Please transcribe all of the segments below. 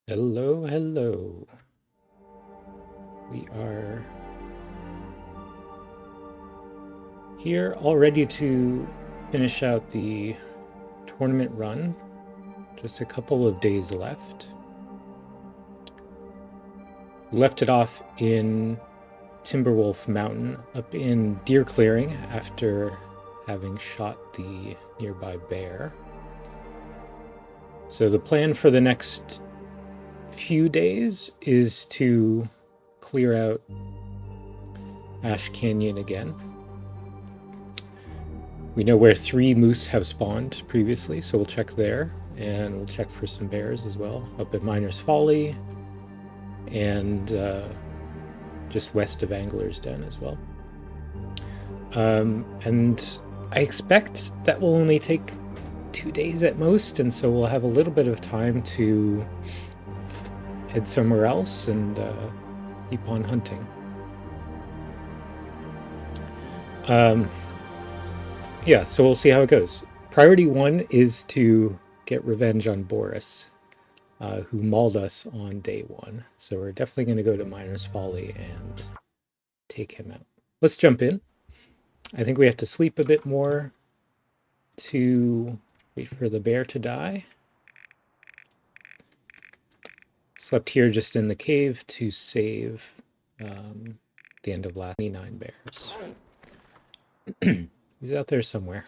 Hello, hello. We are here all ready to finish out the tournament run. Just a couple of days left. We left it off in Timberwolf Mountain up in Deer Clearing after having shot the nearby bear. So the plan for the next few days is to clear out Ash Canyon again. We know where 3 moose have spawned previously, so we'll check there, and we'll check for some bears as well, up at Miner's Folly, and just west of Angler's Den as well. And I expect that will only take 2 days at most, and so we'll have a little bit of time to head somewhere else and keep on hunting. Yeah, so we'll see how it goes. Priority 1 is to get revenge on Boris, who mauled us on day 1. So we're definitely going to go to Miner's Folly and take him out. Let's jump in. I think we have to sleep a bit more to wait for the bear to die. Slept here just in the cave to save the end of last 29 bears. He's out there somewhere.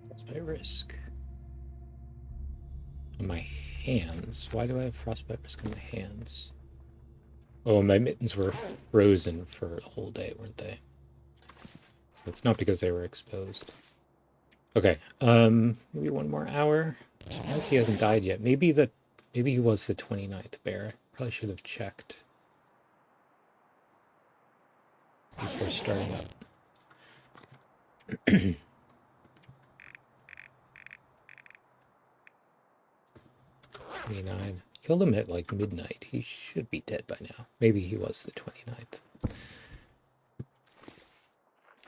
Frostbite risk. On my hands. Why do I have frostbite risk on my hands? Oh, my mittens were frozen for the whole day, weren't they? So it's not because they were exposed. Okay, maybe 1 more hour. I'm surprised he hasn't died yet. Maybe he was the 29th bear. Probably should have checked before starting up. 29. Killed him at like midnight. He should be dead by now. Maybe he was the 29th.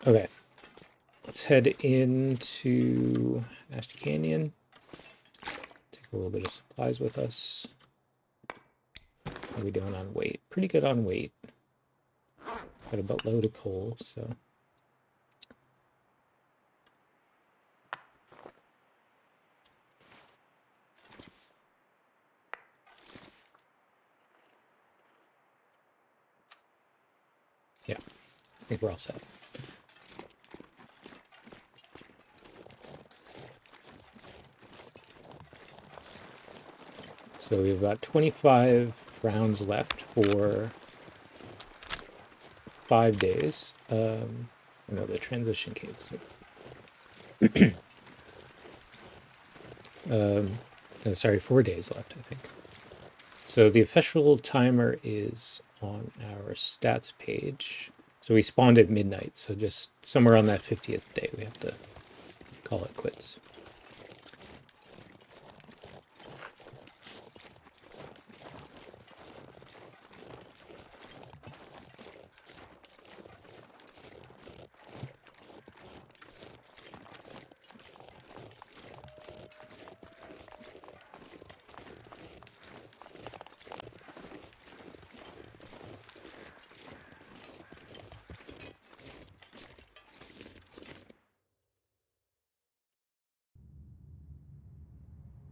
Okay. Let's head into Ash Canyon. Take a little bit of supplies with us. How are we doing on weight? Pretty good on weight. Got a buttload of coal, so... yeah, I think we're all set. So we've got 25 rounds left for 5 days. No, the transition caves. Sorry, 4 days left, I think. So the official timer is on our stats page. So we spawned at midnight, so just somewhere on that 50th day we have to call it quits.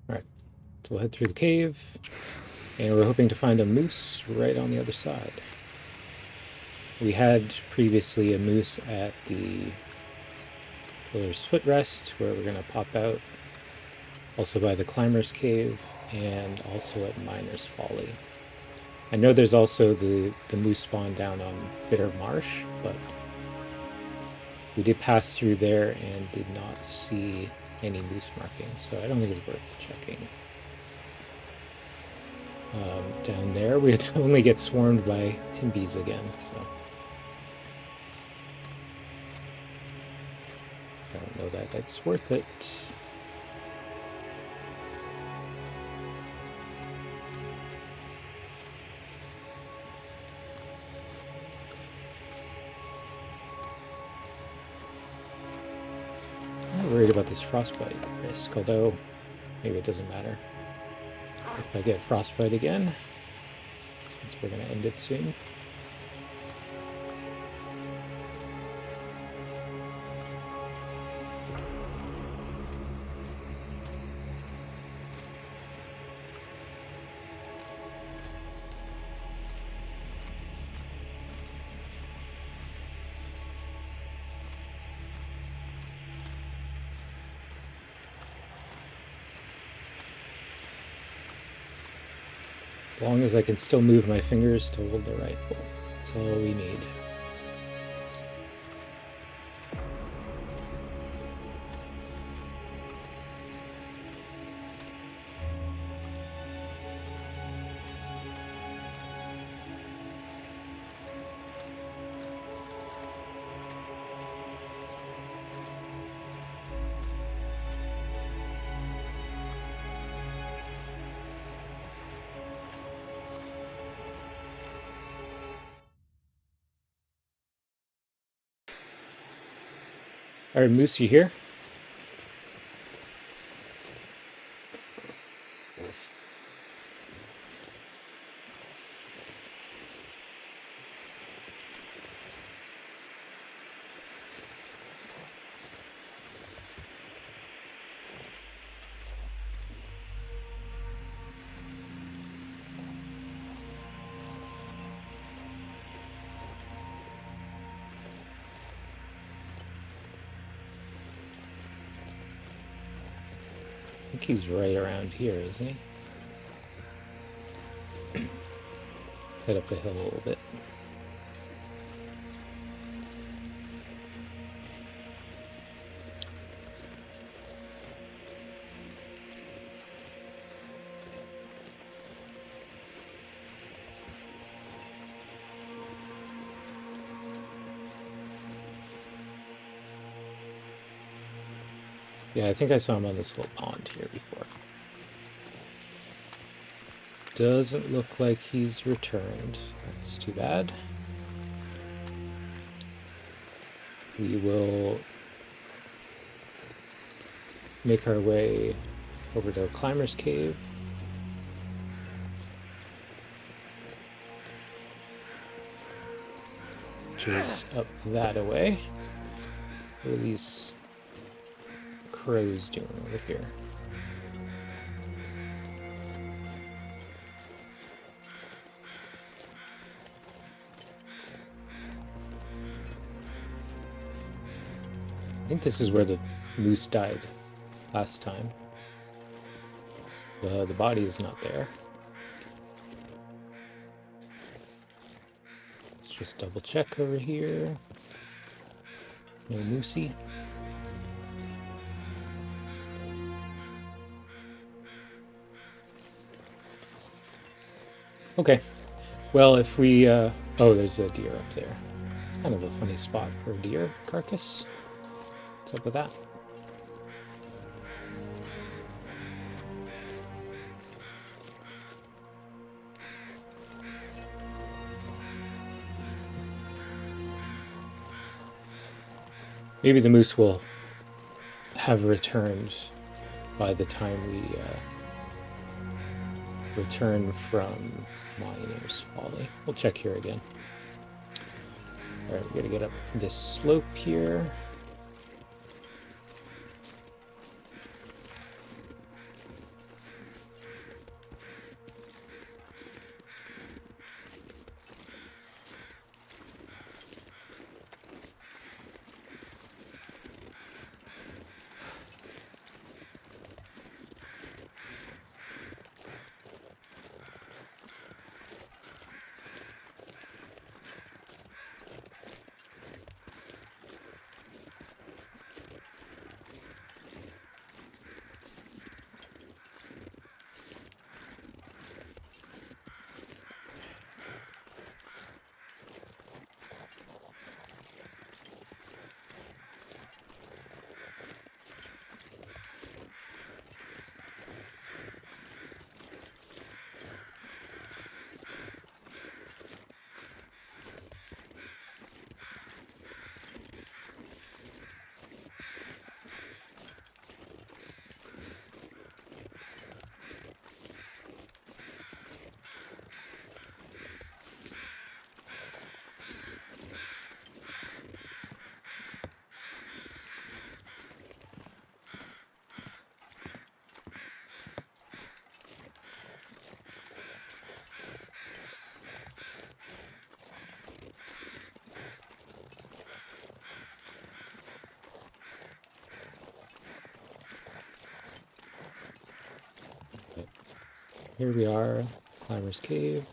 Alright, so we'll head through the cave, and we're hoping to find a moose right on the other side. We had previously a moose at the Pillar's Footrest, where we're going to pop out. Also by the Climber's Cave, and also at Miner's Folly. I know there's also the moose spawn down on Bitter Marsh, but we did pass through there and did not see any moose markings, so I don't think it's worth checking. Down there, we'd only get swarmed by Timbies again, so I don't know that that's worth it. I'm not worried about this frostbite risk, although maybe it doesn't matter. If I get frostbite again, since we're going to end it soon. As long as I can still move my fingers to hold the rifle, that's all we need. All right, Moose, you here? I think he's right around here, isn't he? Head up the hill a little bit. Yeah, I think I saw him on this little pond here before. Doesn't look like he's returned. That's too bad. We will make our way over to Climber's Cave. Which is up that away. What are these crows doing over here? I think this is where the moose died last time. The body is not there. Let's just double check over here. No moosey. Okay. Well, if we... oh, there's a deer up there. It's kind of a funny spot for a deer carcass. What's up with that? Maybe the moose will have returned by the time we return from Miner's Folly. We'll check here again. Alright, we gotta get up this slope here. here we are, Climber's Cave.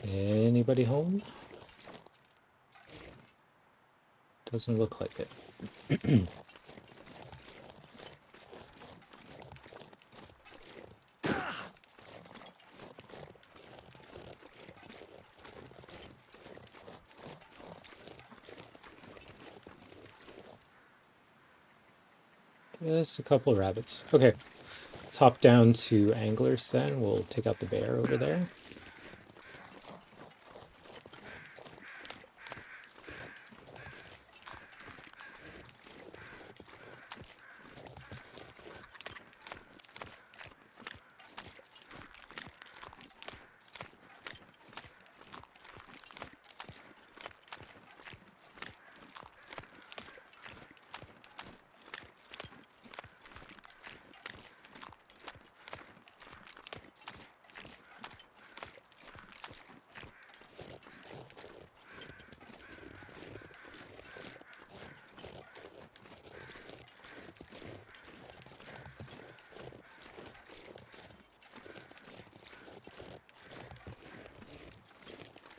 Anybody home? Doesn't look like it. Just a couple of rabbits. Okay, let's hop down to Anglers then. We'll take out the bear over there.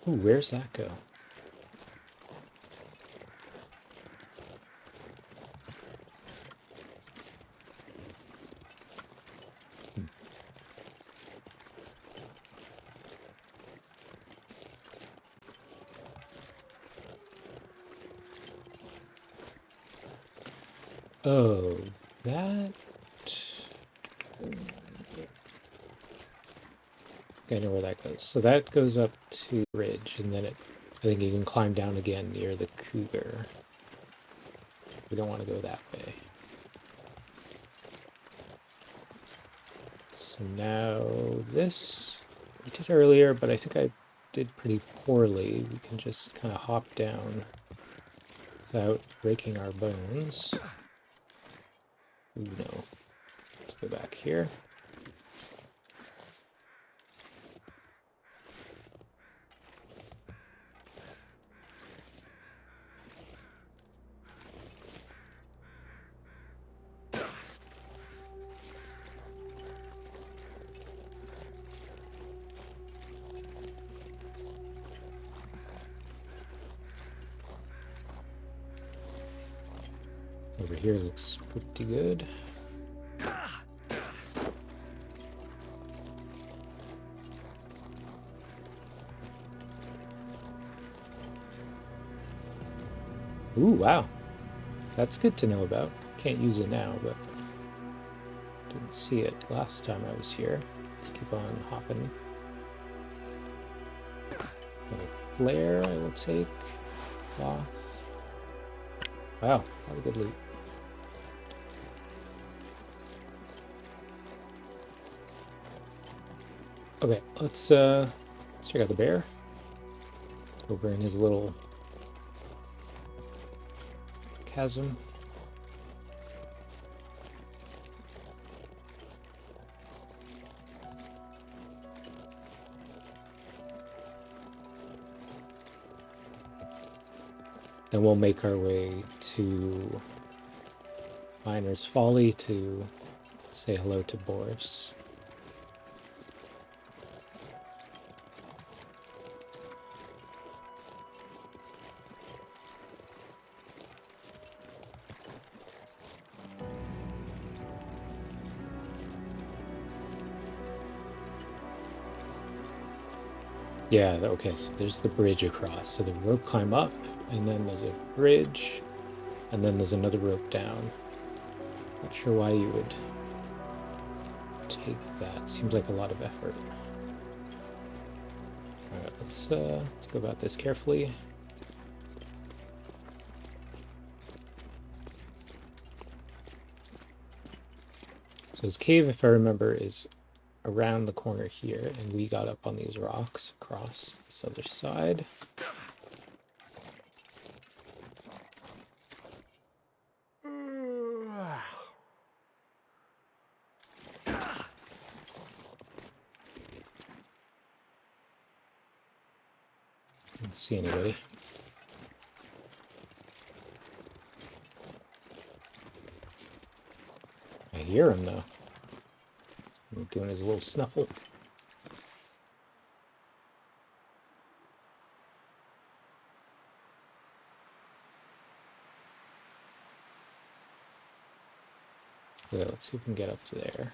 Ooh, where's that go? Oh, that... I know where that goes. So that goes up to the ridge, and then I think you can climb down again near the cougar. We don't want to go that way. So now this, we did earlier, but I think I did pretty poorly. We can just kind of hop down without breaking our bones. Ooh, no. Let's go back here. Over here looks pretty good. Ooh, wow. That's good to know about. Can't use it now, but didn't see it last time I was here. Let's keep on hopping. A flare I will take. Cloth. Wow, a lot of good loot. Okay, let's check out the bear. Over in his little chasm. Then we'll make our way to Miner's Folly to say hello to Boris. Yeah, okay, so there's the bridge across. So the rope climb up, and then there's a bridge, and then there's another rope down. Not sure why you would take that. Seems like a lot of effort. Alright, let's go about this carefully. So this cave, if I remember, is around the corner here, and we got up on these rocks across this other side. see anybody. I hear him though. He's doing his little snuffle. Okay, let's see if we can get up to there.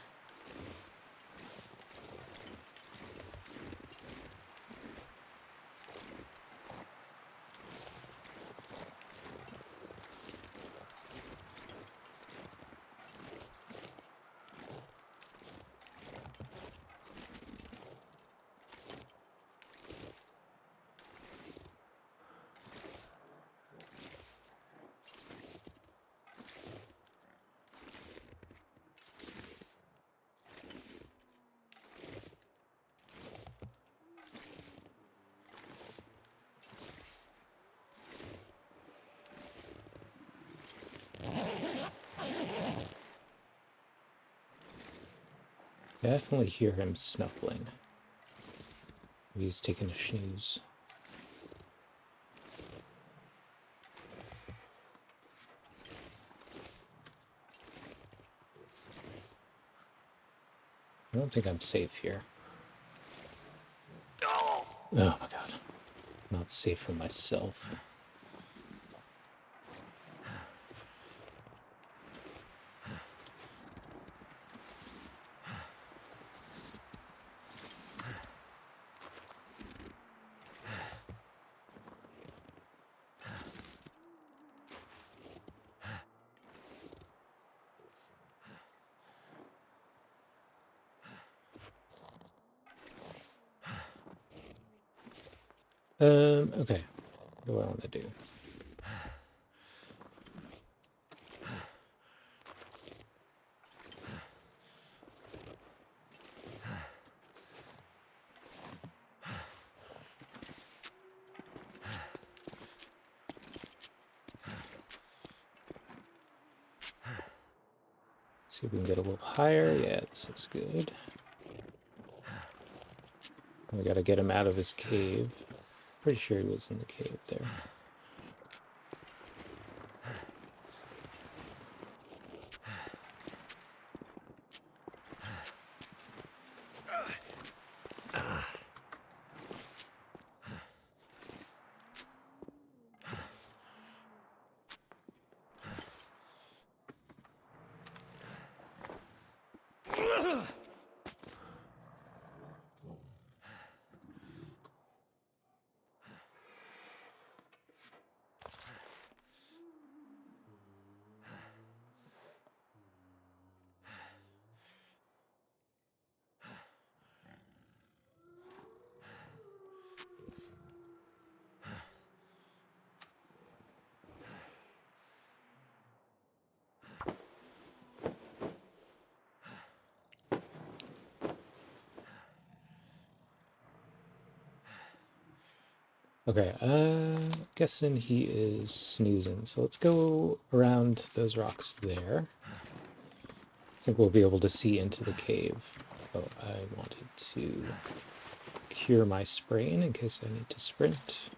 Definitely hear him snuffling. Maybe he's taking a snooze. I don't think I'm safe here. Oh my god. I'm not safe for myself. Okay. What do I want to do? See if we can get a little higher. Yeah, this looks good. We gotta get him out of his cave. Pretty sure he was in the cave there. Okay, guessing he is snoozing. So let's go around those rocks there. I think we'll be able to see into the cave. Oh, I wanted to cure my sprain in case I need to sprint.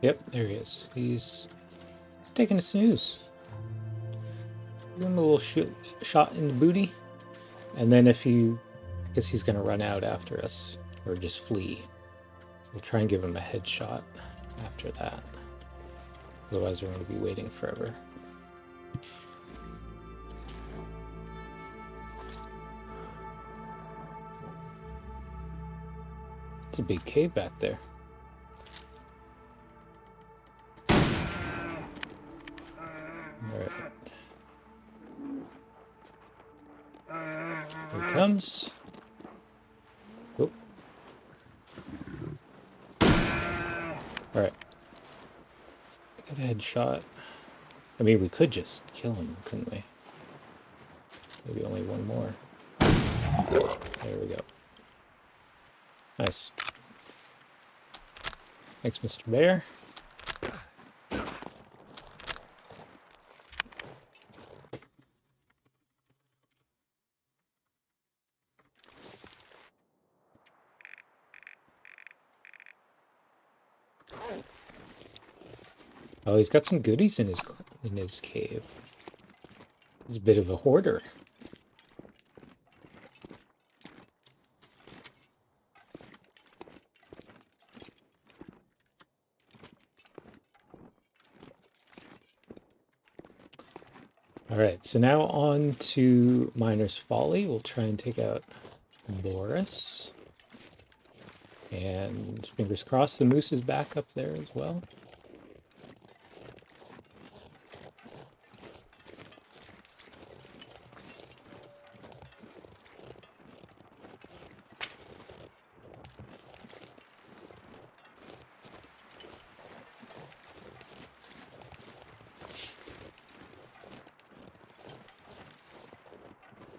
Yep, there he is. He's taking a snooze. Give him a little shot in the booty. And then if he... I guess he's going to run out after us. Or just flee. So we'll try and give him a headshot after that. Otherwise we're going to be waiting forever. It's a big cave back there. Alright. Here he comes. Oh. Alright. Got a headshot. I mean, we could just kill him, couldn't we? Maybe only one more. There we go. Nice. Thanks, Mr. Bear. Oh, he's got some goodies in his cave. He's a bit of a hoarder. Alright, so now on to Miner's Folly. We'll try and take out Boris. And fingers crossed the moose is back up there as well.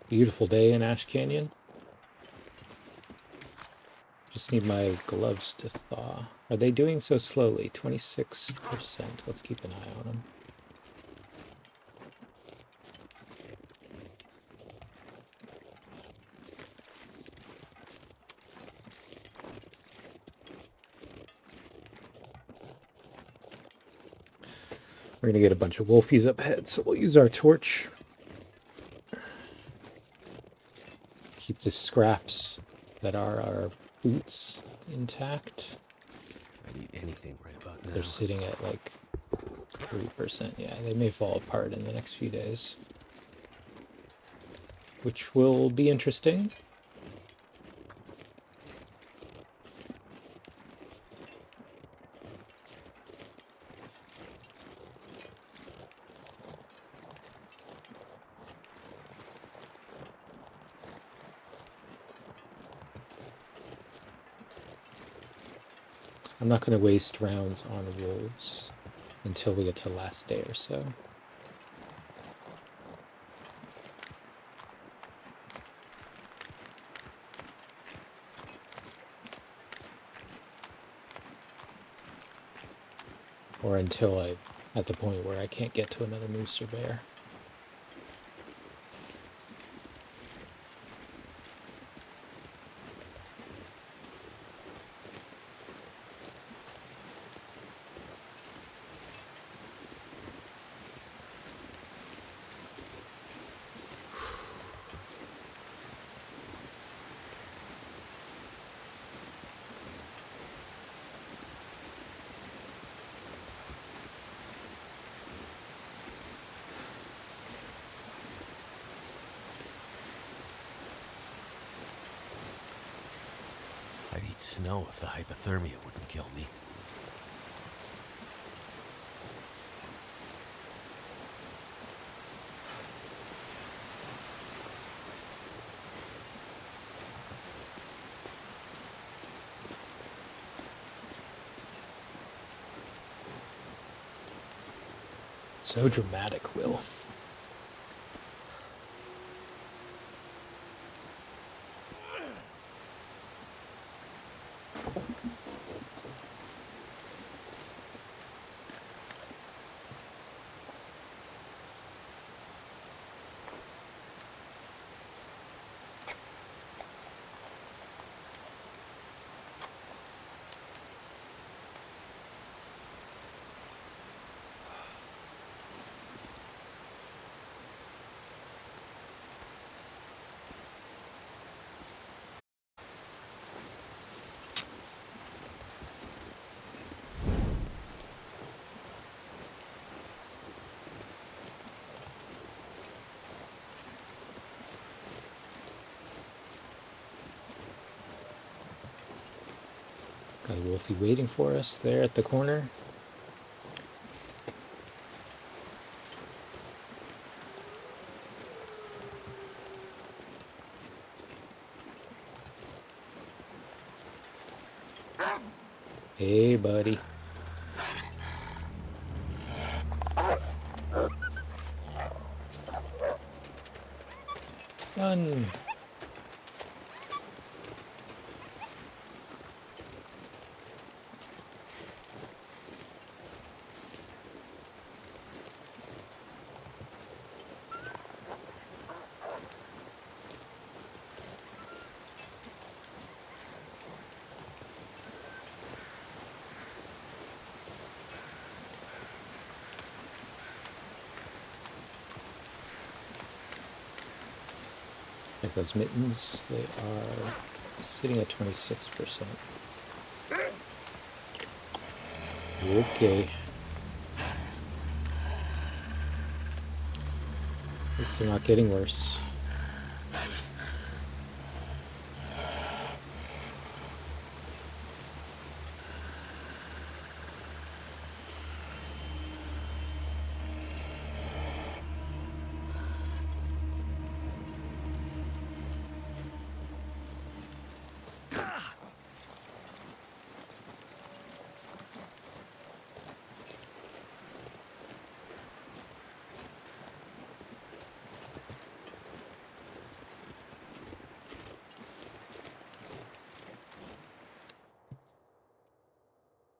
Beautiful day in Ash Canyon. Just need my gloves to thaw. Are they doing so slowly? 26%. Let's keep an eye on them. We're going to get a bunch of wolfies up ahead, so we'll use our torch. Keep the scraps that are our boots intact. I'd eat anything right about now. They're sitting at like 3%. Yeah, they may fall apart in the next few days. Which will be interesting. I'm not going to waste rounds on wolves until we get to the last day or so. Or until I'm at the point where I can't get to another moose or bear. I'd eat snow if the hypothermia wouldn't kill me. So dramatic, Will. Got a Wolfie waiting for us there at the corner. Hey, buddy. Run. Like those mittens, they are sitting at 26%. Okay. At least they're not getting worse.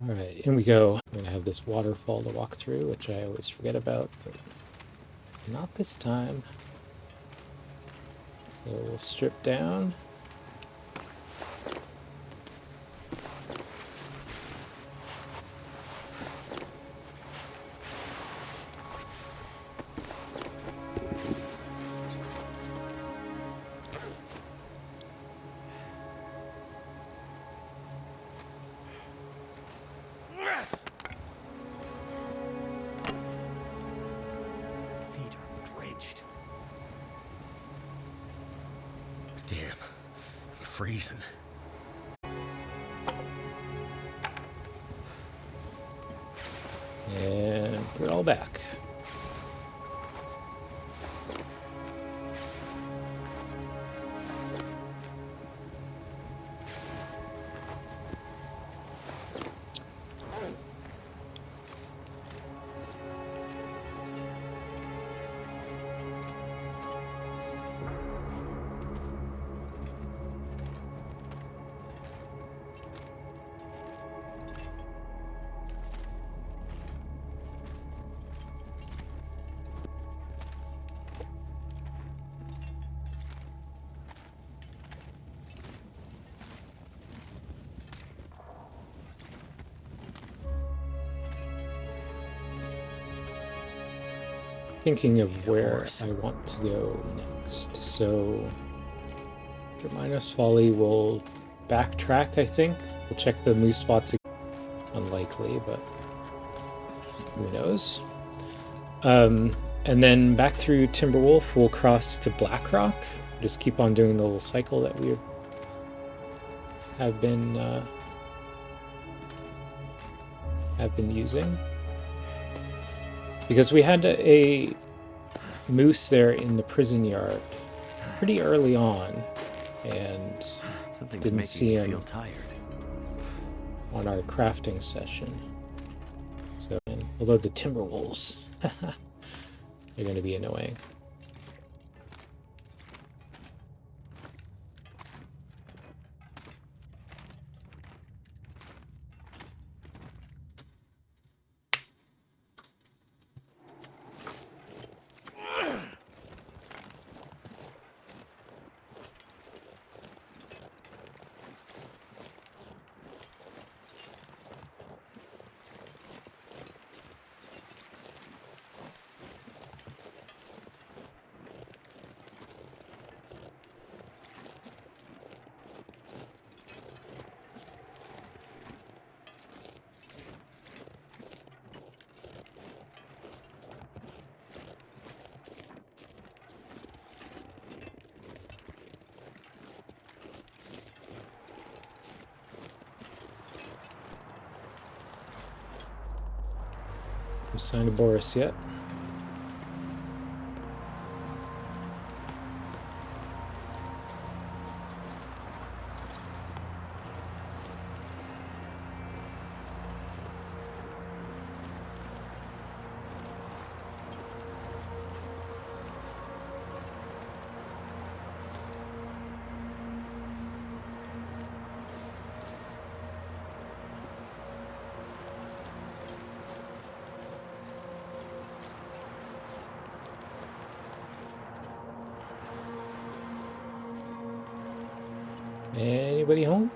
All right, in we go. I'm gonna have this waterfall to walk through, which I always forget about, but not this time. So we'll strip down. Feet are drenched. Damn, I'm freezing. And we're all back. Thinking of where I want to go next. So, after Minos Folly, we'll backtrack, I think. We'll check the moose spots again. Unlikely, but who knows. And then back through Timberwolf, we'll cross to Blackrock. Just keep on doing the little cycle that we have been using. Because we had a moose there in the prison yard pretty early on, and didn't see him feel tired. on our crafting session. So, although the Timberwolves, they're going to be annoying. sign of Boris yet. Anybody home?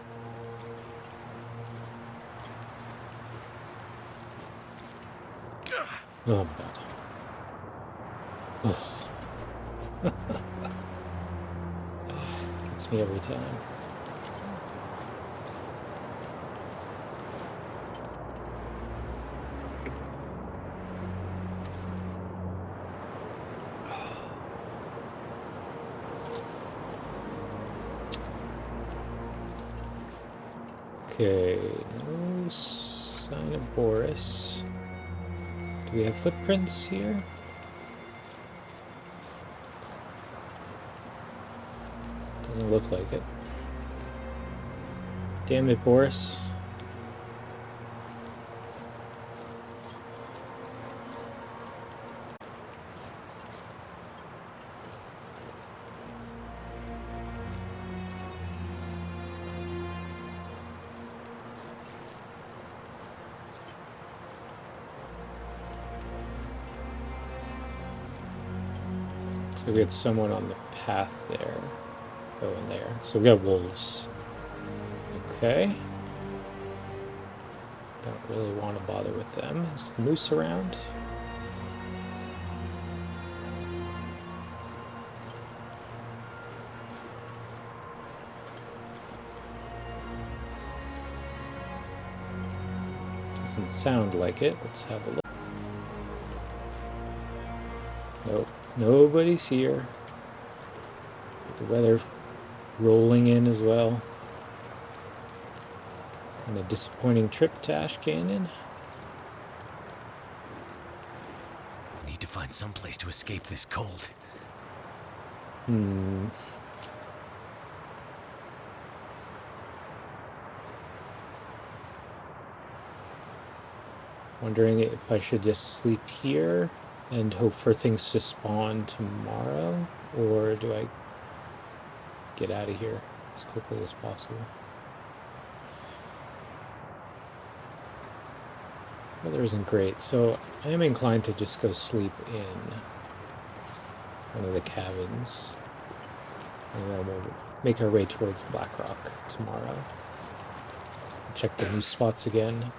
Oh my god. Ugh. Gets me every time. Okay, no sign of Boris. Do we have footprints here? Doesn't look like it. Damn it, Boris. So we had someone on the path there. Going there. So we got wolves. Okay. Don't really want to bother with them. Is the moose around? Doesn't sound like it. Let's have a look. Nope. Nobody's here. The weather rolling in as well. And a disappointing trip to Ash Canyon. I need to find some place to escape this cold. Wondering if I should just sleep here and hope for things to spawn tomorrow, or do I get out of here as quickly as possible? Weather isn't great, so I am inclined to just go sleep in one of the cabins, and then we'll make our way towards Blackrock tomorrow. Check the new spots again.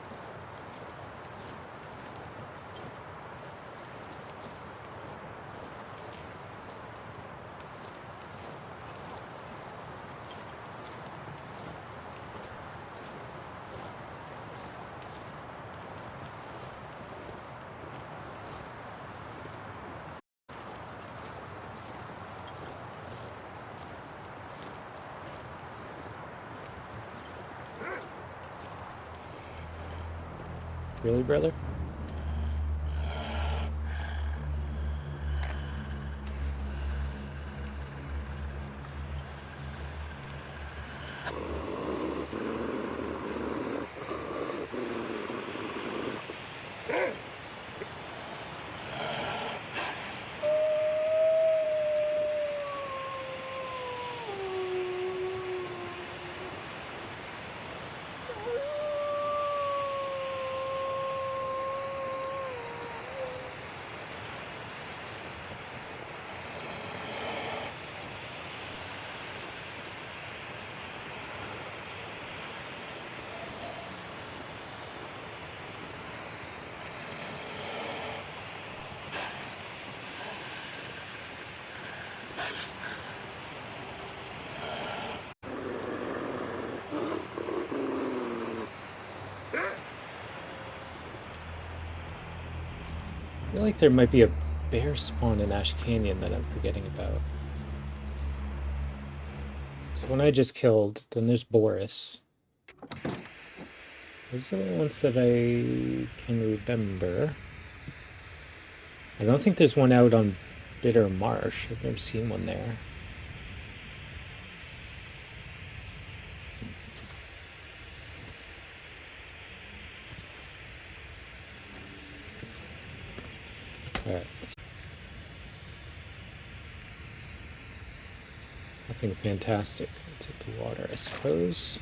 Really, brother? I feel like there might be a bear spawn in Ash Canyon that I'm forgetting about. So when I just killed, then there's Boris. Those are the ones that I can remember. I don't think there's one out on Bitter Marsh. I've never seen one there. Alright, nothing fantastic. Let's hit the water, I suppose.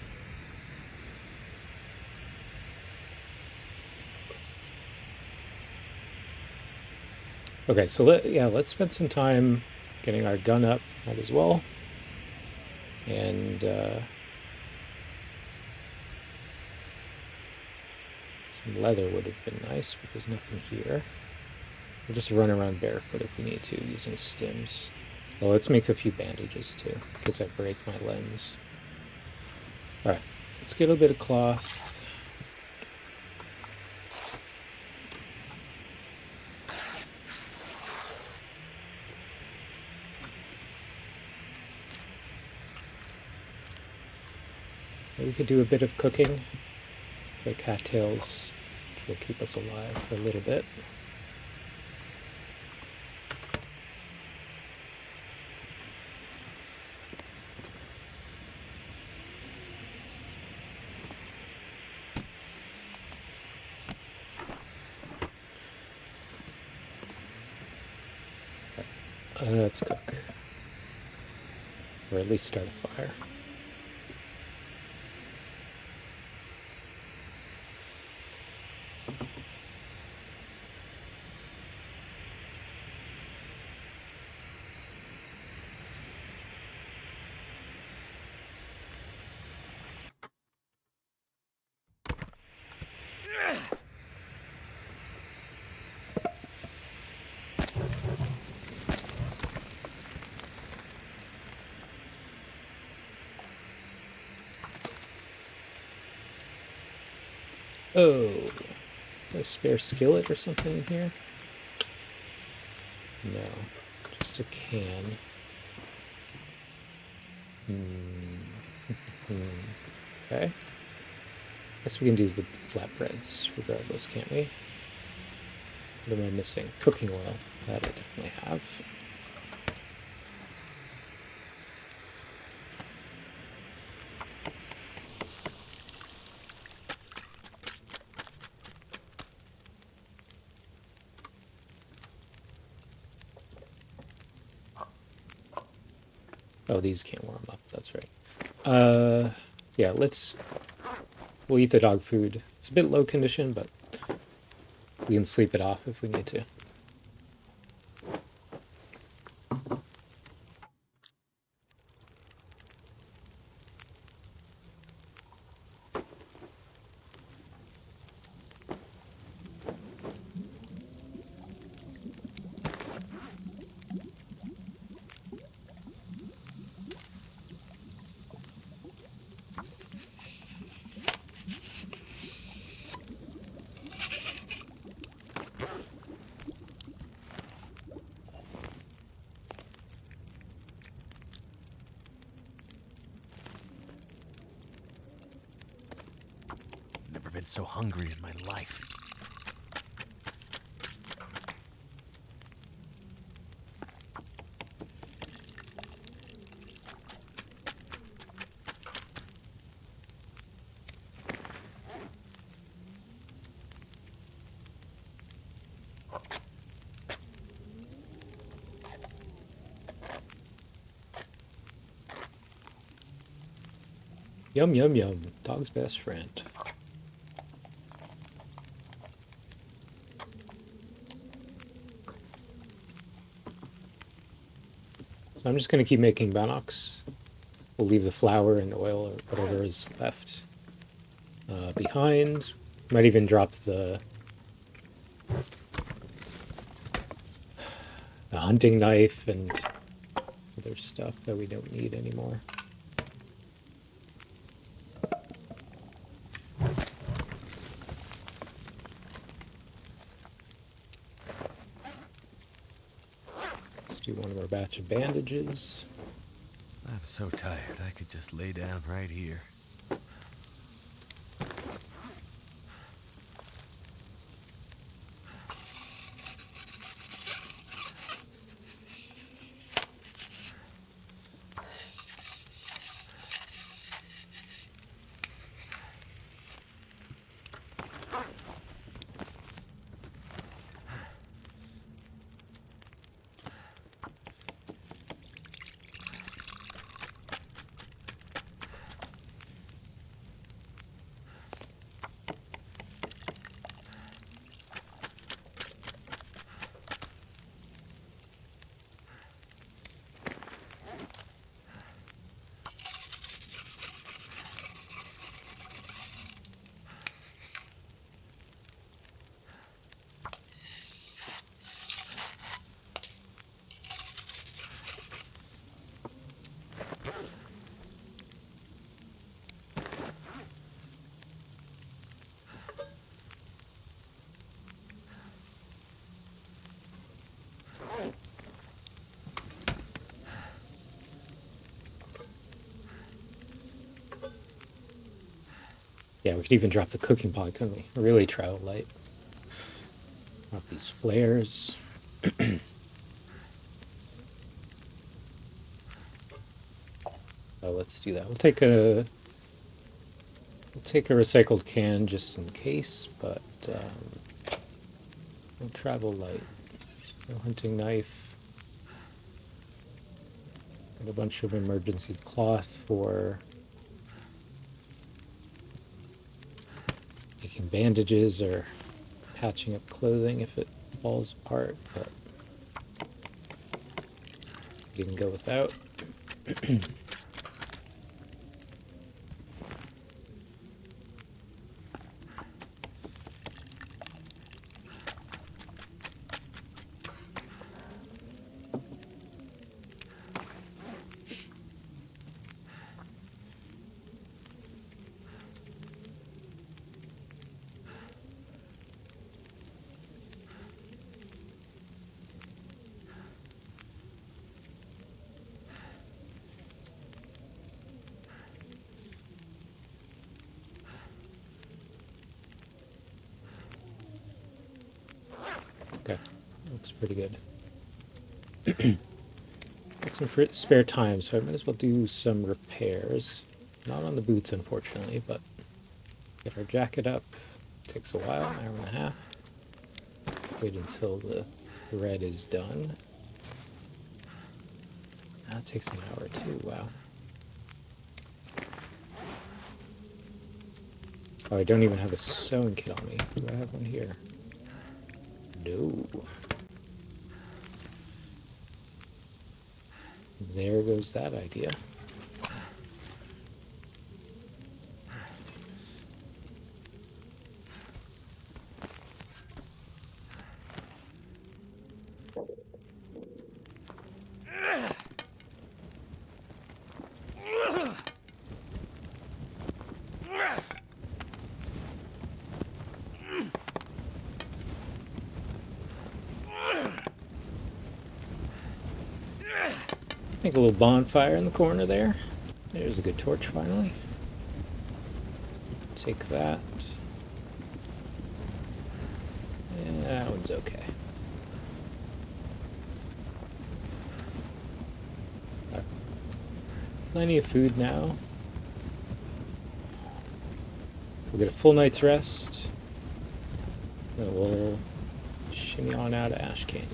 Okay, so let's spend some time getting our gun up, might as well. And some leather would have been nice, but there's nothing here. We'll just run around barefoot if we need to, using stims. Well, let's make a few bandages too, because I break my limbs. Alright, let's get a bit of cloth. We could do a bit of cooking. The cattails, which will keep us alive for a little bit. Let's cook. Or at least start a fire. Oh, a spare skillet or something in here? No, just a can. Okay. Guess we can do the flatbreads regardless, can't we? What am I missing? Cooking oil. That I definitely have. Oh, these can't warm up. That's right. Yeah, we'll eat the dog food. It's a bit low condition, but we can sleep it off if we need to. Been so hungry in my life. Yum, yum, yum. Dog's best friend. So I'm just going to keep making banox. We'll leave the flour and oil or whatever is left behind. Might even drop the hunting knife and other stuff that we don't need anymore. Let's do one more batch of bandages. I'm so tired, I could just lay down right here. Yeah, we could even drop the cooking pot, couldn't we? Really travel light. Drop these flares. Oh, let's do that. We'll take a recycled can just in case, but no travel light, no hunting knife, and a bunch of emergency cloth for making bandages or patching up clothing if it falls apart, but you can go without. Okay, looks pretty good. Got some spare time, so I might as well do some repairs. Not on the boots, unfortunately, but get our jacket up. Takes a while, an hour and a half. Wait until the thread is done. That takes an hour too, wow. Oh, I don't even have a sewing kit on me. Do I have one here? No. There goes that idea. Make a little bonfire in the corner there. There's a good torch finally. Take that. And that one's okay. Plenty of food now. We'll get a full night's rest. Then we'll shimmy on out of Ash Canyon.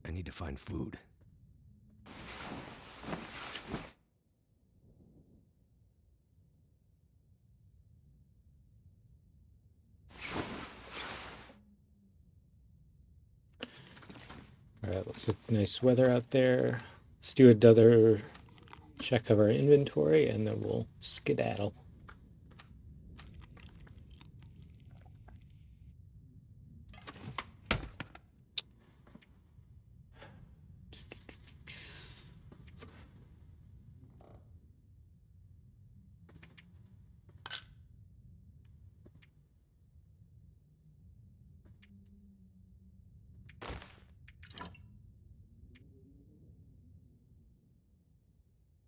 I need to find food. Alright, looks like nice weather out there. Let's do another check of our inventory and then we'll skedaddle.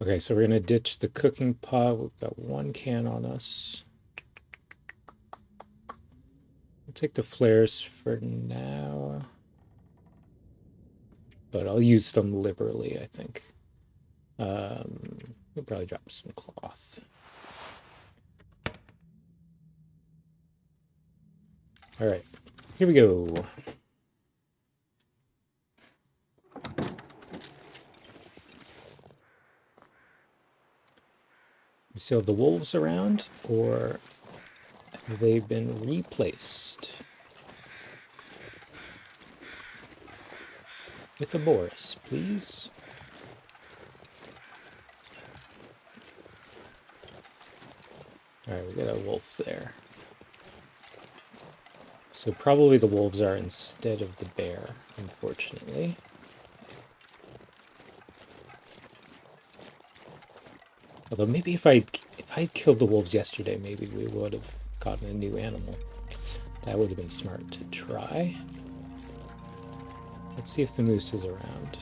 Okay, so we're gonna ditch the cooking pot. We've got one can on us. We'll take the flares for now, but I'll use them liberally, I think. We'll probably drop some cloth. All right, here we go. We still have the wolves around, or have they been replaced with a Boris, please? All right, we got a wolf there. So probably the wolves are instead of the bear, unfortunately. Although maybe if I'd killed the wolves yesterday, maybe we would have gotten a new animal. That would have been smart to try. Let's see if the moose is around.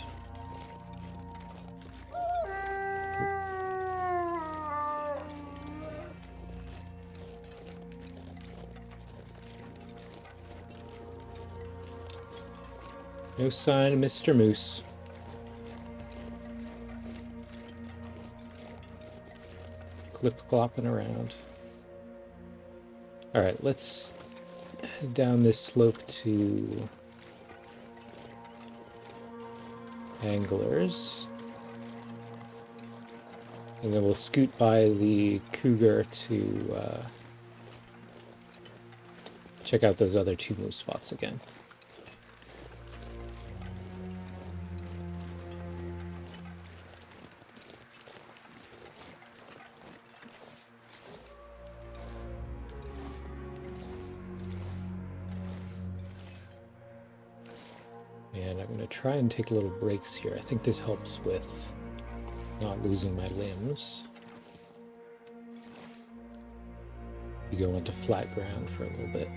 No sign of Mr. Moose. Clip-clopping around. Alright, let's head down this slope to Anglers. And then we'll scoot by the cougar to check out those other two moose spots again. And I'm going to try and take little breaks here. I think this helps with not losing my limbs. You go into flat ground for a little bit.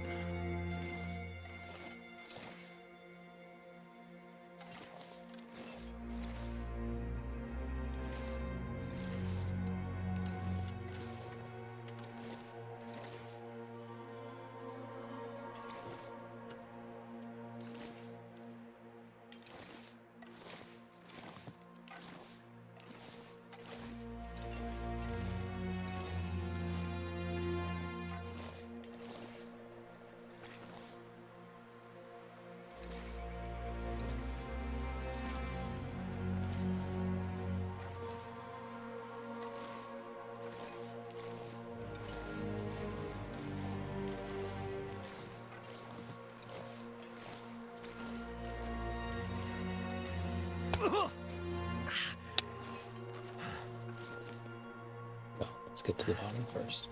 Well, let's get to the bottom first.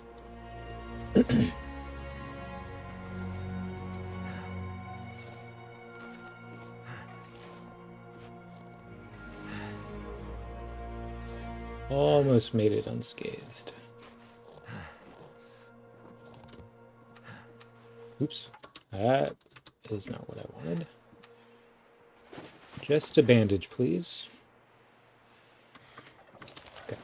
Almost made it unscathed. Oops, that is not what I wanted. Just a bandage, please. Okay.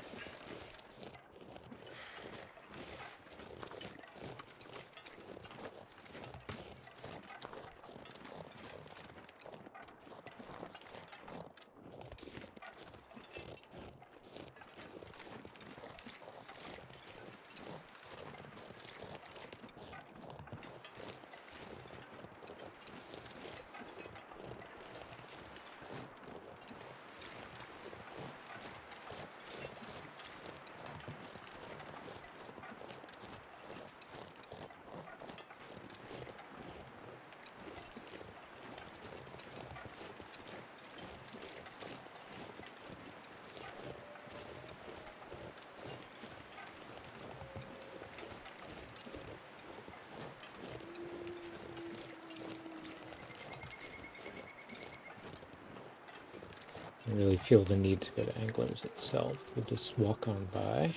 I really feel the need to go to Anglers itself. We'll just walk on by.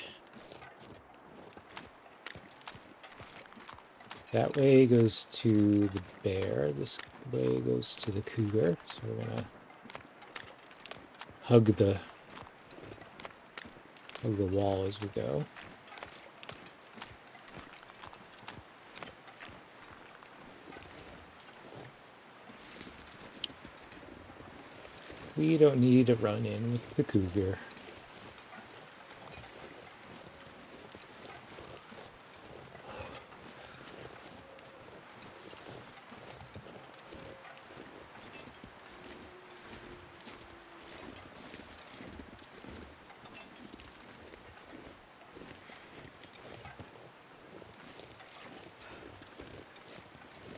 That way goes to the bear. This way goes to the cougar. So we're gonna hug the wall as we go. We don't need to run in with the cougar.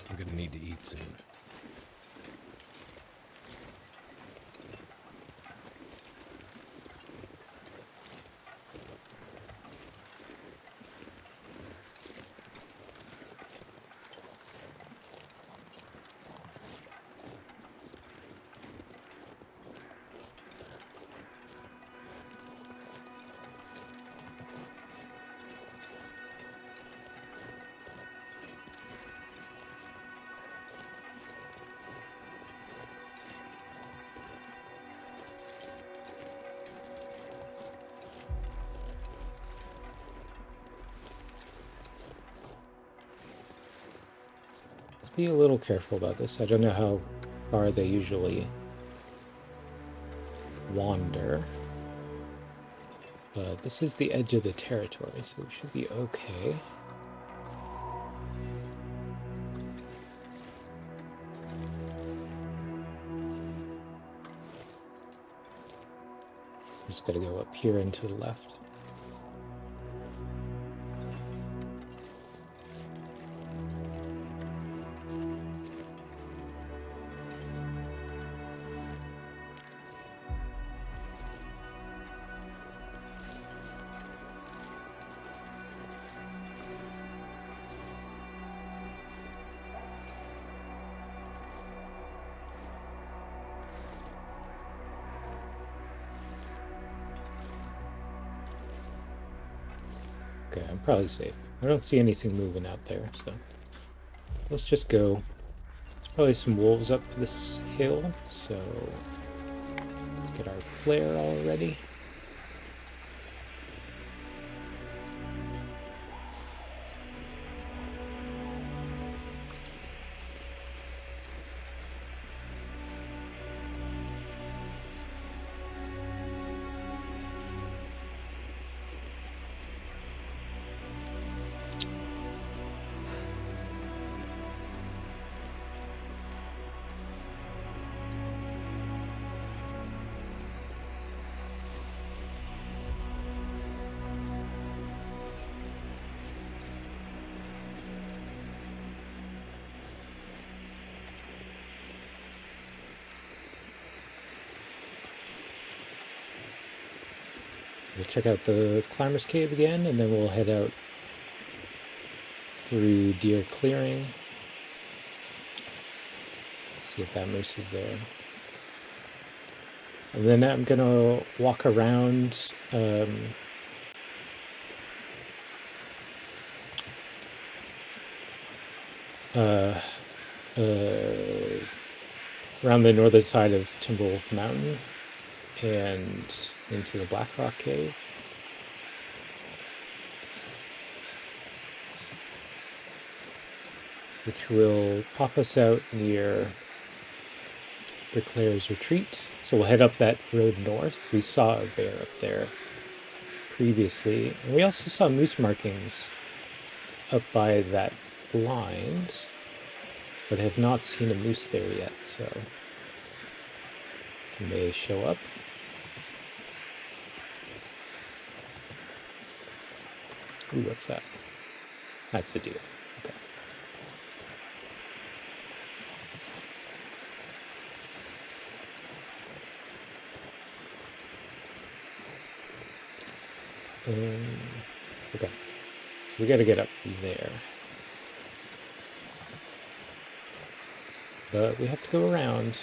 I'm gonna need to eat soon. Be a little careful about this. I don't know how far they usually wander. But this is the edge of the territory, so we should be okay. Just gotta go up here and to the left. Okay, I'm probably safe. I don't see anything moving out there, so let's just go. There's probably some wolves up this hill, so let's get our flare all ready. We'll check out the Climber's Cave again, and then we'll head out through Deer Clearing. See if that moose is there. And then I'm gonna walk around around the northern side of Timberwolf Mountain and into the Blackrock Cave. Which will pop us out near Bricklayer's Retreat. So we'll head up that road north. We saw a bear up there previously. And we also saw moose markings up by that blind, but have not seen a moose there yet, so it may show up. Ooh, what's that? That's a deer. Okay. Okay. So we got to get up there. But we have to go around.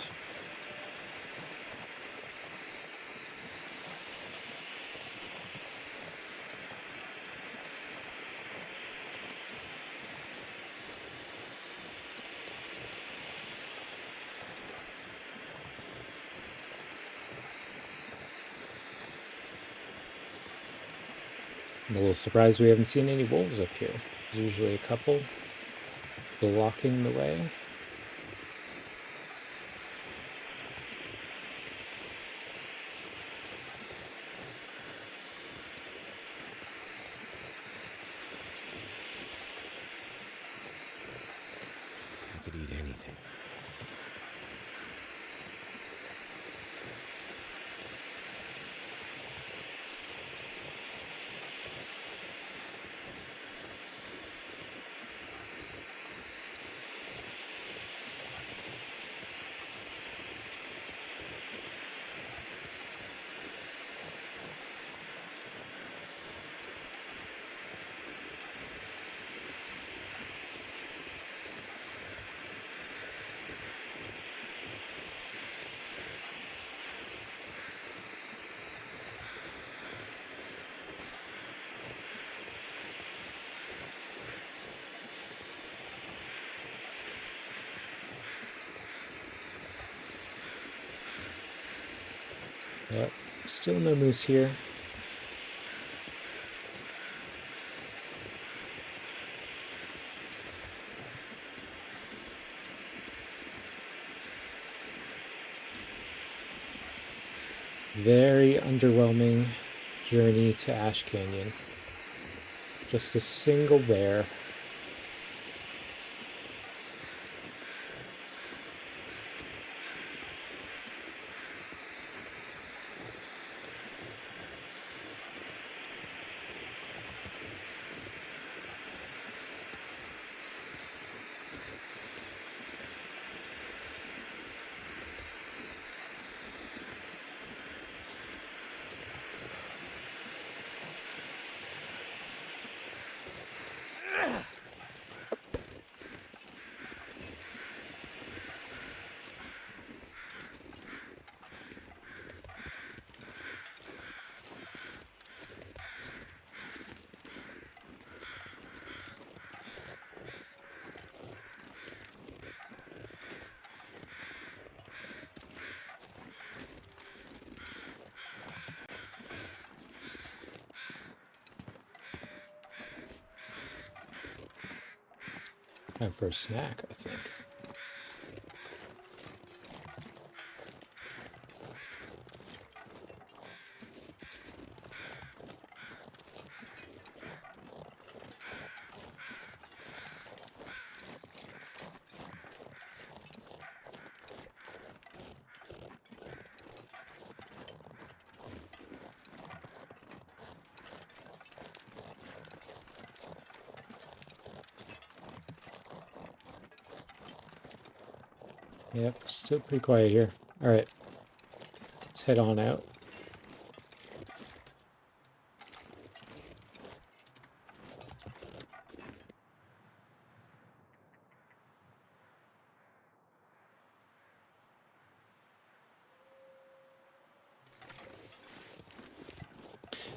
I'm a little surprised we haven't seen any wolves up here. There's usually a couple blocking the way. I could eat anything. Yep, still no moose here. Very underwhelming journey to Ash Canyon. Just a single bear. Time for a snack, I think. Yep, still pretty quiet here. All right, let's head on out.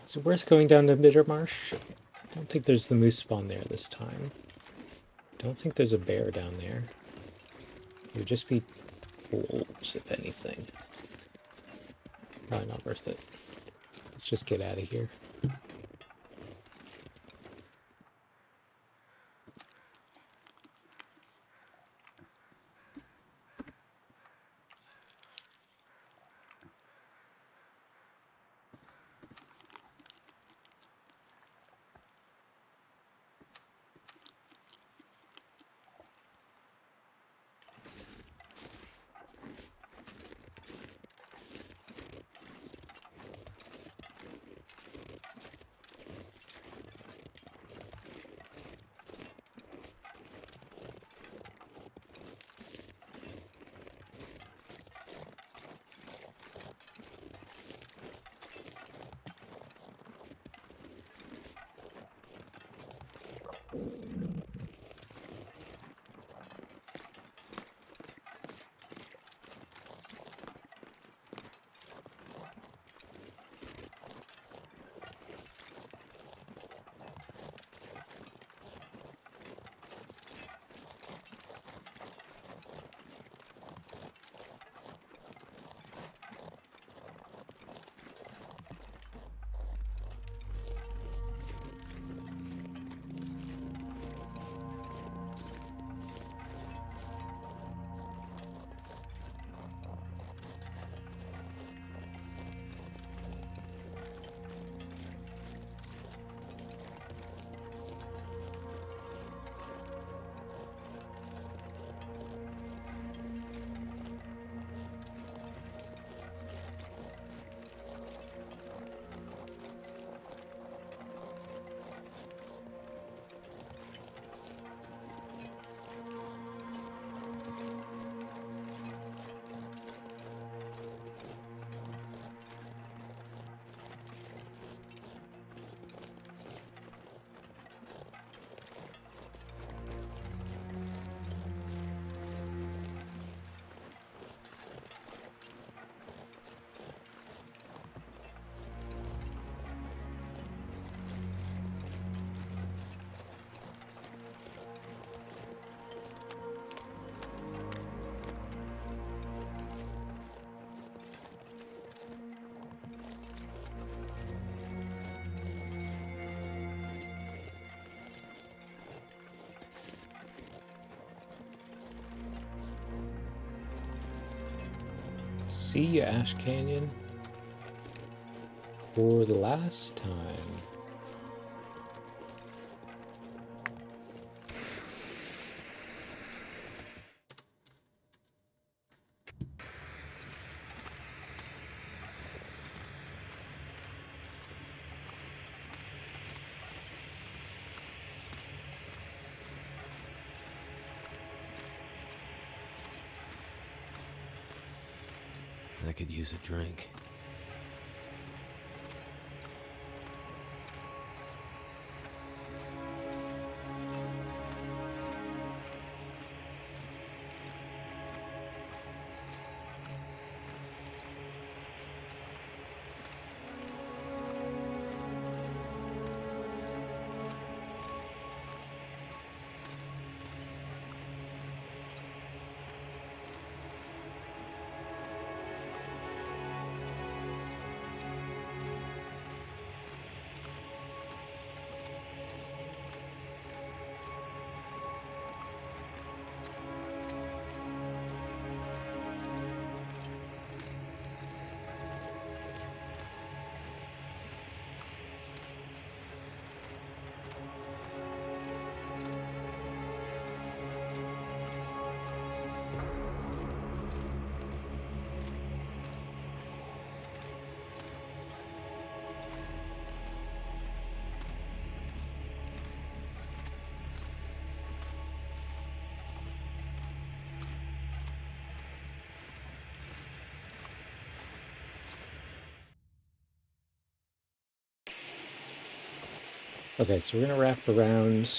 Is it worth going down to Bittermarsh? I don't think there's the moose spawn there this time. Don't think there's a bear down there. It would just be wolves, if anything. Probably not worth it. Let's just get out of here. See you, Ash Canyon. for the last time. I could use a drink. Okay, so we're going to wrap around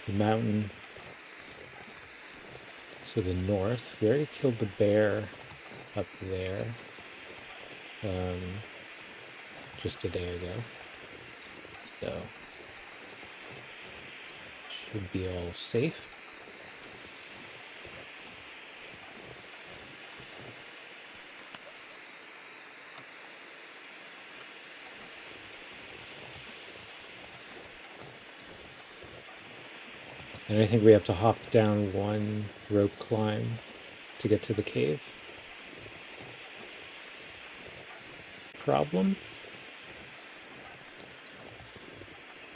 the mountain to the north. We already killed the bear up there just a day ago. So, should be all safe. And I think we have to hop down one rope climb to get to the cave. Problem?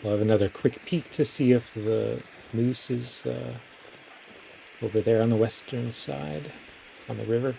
We'll have another quick peek to see if the moose is over there on the western side, on the river.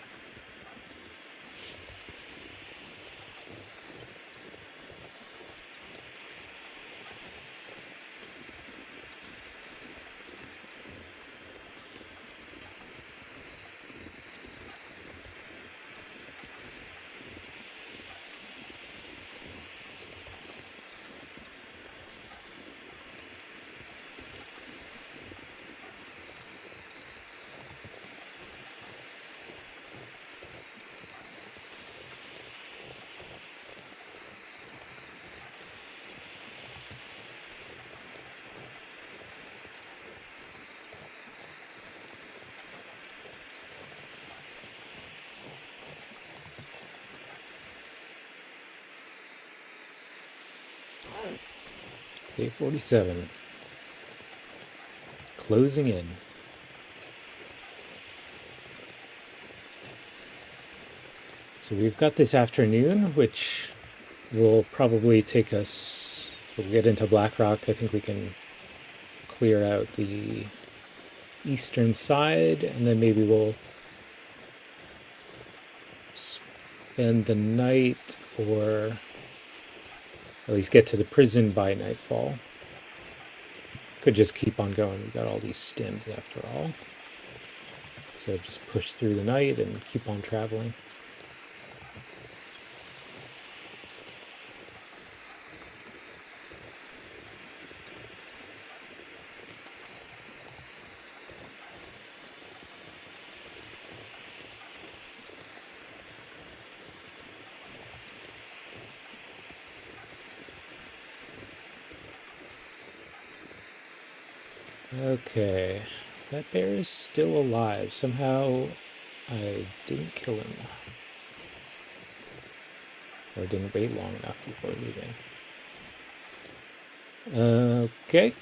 Day 47. Closing in. So we've got this afternoon, which will probably take us, we'll get into Blackrock. I think we can clear out the eastern side, and then maybe we'll spend the night, or at least get to the prison by nightfall. Could just keep on going. We got all these stims after all. So just push through the night and keep on traveling. Okay, that bear is still alive. Somehow I didn't kill him. Or didn't wait long enough before leaving. Okay.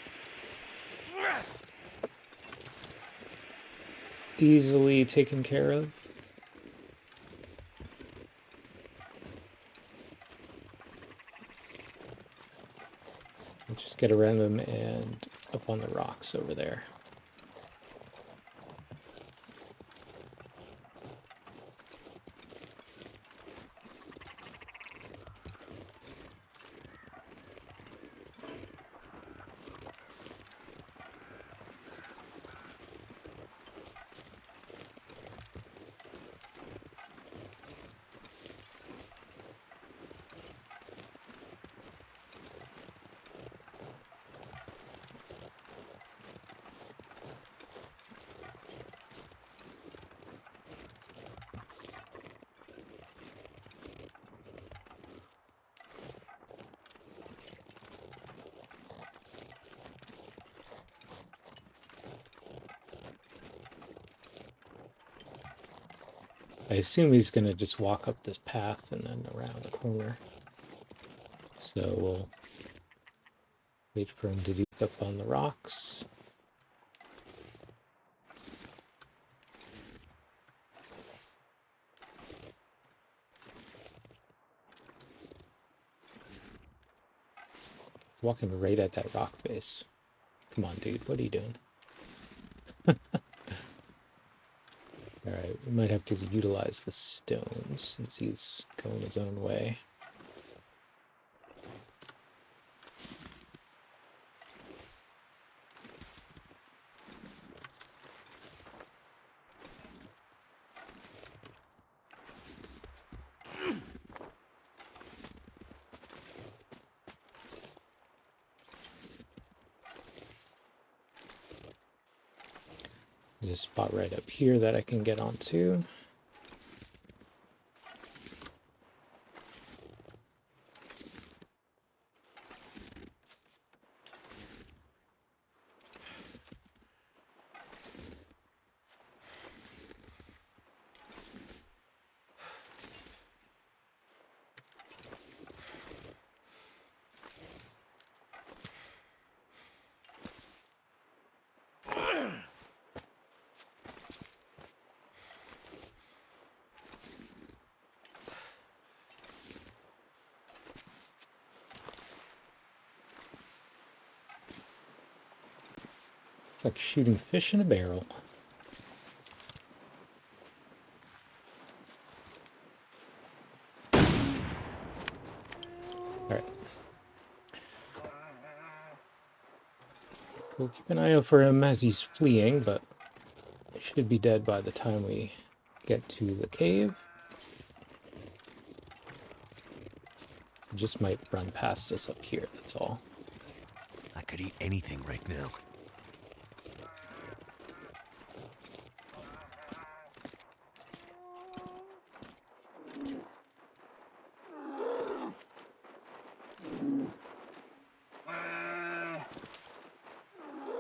Easily taken care of. get around them and up on the rocks over there. I assume he's going to just walk up this path and then around the corner. So we'll wait for him to do up on the rocks. He's walking right at that rock face. Come on, dude. What are you doing? Alright, we might have to utilize the stones since he's going his own way. There's a spot right up here that I can get onto. It's like shooting fish in a barrel. Alright. We'll keep an eye out for him as he's fleeing, but he should be dead by the time we get to the cave. He just might run past us up here, that's all. I could eat anything right now.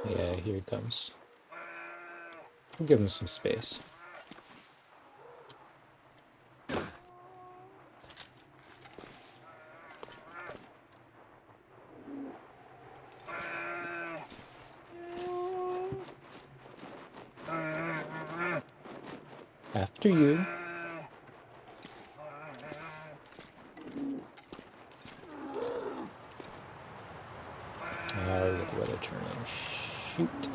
Yeah, here he comes. We'll give him some space. After you. Oh, we got the weather turning. Shoot.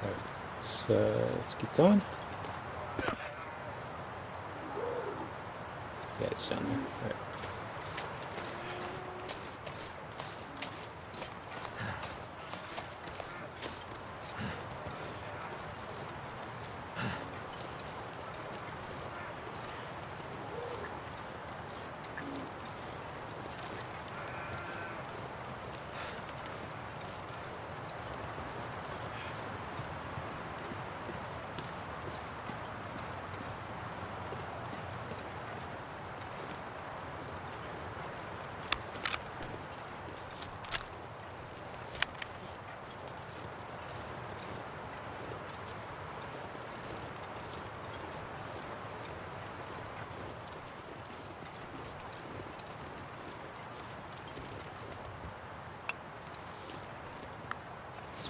Alright, let's keep going. Yeah, it's down there. Alright.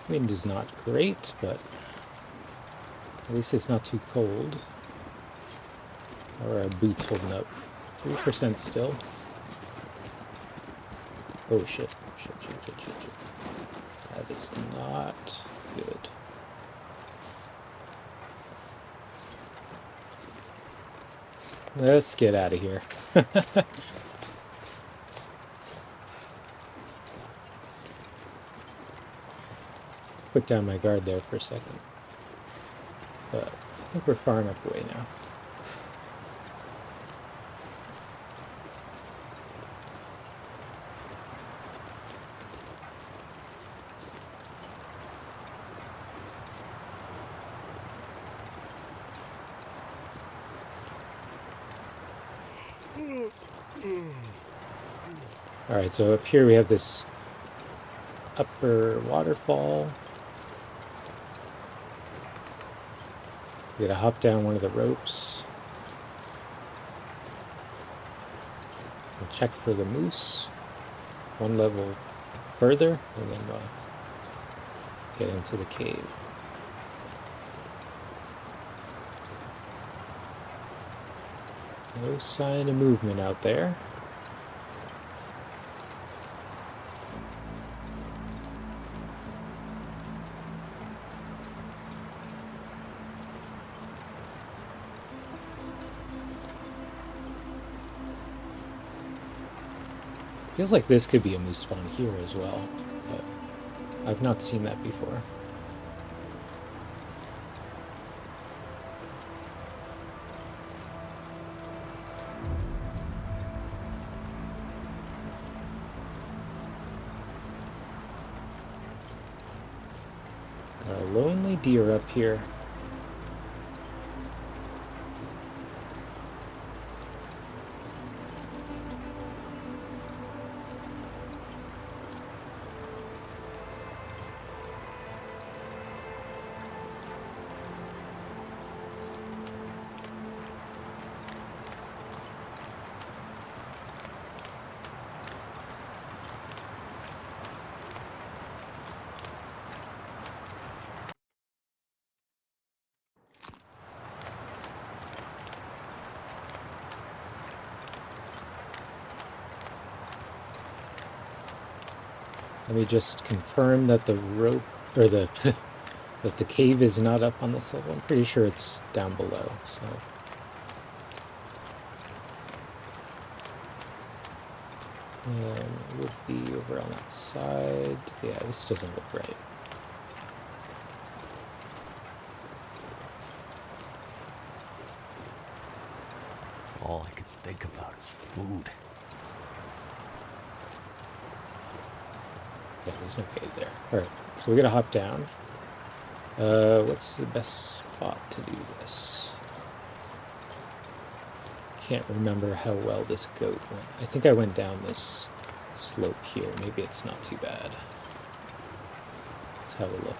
Wind is not great, but at least it's not too cold. How are our boots holding up? 3% still. Oh shit. Shit. That is not good. Let's get out of here. Put down my guard there for a second. But I think we're far enough away now. Alright, so up here we have this upper waterfall. We gotta hop down one of the ropes. And check for the moose. One level further, and then get into the cave. No sign of movement out there. Feels like this could be a moose spawn here as well, but I've not seen that before. Got a lonely deer up here. Let me just confirm that the rope, or the that the cave is not up on this level. I'm pretty sure it's down below, so. And it would be over on that side. Yeah, this doesn't look right. All I could think about is food. Yeah, there's no cave there. Alright, so we're gonna hop down. What's the best spot to do this? Can't remember how well this goat went. I think I went down this slope here. Maybe it's not too bad. Let's have a look.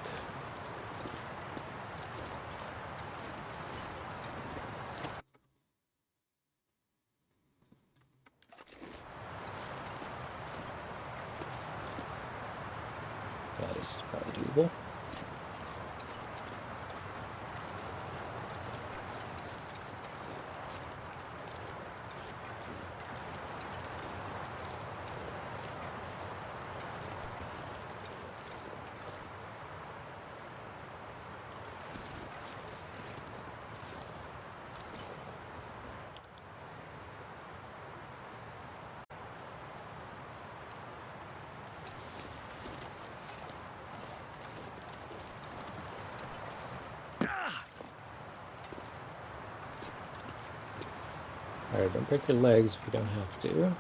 Yeah, this is probably doable. Alright, don't break your legs if you don't have to.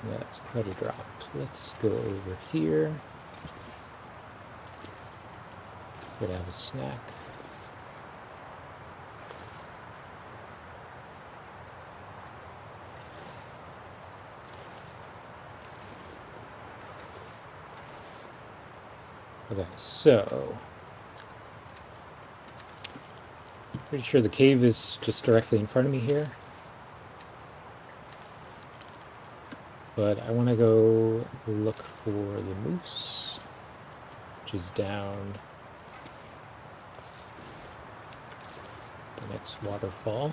That's quite a drop. Let's go over here. Gonna have a snack. Okay, so pretty sure the cave is just directly in front of me here. But I want to go look for the moose, which is down the next waterfall.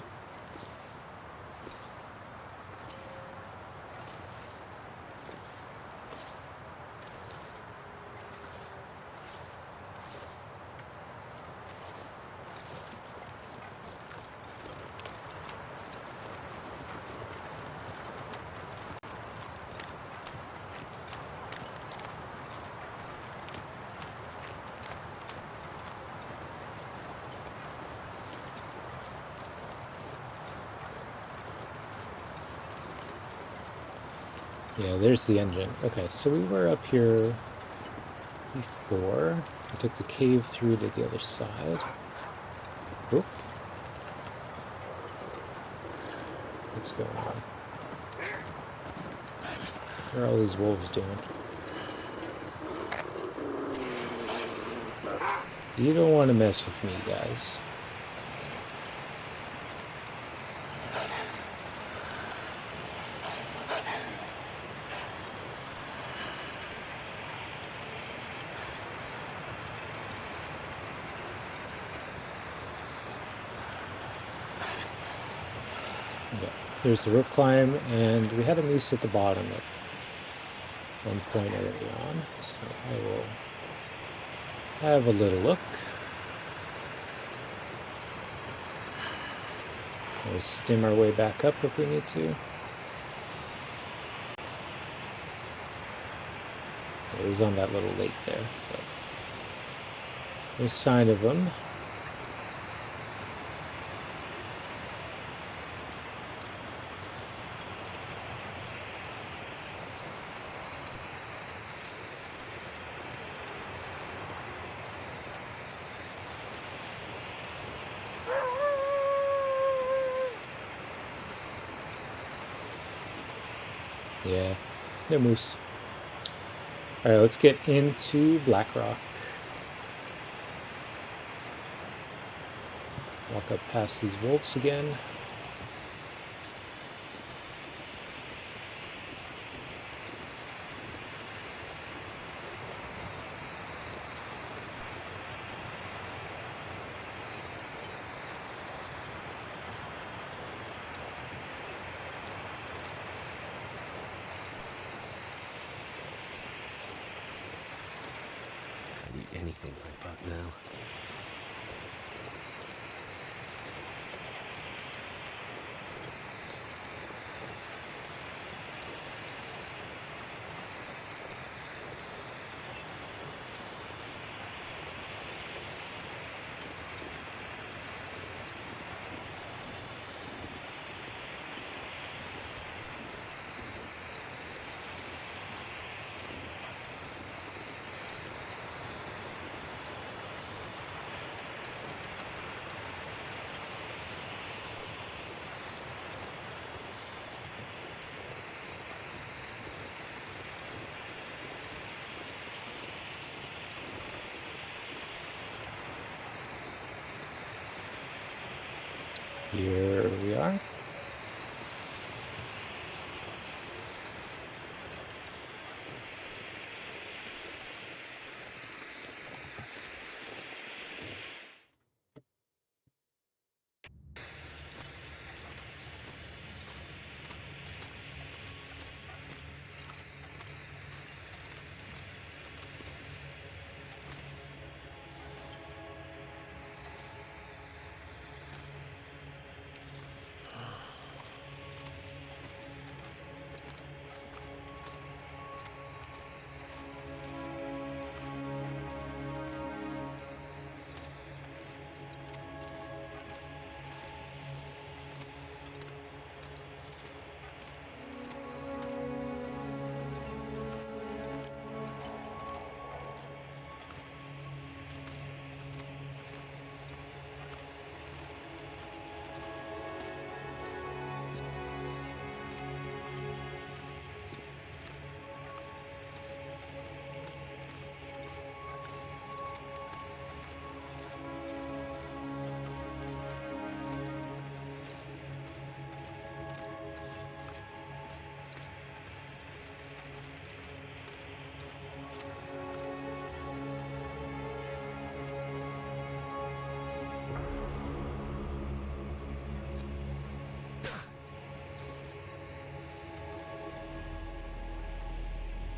Yeah, there's the engine. Okay, so we were up here before. We took the cave through to the other side. Oh. What's going on? What are all these wolves doing? You don't want to mess with me, guys. Okay, there's the rope climb, and we had a moose at the bottom at one point early on, so I will have a little look. We'll stim our way back up if we need to. It was on that little lake there, but no sign of them. Yeah, no moose. Alright, let's get into Blackrock. Walk up past these wolves again. I'd eat anything right about now.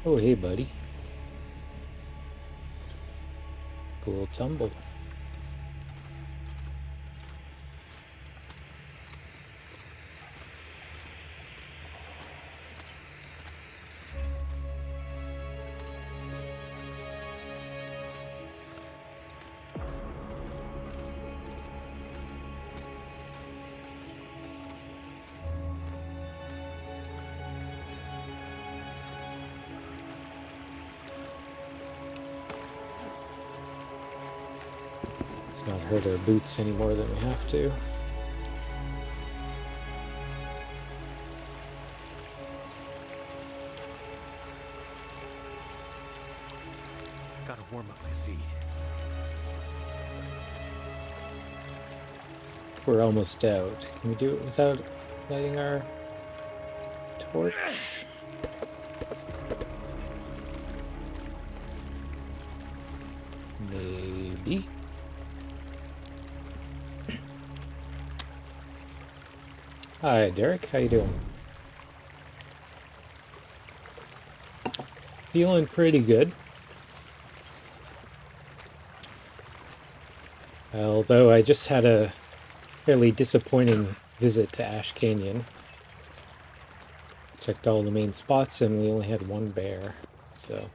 Oh, hey, buddy. Cool tumble. Let's not hurt our boots any more than we have to. Gotta warm up my feet. We're almost out. Can we do it without lighting our torch? Maybe. Hi, Derek. How you doing? Feeling pretty good. Although I just had a fairly disappointing visit to Ash Canyon. Checked all the main spots and we only had one bear, so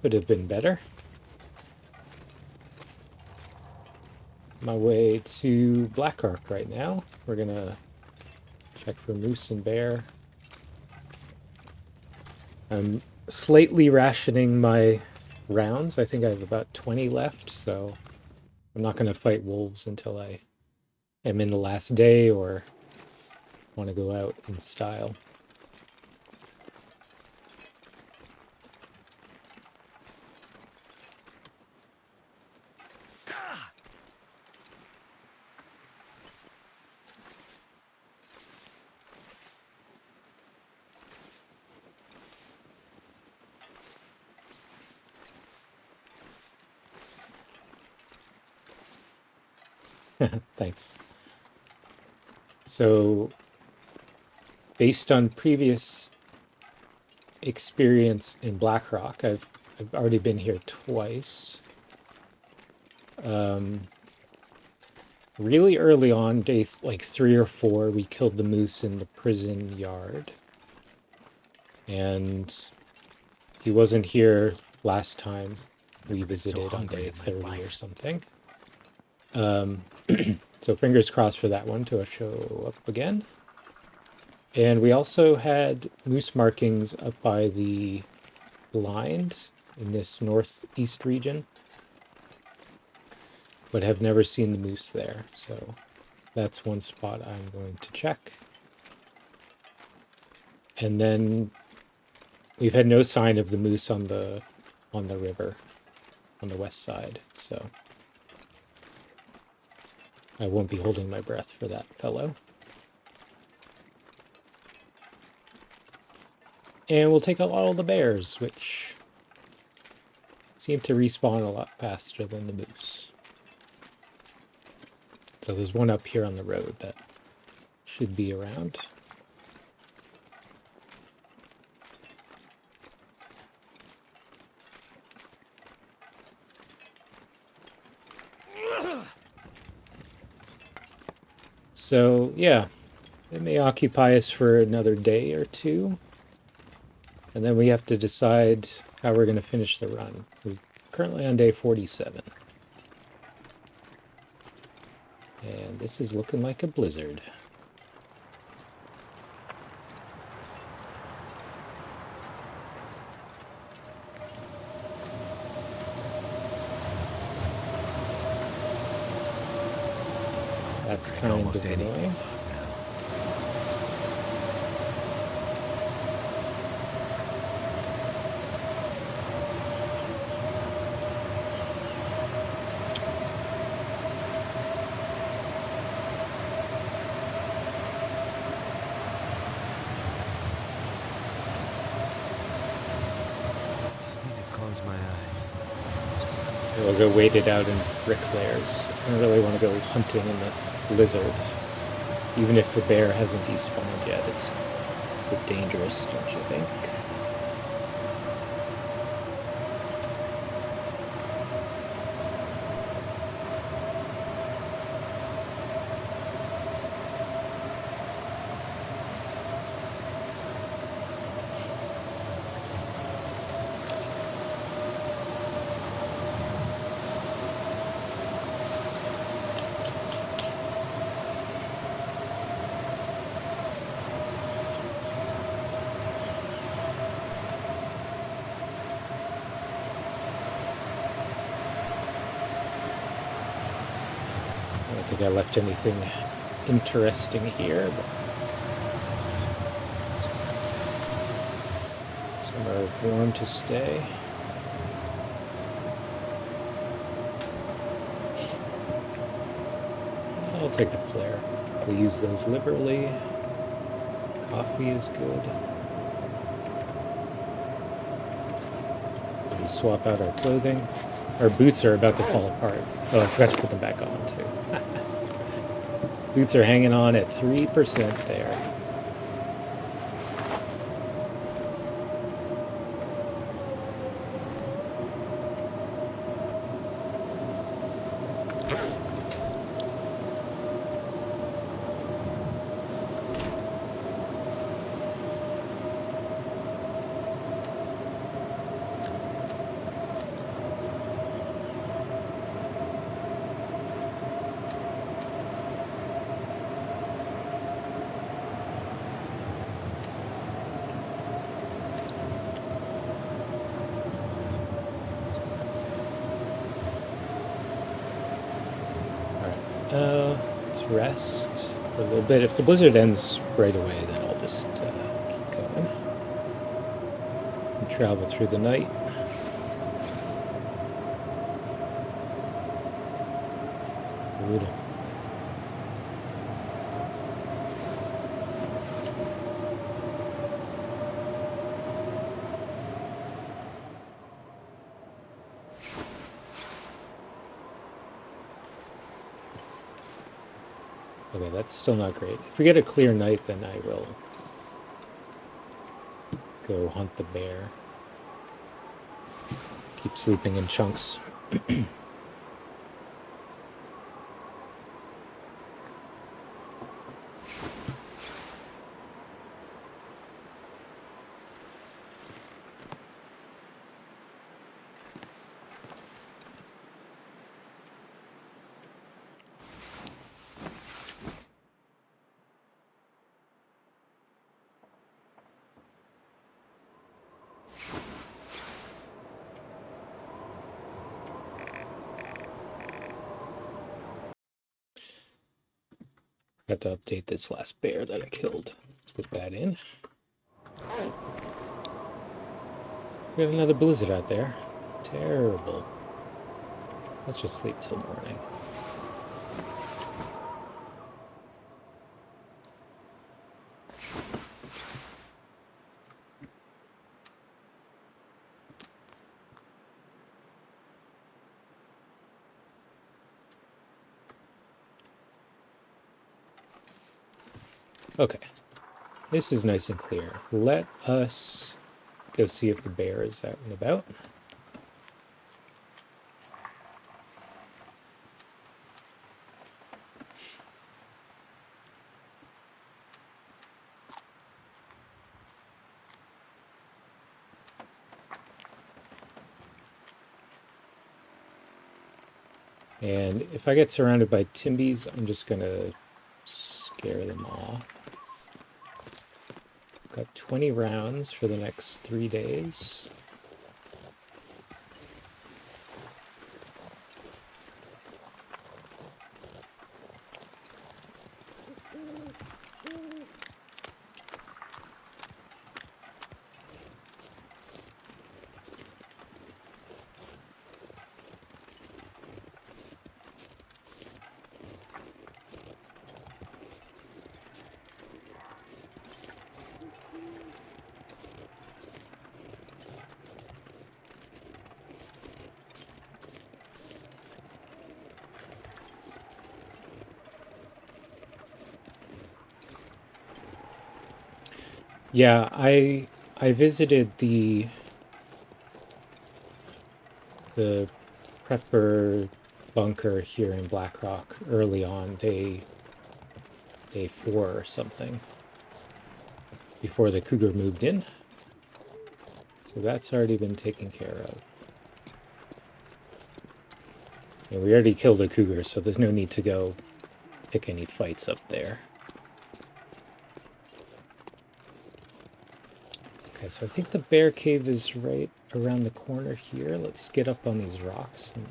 could have been better. My way to Blackrock right now. We're gonna check for moose and bear. I'm slightly rationing my rounds. I think I have about 20 left, so I'm not going to fight wolves until I am in the last day or want to go out in style. Thanks. So, based on previous experience in Blackrock, I've already been here twice. Really early on, day like 3 or 4, we killed the moose in the prison yard. And he wasn't here last time we visited on day 30 or something. So fingers crossed for that one to show up again. And we also had moose markings up by the blind in this northeast region, but have never seen the moose there. So that's one spot I'm going to check. And then we've had no sign of the moose on the river on the west side, so I won't be holding my breath for that fellow. And we'll take out all the bears, which seem to respawn a lot faster than the moose. So there's one up here on the road that should be around. So, yeah, it may occupy us for another day or two. And then we have to decide how we're going to finish the run. We're currently on day 47. And this is looking like a blizzard. That's kind of annoying. Just need to close my eyes. We'll go wait it out in bricklayers. I don't really want to go hunting in the blizzard. Even if the bear hasn't despawned yet, it's bit dangerous, don't you think? I don't think I left anything interesting here, but somewhere warm to stay. I'll take the flare. We'll use those liberally. Coffee is good. We swap out our clothing. Our boots are about to fall apart. Oh, I forgot to put them back on too. Boots are hanging on at 3% there. Let's rest for a little bit. If the blizzard ends right away, then I'll just keep going. And travel through the night. Brutal. Okay, that's still not great. If we get a clear night, then I will go hunt the bear. Keep sleeping in chunks. Got to update this last bear that I killed. Let's put that in. We got another blizzard out there. Terrible. Let's just sleep till morning. Okay, this is nice and clear. Let us go see if the bear is out and about. And if I get surrounded by Timbies, I'm just gonna scare them off. Got 20 rounds for the next 3 days. Yeah, I visited the prepper bunker here in Blackrock early on, day 4 or something, before the cougar moved in. So that's already been taken care of. And we already killed a cougar, so there's no need to go pick any fights up there. Okay, so I think the bear cave is right around the corner here. Let's get up on these rocks and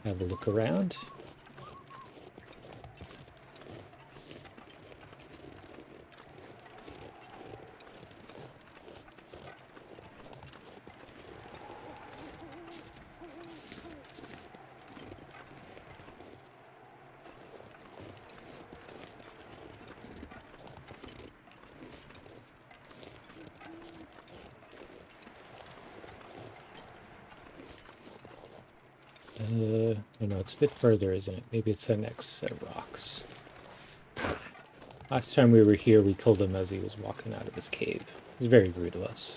have a look around. Oh no, it's a bit further, isn't it? Maybe it's the next set of rocks. Last time we were here, we killed him as he was walking out of his cave. It was very rude of us.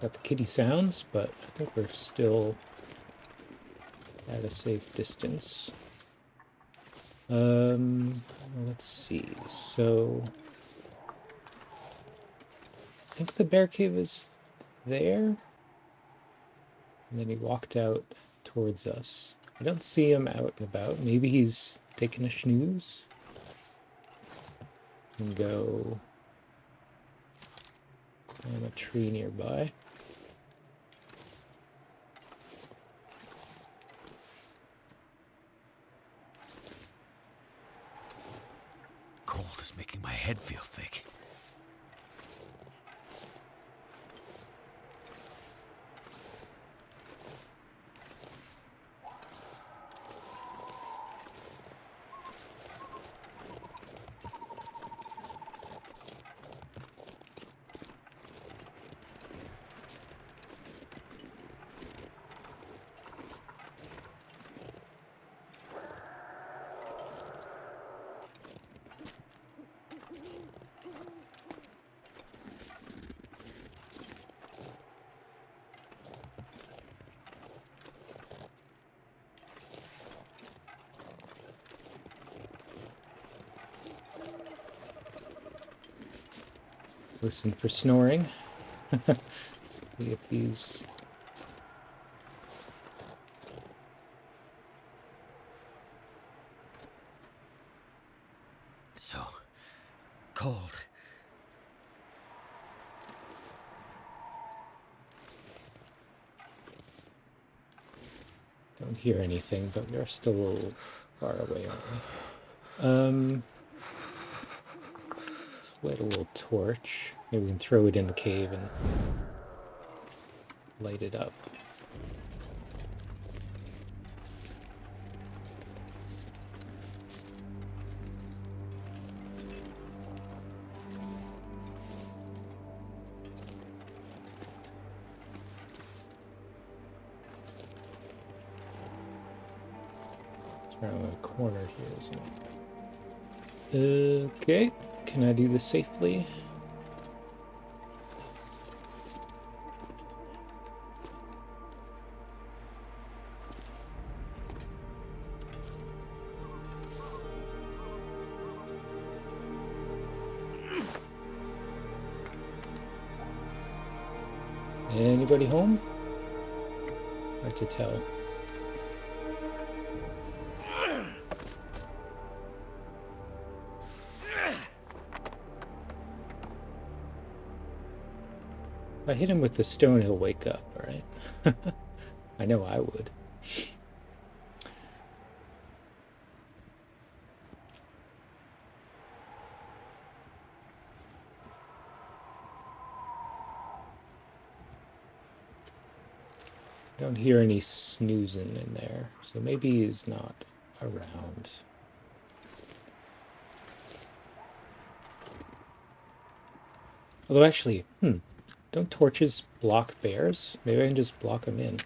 Got the kitty sounds, but I think we're still at a safe distance. Let's see. So I think the bear cave is there. And then he walked out towards us. I don't see him out and about. Maybe he's taking a snooze. And go on a tree nearby. Cold is making my head feel thick. Listen for snoring. See if he's... So cold. Don't hear anything, but we are still a little far away, aren't we? Let's light a little torch. Maybe we can throw it in the cave and light it up. It's around the corner here, isn't it? Okay, can I do this safely? Anybody home? Hard to tell. If I hit him with the stone, he'll wake up, right? I know I would. Don't hear any snoozing in there, so maybe he's not around. Although actually, don't torches block bears? Maybe I can just block them in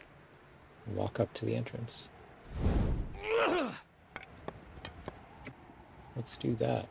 and walk up to the entrance. Let's do that.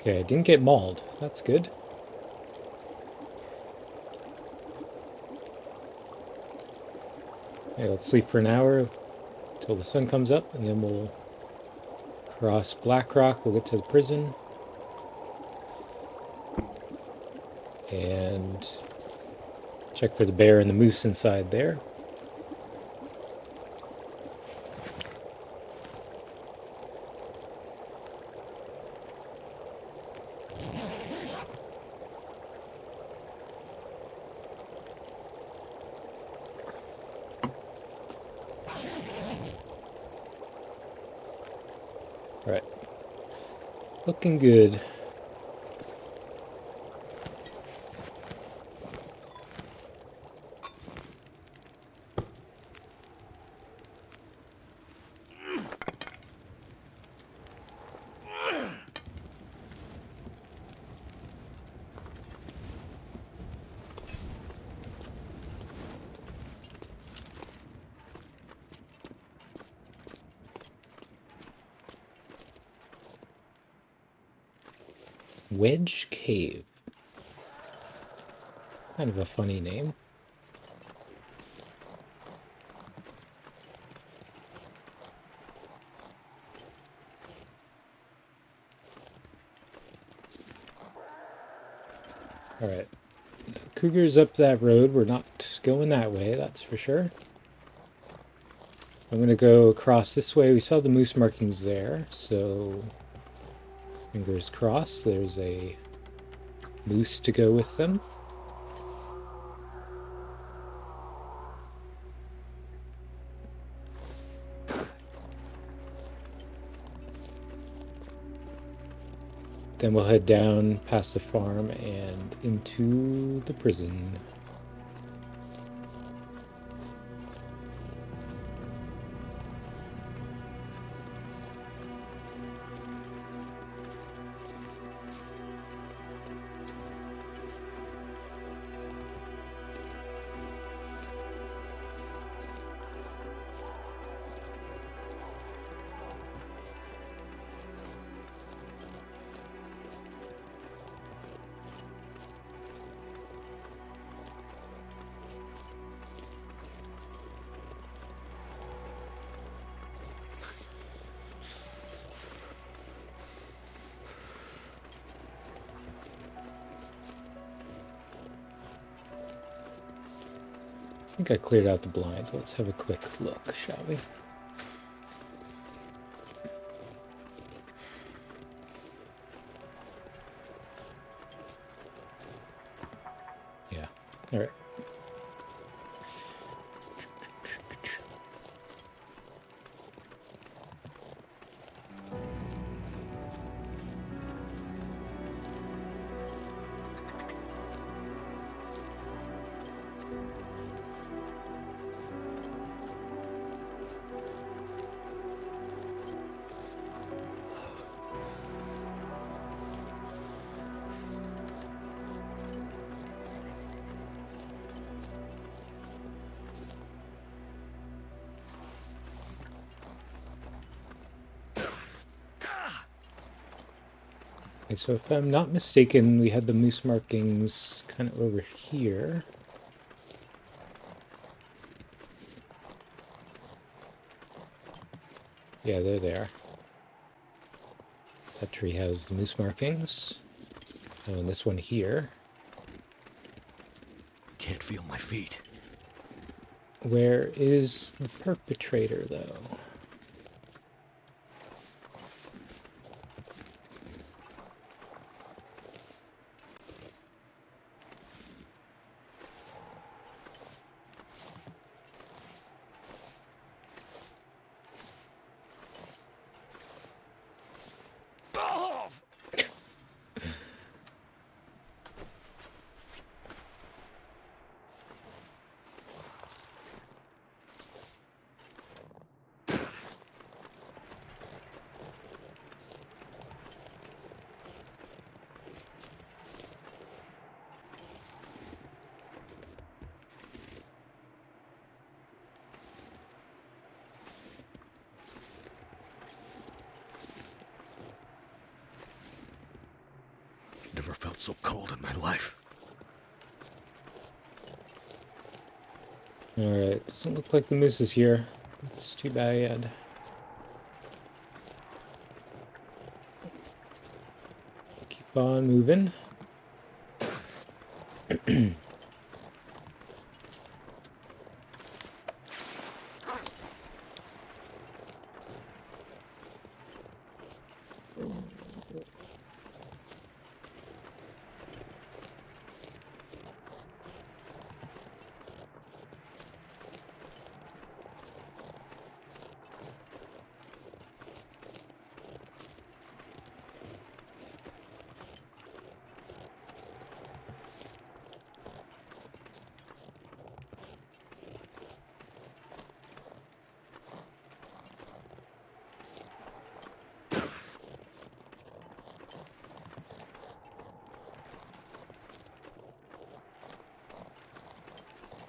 Okay, I didn't get mauled. That's good. Okay, let's sleep for an hour till the sun comes up, and then we'll Cross Blackrock, we'll get to the prison. And check for the bear and the moose inside there. Alright. Looking good. Wedge Cave. Kind of a funny name. Alright. Cougar's up that road. We're not going that way, that's for sure. I'm going to go across this way. We saw the moose markings there, so fingers crossed there's a moose to go with them. Then we'll head down past the farm and into the prison. I think I cleared out the blinds. Let's have a quick look, shall we? Yeah. All right. Okay, so if I'm not mistaken, we had the moose markings kind of over here. Yeah, they're there. That tree has the moose markings. Oh, and this one here. Can't feel my feet. Where is the perpetrator, though? Never felt so cold in my life. Alright, doesn't look like the moose is here. It's too bad. keep on moving.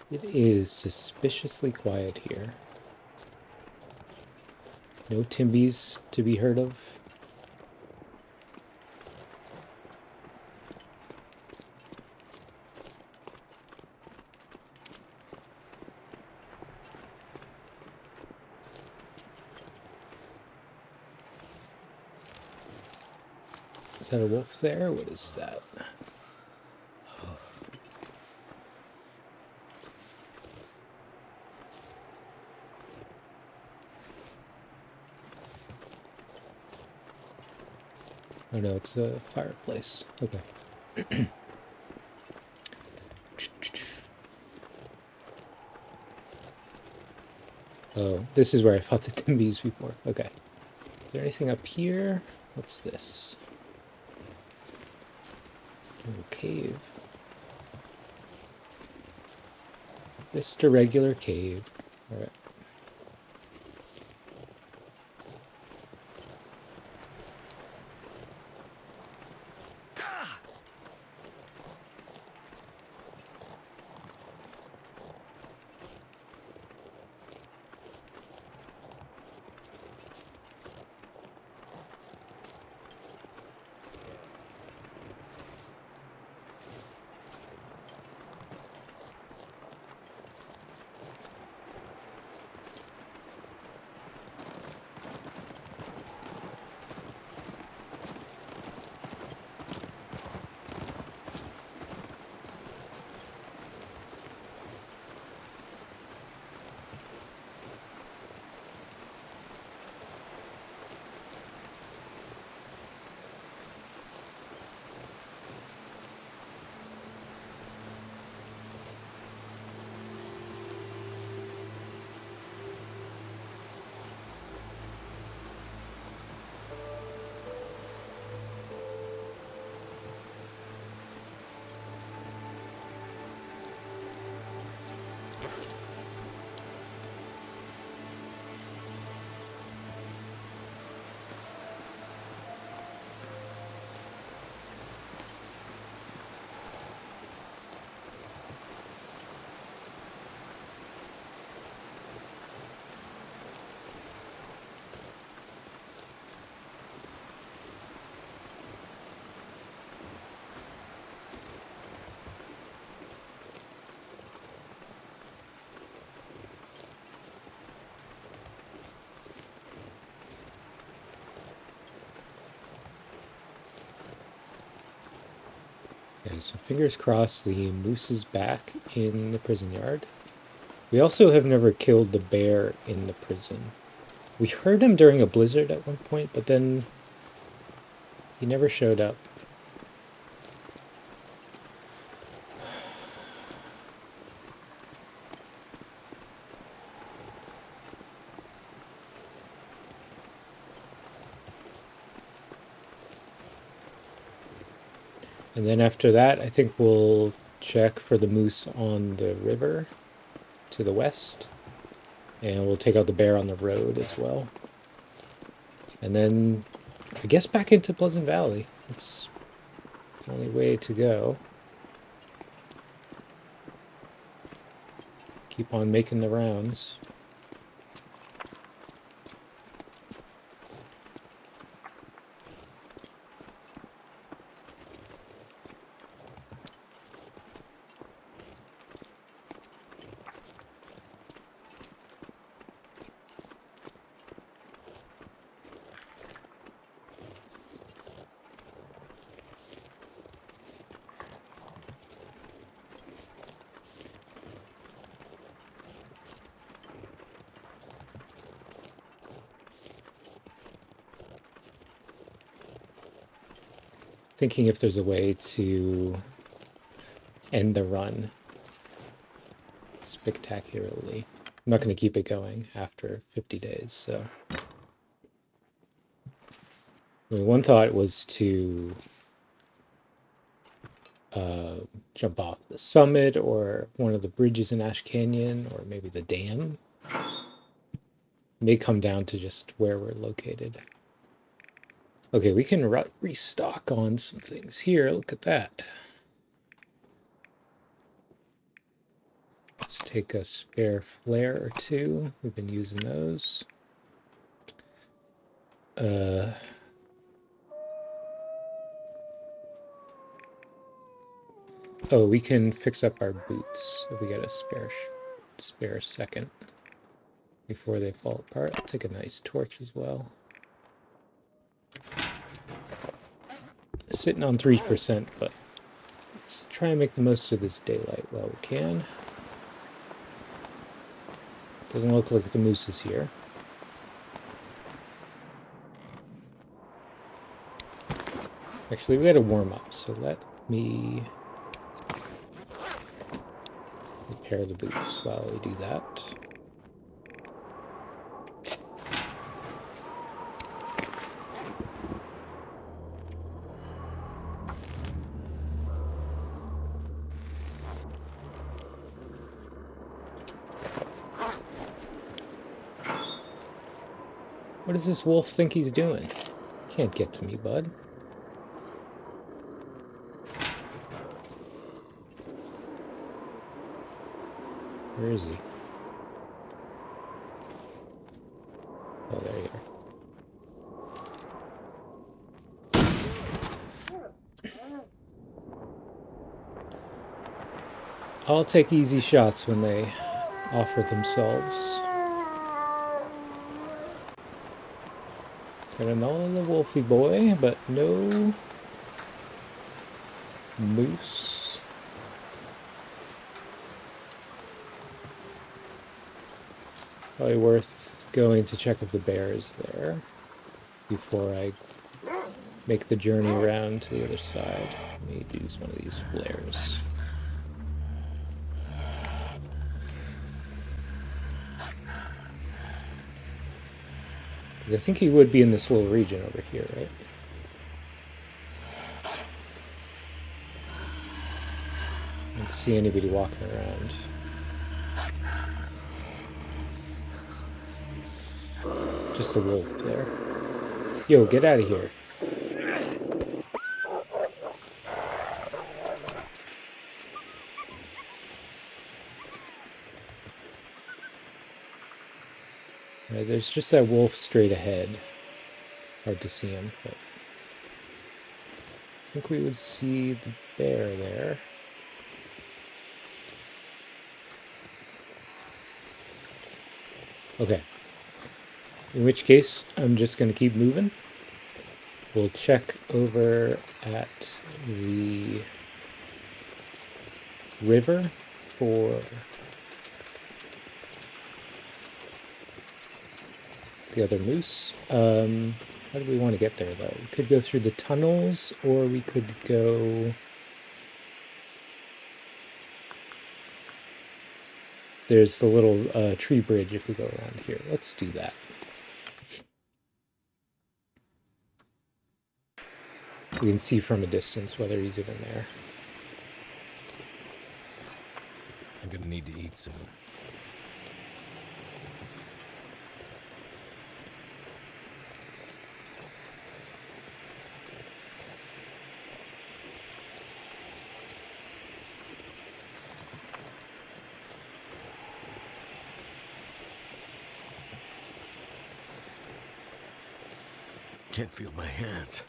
It is suspiciously quiet here. No Timbies to be heard of. Is that a wolf there? What is that? Oh no, it's a fireplace. Okay. Oh, this is where I fought the Timbies before. Okay. Is there anything up here? What's this? Oh, cave. Just a regular cave. Alright. Okay, so fingers crossed the moose is back in the prison yard. We also have never killed the bear in the prison. We heard him during a blizzard at one point, but then he never showed up. And then after that, I think we'll check for the moose on the river to the west. And we'll take out the bear on the road as well. And then, I guess back into Pleasant Valley. It's the only way to go. Keep on making the rounds. thinking if there's a way to end the run spectacularly. I'm not going to keep it going after 50 days, so... I mean, one thought was to jump off the summit or one of the bridges in Ash Canyon, or maybe the dam. It may come down to just where we're located. Okay, we can restock on some things here. Look at that. Let's take a spare flare or two. We've been using those. Oh, we can fix up our boots if we get a spare second before they fall apart. I'll take a nice torch as well. Sitting on 3%, but let's try and make the most of this daylight while we can. Doesn't look like the moose is here. Actually, we gotta warm up, so let me repair the boots while we do that. What does this wolf think he's doing? Can't get to me, bud. Where is he? Oh, there you are. I'll take easy shots when they offer themselves. Got another wolfy boy, but no moose. Probably worth going to check if the bear is there before I make the journey around to the other side. Let me use one of these flares. I think he would be in this little region over here, right? I don't see anybody walking around. Just a wolf there. Yo, get out of here. Right, there's just that wolf straight ahead. Hard to see him, but I think we would see the bear there. Okay. In which case, I'm just going to keep moving. We'll check over at the river for the other moose. How do we want to get there, though? We could go through the tunnels, or we could go... There's the little tree bridge if we go around here. Let's do that. We can see from a distance whether he's even there. I'm gonna need to eat soon. Can't feel my hands.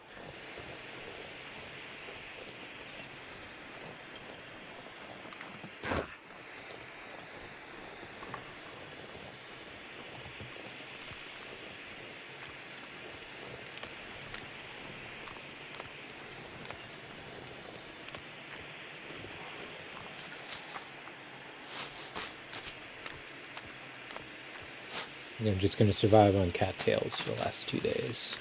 I'm just going to survive on cattails for the last 2 days.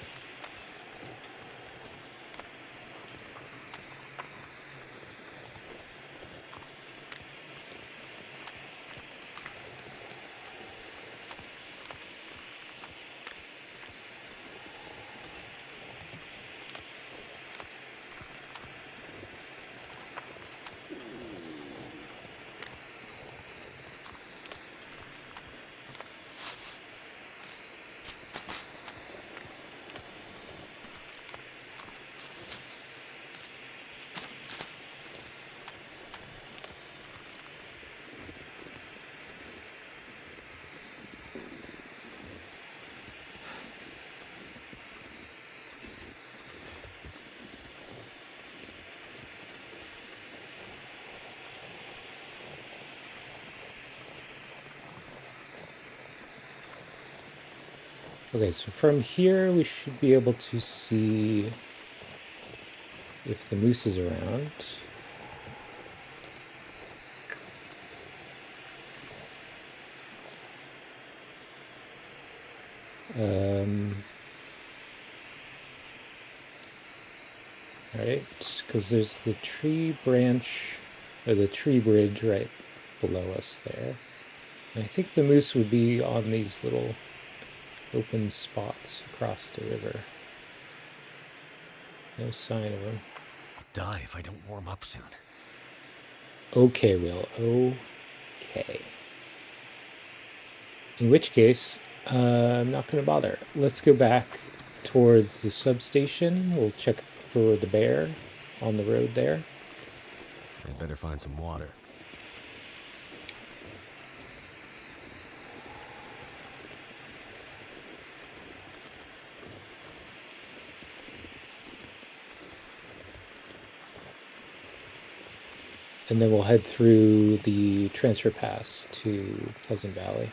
Okay, so from here we should be able to see if the moose is around. Right, because there's the tree branch, or the tree bridge right below us there. And I think the moose would be on these little open spots across the river. No sign of him. I'll die if I don't warm up soon. Okay, Will. Okay. In which case, I'm not going to bother. Let's go back towards the substation. We'll check for the bear on the road there. I'd better find some water. And then we'll head through the transfer pass to Pleasant Valley.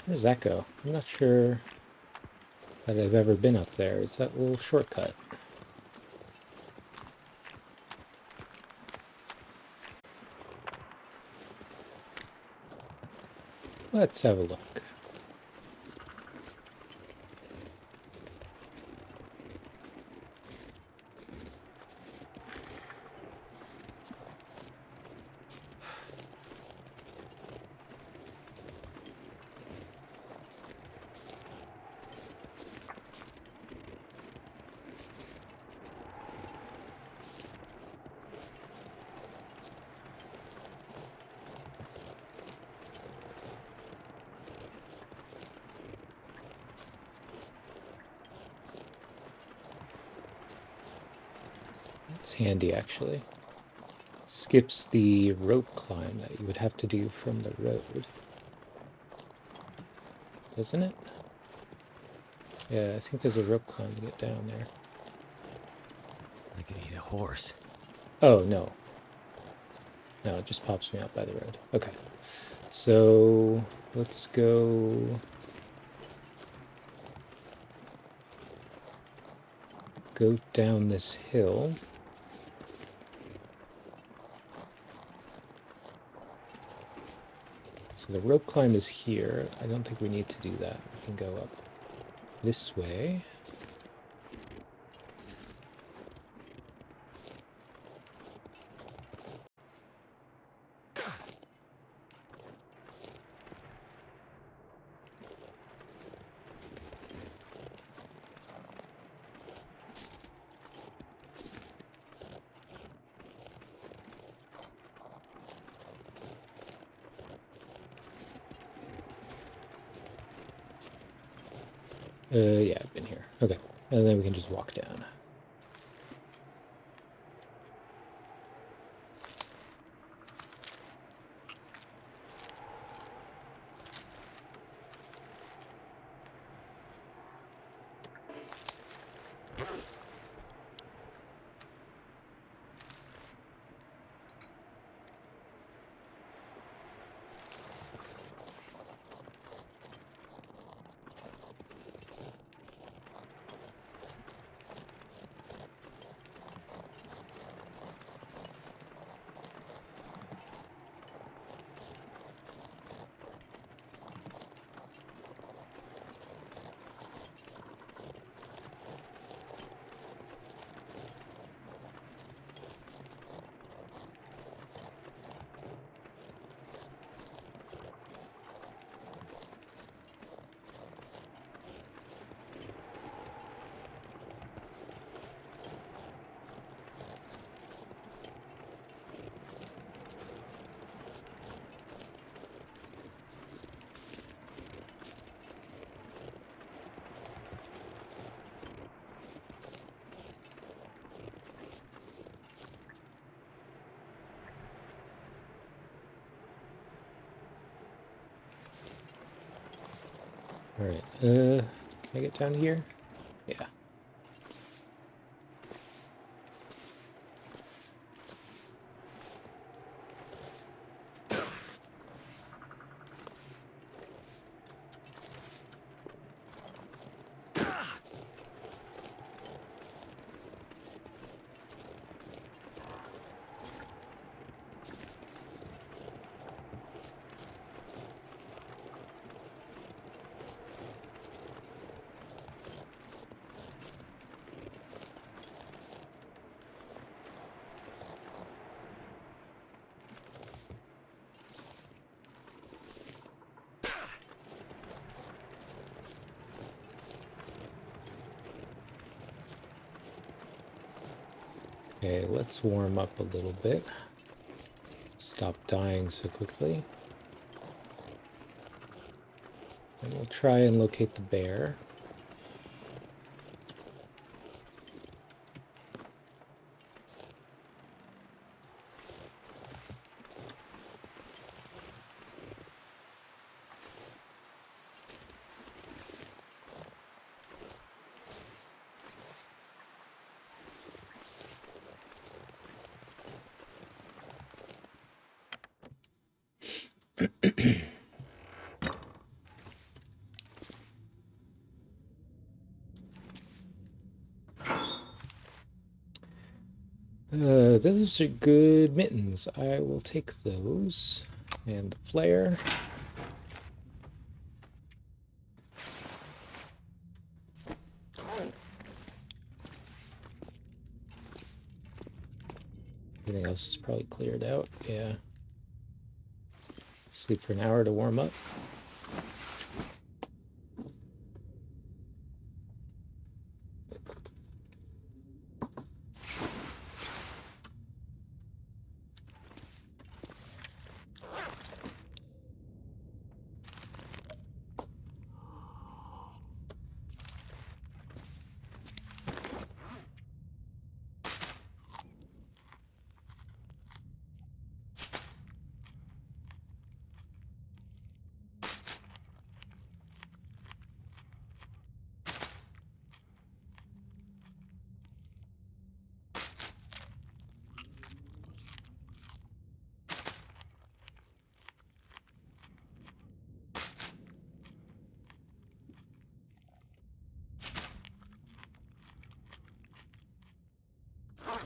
Where does that go? I'm not sure that I've ever been up there. Is that little shortcut? Let's have a look. It's handy, actually. It skips the rope climb that you would have to do from the road. Doesn't it? Yeah, I think there's a rope climb to get down there. I could eat a horse. Oh, no. No, it just pops me out by the road. Okay. So, let's go down this hill. So the rope climb is here. I don't think we need to do that. We can go up this way. Yeah, I've been here. Okay. And then we can just walk down. Alright, can I get down here? Yeah. Okay, let's warm up a little bit. Stop dying so quickly. And we'll try and locate the bear. Those are good mittens. I will take those. And the flare. Everything else is probably cleared out. Yeah. Sleep for an hour to warm up.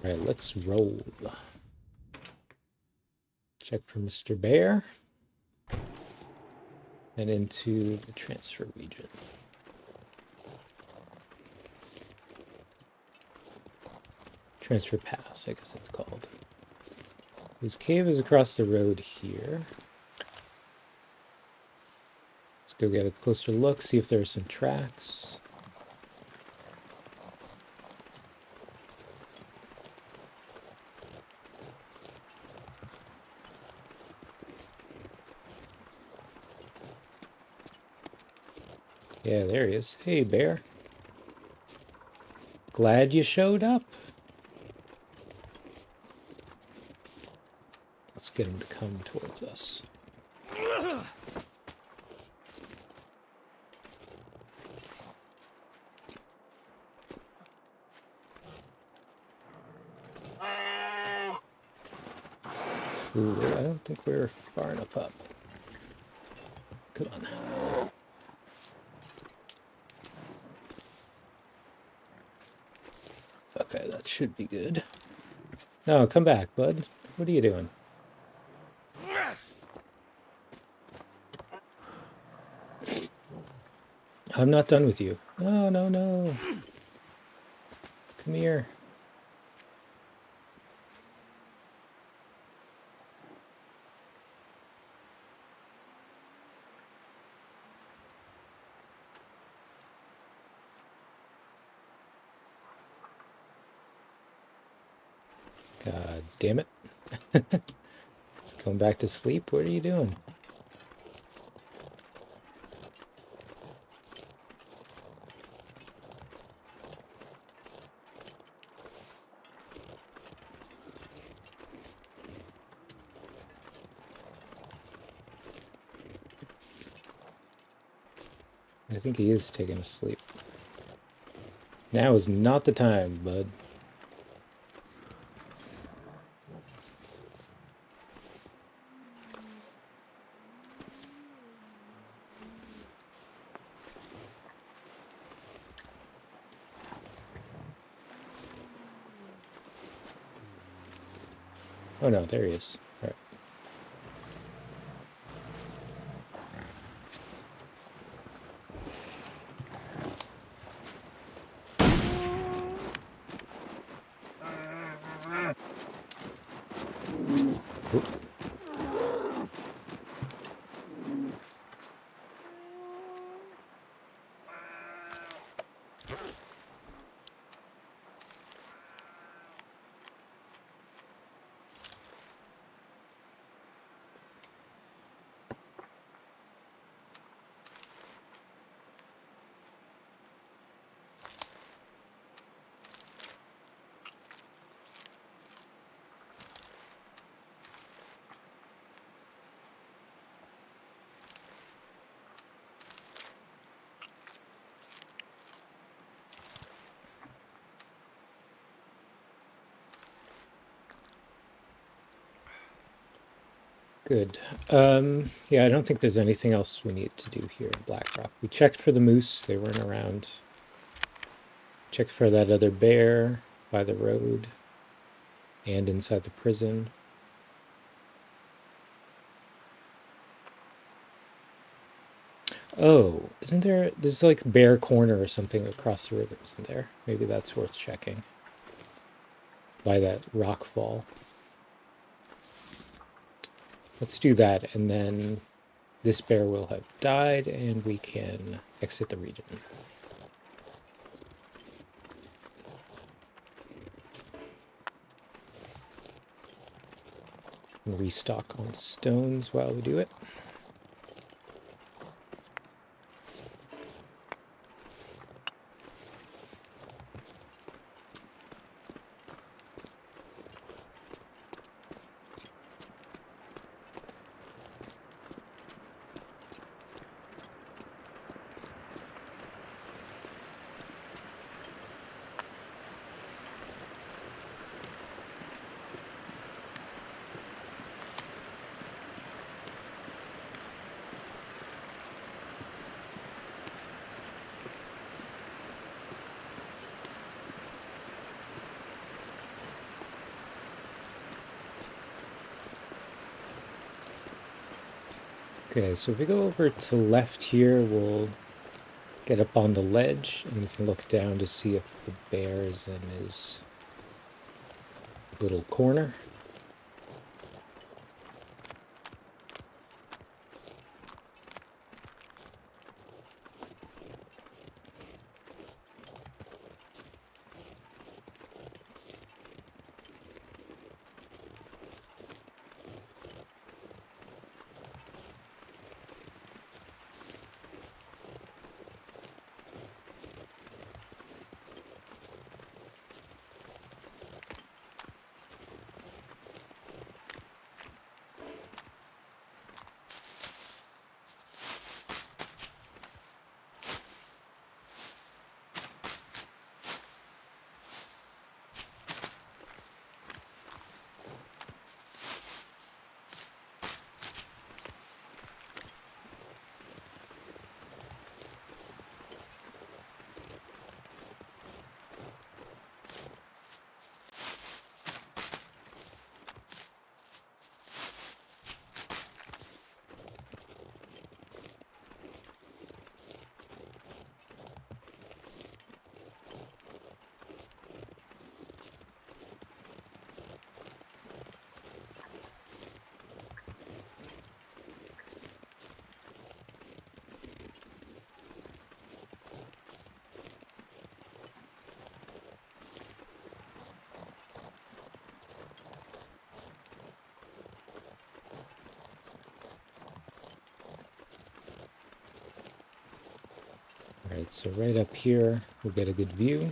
Alright, let's roll. Check for Mr. Bear. And into the transfer region. Transfer pass, I guess it's called. His cave is across the road here. Let's go get a closer look, see if there are some tracks. Yeah, there he is. Hey, bear. Glad you showed up. Let's get him to come towards us. Ooh, I don't think we're far enough up. Come on. Okay, that should be good. No, come back, bud. What are you doing? I'm not done with you. No, no, no. Come here. God damn it. It's going back to sleep? What are you doing? I think he is taking a sleep. Now is not the time, bud. Oh no, there he is. All right. Oop. Good. Yeah, I don't think there's anything else we need to do here in Blackrock. We checked for the moose. They weren't around. Checked for that other bear by the road and inside the prison. Oh, isn't there... There's like Bear Corner or something across the river, isn't there? Maybe that's worth checking. By that rock fall. Let's do that, and then this bear will have died, and we can exit the region. And restock on stones while we do it. Okay, so if we go over to left here, we'll get up on the ledge, and we can look down to see if the bear is in his little corner. Alright, so right up here, we'll get a good view.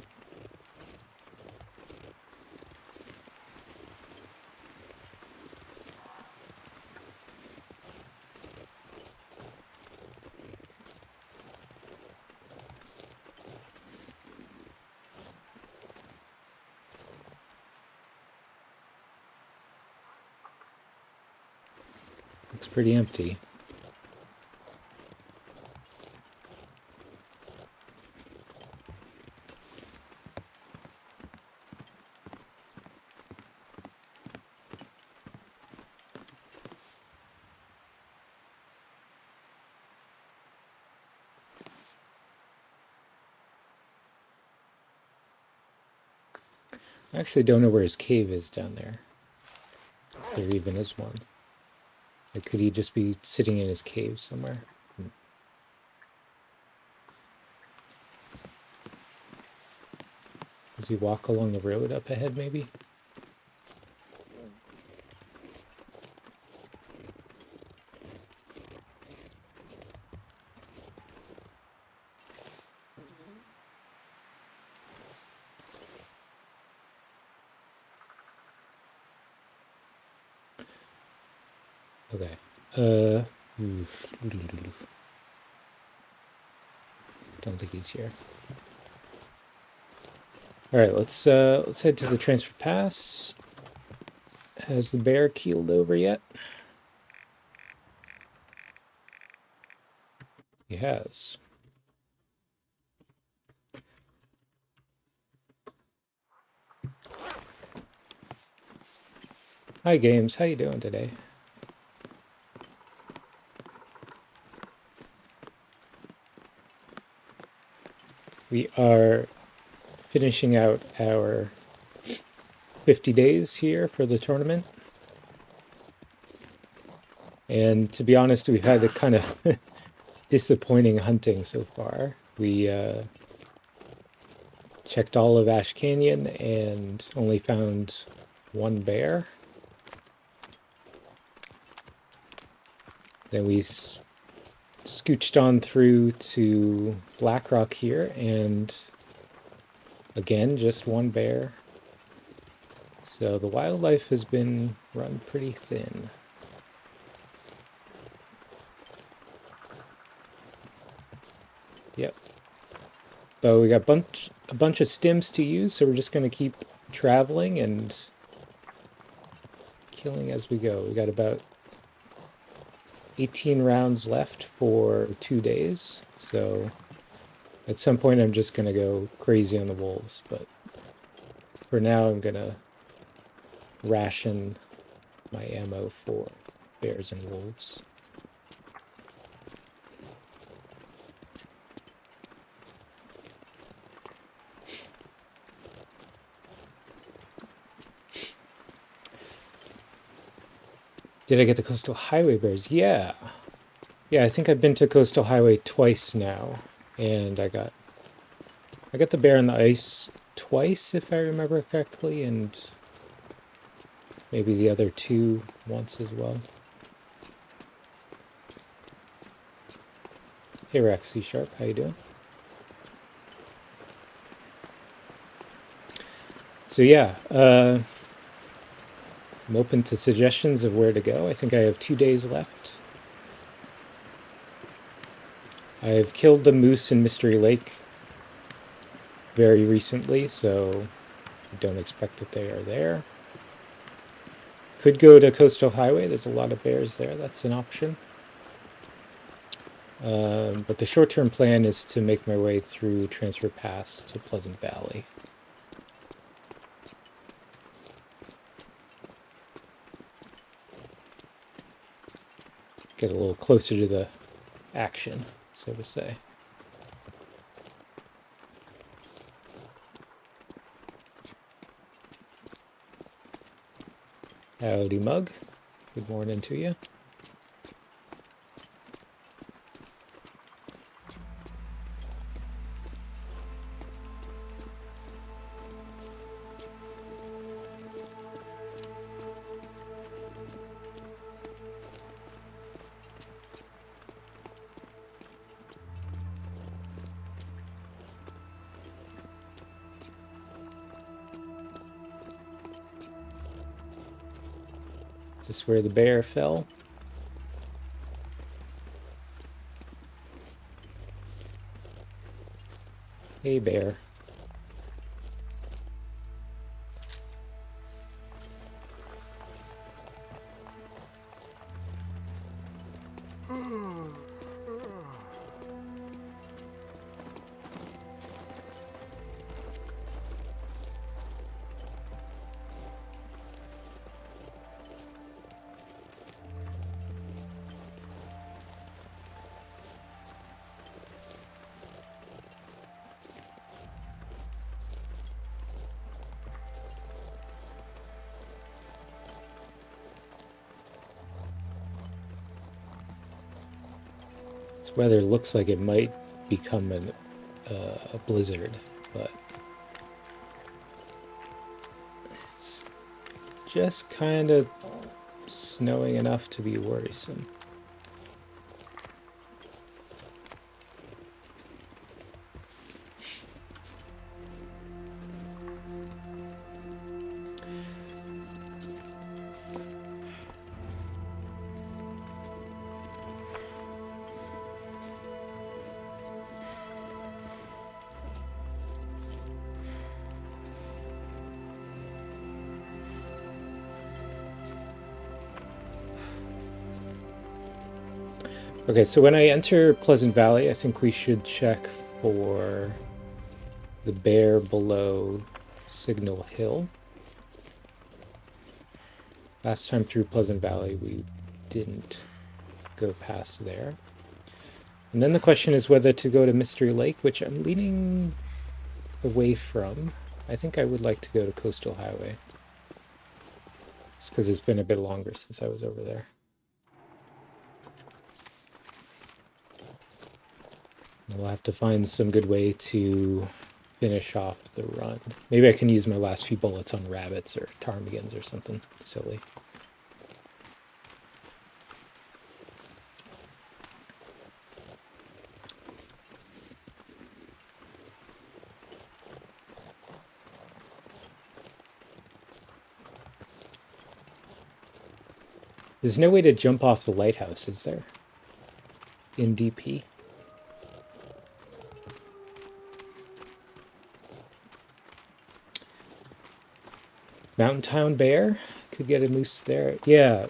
Looks pretty empty. I actually don't know where his cave is down there. If there even is one. Like, could he just be sitting in his cave somewhere? Does he walk along the road up ahead, maybe? Okay. Don't think he's here. All right, let's head to the transfer pass. Has the bear keeled over yet? He has. Hi, Games. How you doing today? We are finishing out our 50 days here for the tournament. And to be honest, we've had a kind of disappointing hunting so far. We checked all of Ash Canyon and only found one bear. Then we scooched on through to Blackrock here, and again, just one bear. So the wildlife has been run pretty thin. Yep. But we got a bunch of stims to use, so we're just going to keep traveling and killing as we go. We got about 18 rounds left for 2 days, so at some point I'm just going to go crazy on the wolves, but for now I'm going to ration my ammo for bears and wolves. Did I get the Coastal Highway bears? Yeah. Yeah, I think I've been to Coastal Highway twice now, and I got the bear on the ice twice, if I remember correctly, and maybe the other two once as well. Hey Rex, C Sharp, how you doing? So yeah, I'm open to suggestions of where to go. I think I have 2 days left. I've killed the moose in Mystery Lake very recently, so I don't expect that they are there. Could go to Coastal Highway. There's a lot of bears there. That's an option. But the short-term plan is to make my way through Transfer Pass to Pleasant Valley. Get a little closer to the action, so to say. Howdy, Mug. Good morning to you. Is this where the bear fell? Hey, bear. This weather looks like it might become a blizzard, but it's just kind of snowing enough to be worrisome. Okay, so when I enter Pleasant Valley, I think we should check for the bear below Signal Hill. Last time through Pleasant Valley, we didn't go past there. And then the question is whether to go to Mystery Lake, which I'm leaning away from. I think I would like to go to Coastal Highway. Just because it's been a bit longer since I was over there. We'll have to find some good way to finish off the run. Maybe I can use my last few bullets on rabbits or ptarmigans or something silly. There's no way to jump off the lighthouse, is there? In DP? Mountain Town Bear? Could get a moose there. Yeah.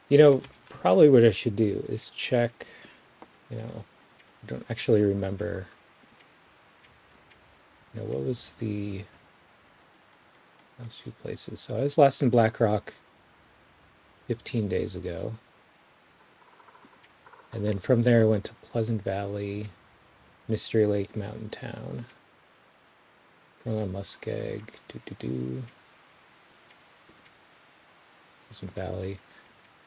You know, probably what I should do is check, I don't actually remember. What was the last few places? So I was last in Blackrock 15 days ago. And then from there I went to Pleasant Valley, Mystery Lake, Mountain Town. From a Muskeg, Pleasant Valley.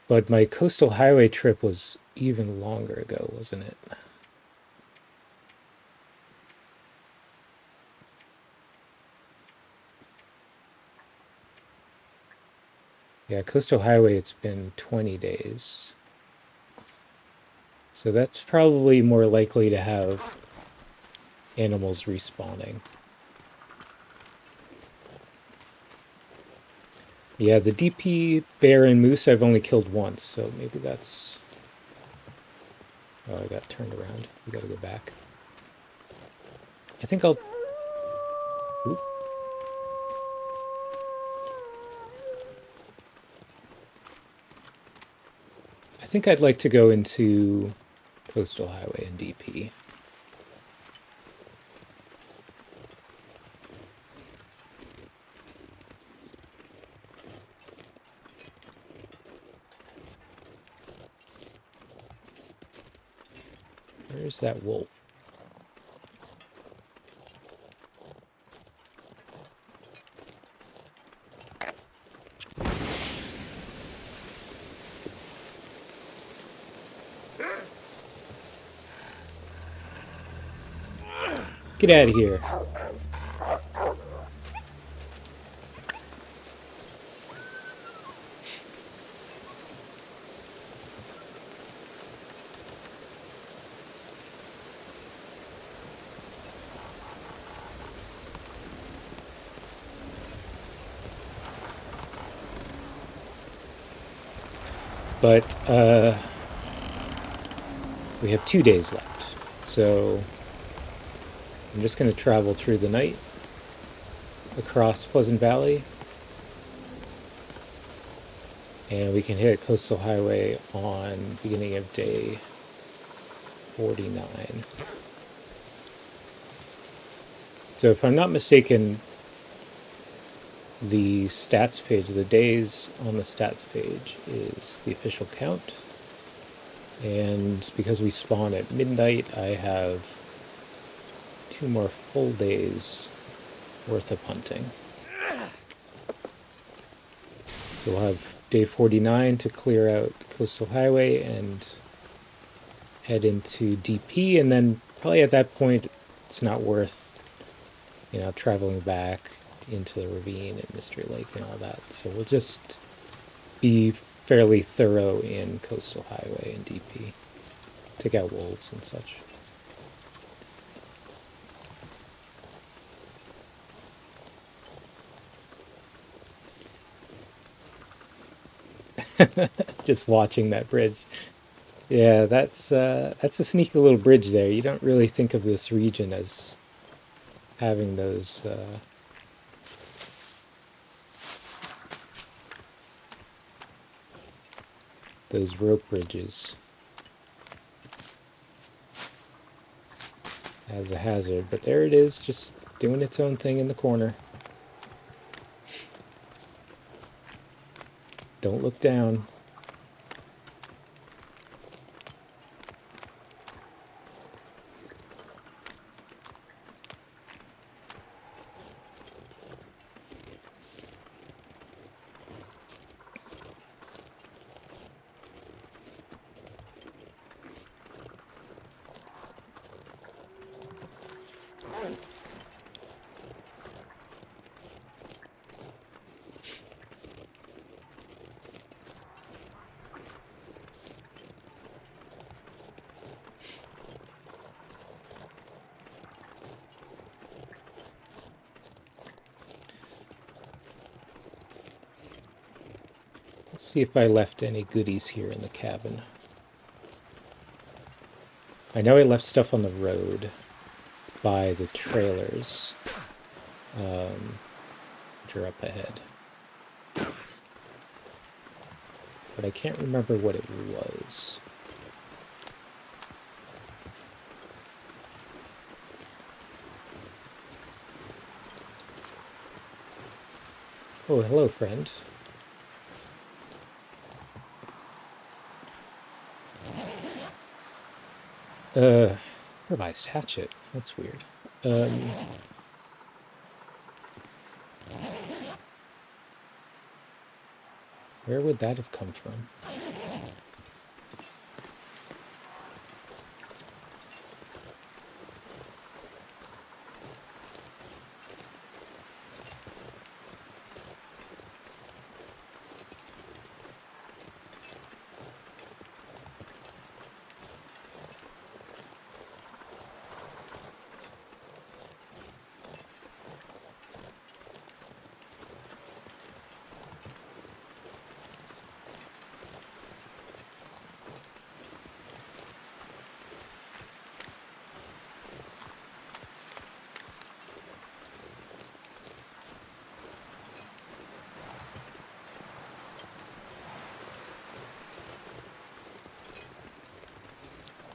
But my Coastal Highway trip was even longer ago, wasn't it? Yeah, Coastal Highway, it's been 20 days. So that's probably more likely to have animals respawning. Yeah, the DP bear and moose I've only killed once, so maybe that's... Oh, I got turned around. We gotta go back. I think I'll... Oop. I think I'd like to go into Coastal Highway and DP. Where's that wolf? Get out of here. But we have 2 days left, so I'm just going to travel through the night across Pleasant Valley And we can hit Coastal Highway on beginning of day 49. So if I'm not mistaken, the stats page, the days on the stats page is the official count. And because we spawn at midnight, I have 2 more full days worth of hunting. So we'll have day 49 to clear out Coastal Highway and head into DP, and then probably at that point it's not worth, traveling back into the ravine and Mystery Lake and all that. So we'll just be fairly thorough in Coastal Highway and DP. Take out wolves and such. Just watching that bridge. Yeah, that's a sneaky little bridge there. You don't really think of this region as having those rope bridges as a hazard, but there it is, just doing its own thing in the corner. Don't look down. Let's see if I left any goodies here in the cabin. I know I left stuff on the road by the trailers, which are up ahead. But I can't remember what it was. Oh, hello, friend. Revised hatchet. That's weird. Where would that have come from?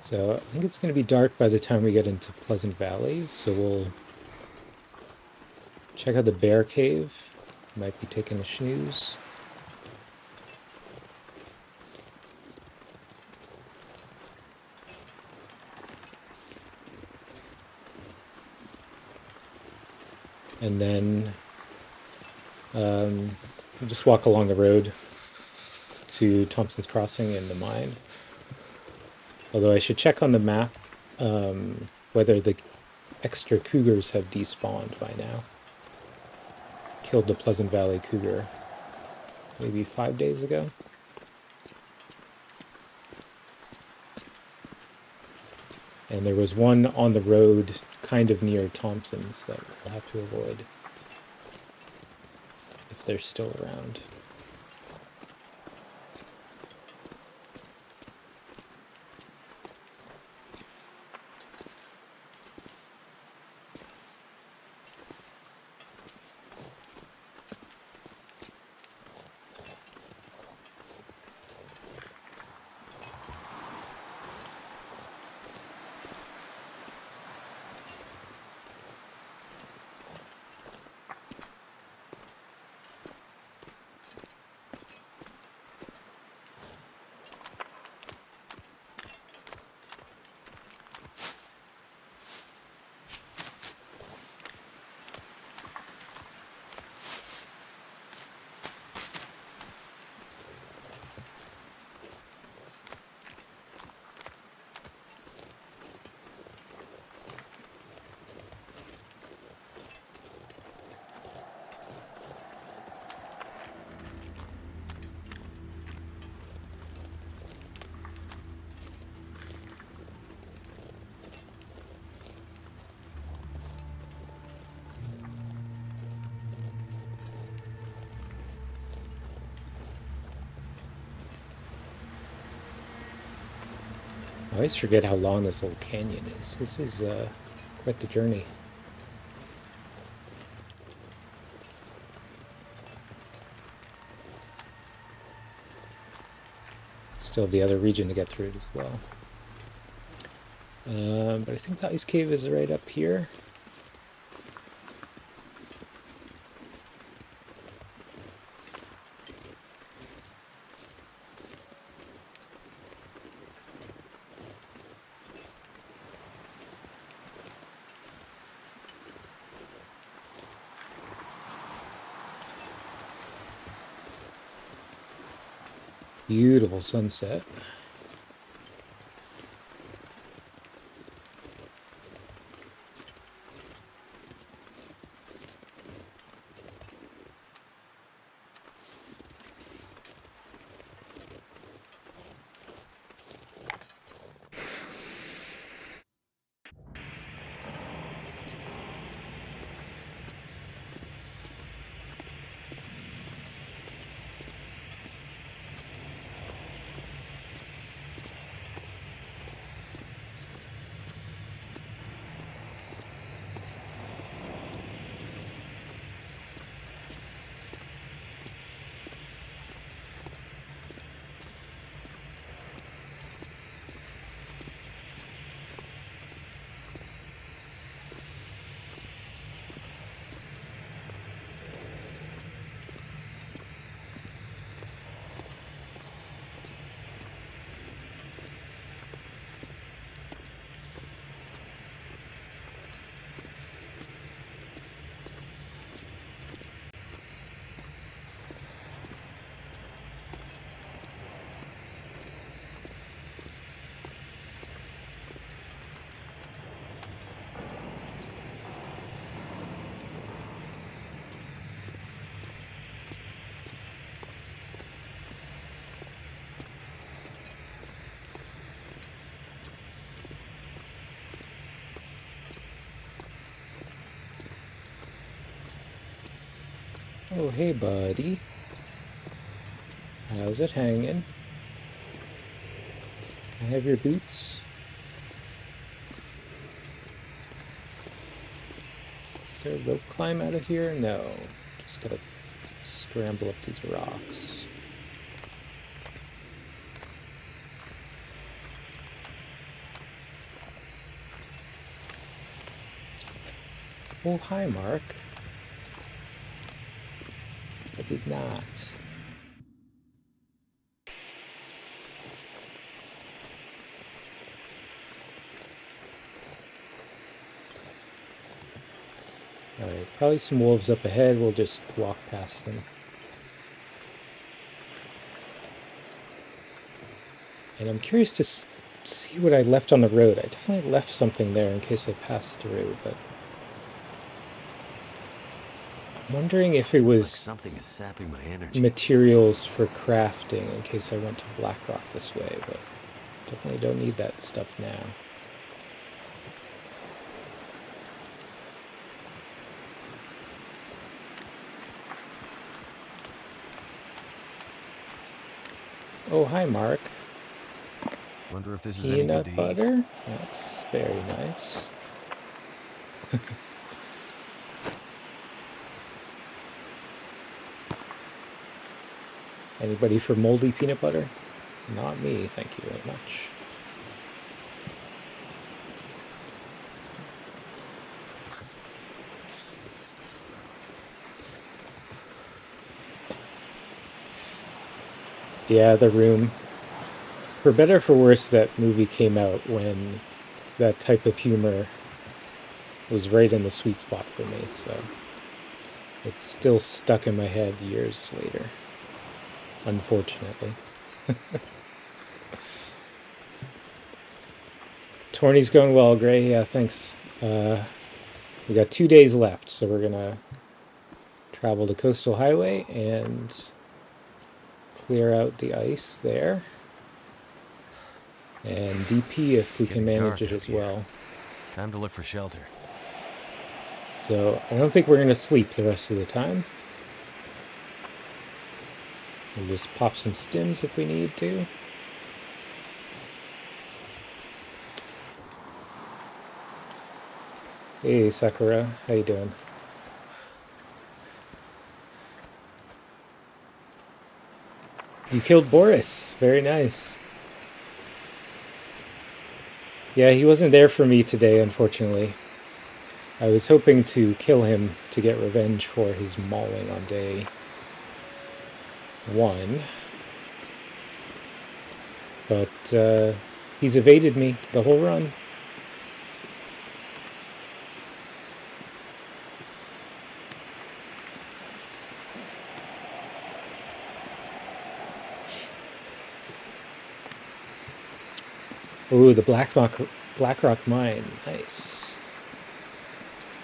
So I think it's going to be dark by the time we get into Pleasant Valley, so we'll check out the bear cave. Might be taking a snooze. And then we'll just walk along the road to Thompson's Crossing and the mine. Although I should check on the map whether the extra cougars have despawned by now. Killed the Pleasant Valley cougar maybe 5 days ago. And there was one on the road kind of near Thompson's that we'll have to avoid if they're still around. always forget how long this little canyon is. This is quite the journey. Still have the other region to get through as well. But I think the ice cave is right up here. Beautiful sunset. Oh, hey, buddy. How's it hanging? Can I have your boots? Is there a rope climb out of here? No. Just gotta scramble up these rocks. Oh, hi, Mark. I did not. Alright, probably some wolves up ahead. We'll just walk past them. And I'm curious to see what I left on the road. I definitely left something there in case I passed through, but I'm wondering if it was Like something is sapping my energy. materials for crafting in case I went to Blackrock this way, but definitely don't need that stuff now. Oh, hi, Mark. Wonder if this is any good to Peanut eat. butter? That's very nice. Anybody for moldy peanut butter? Not me, thank you very much. Yeah, The Room. For better or for worse, that movie came out when that type of humor was right in the sweet spot for me, so it's still stuck in my head years later, unfortunately. Tourney's going well, Gray. Yeah, thanks. We got 2 days left, so we're gonna travel the coastal highway and clear out the ice there. And DP if we can manage it as well. Time to look for shelter. So I don't think we're going to sleep the rest of the time. We'll just pop some stims if we need to. Hey, Sakura. How you doing? You killed Boris. Very nice. Yeah, he wasn't there for me today, unfortunately. I was hoping to kill him to get revenge for his mauling on day 1. But he's evaded me the whole run. Ooh, the Blackrock mine. Nice.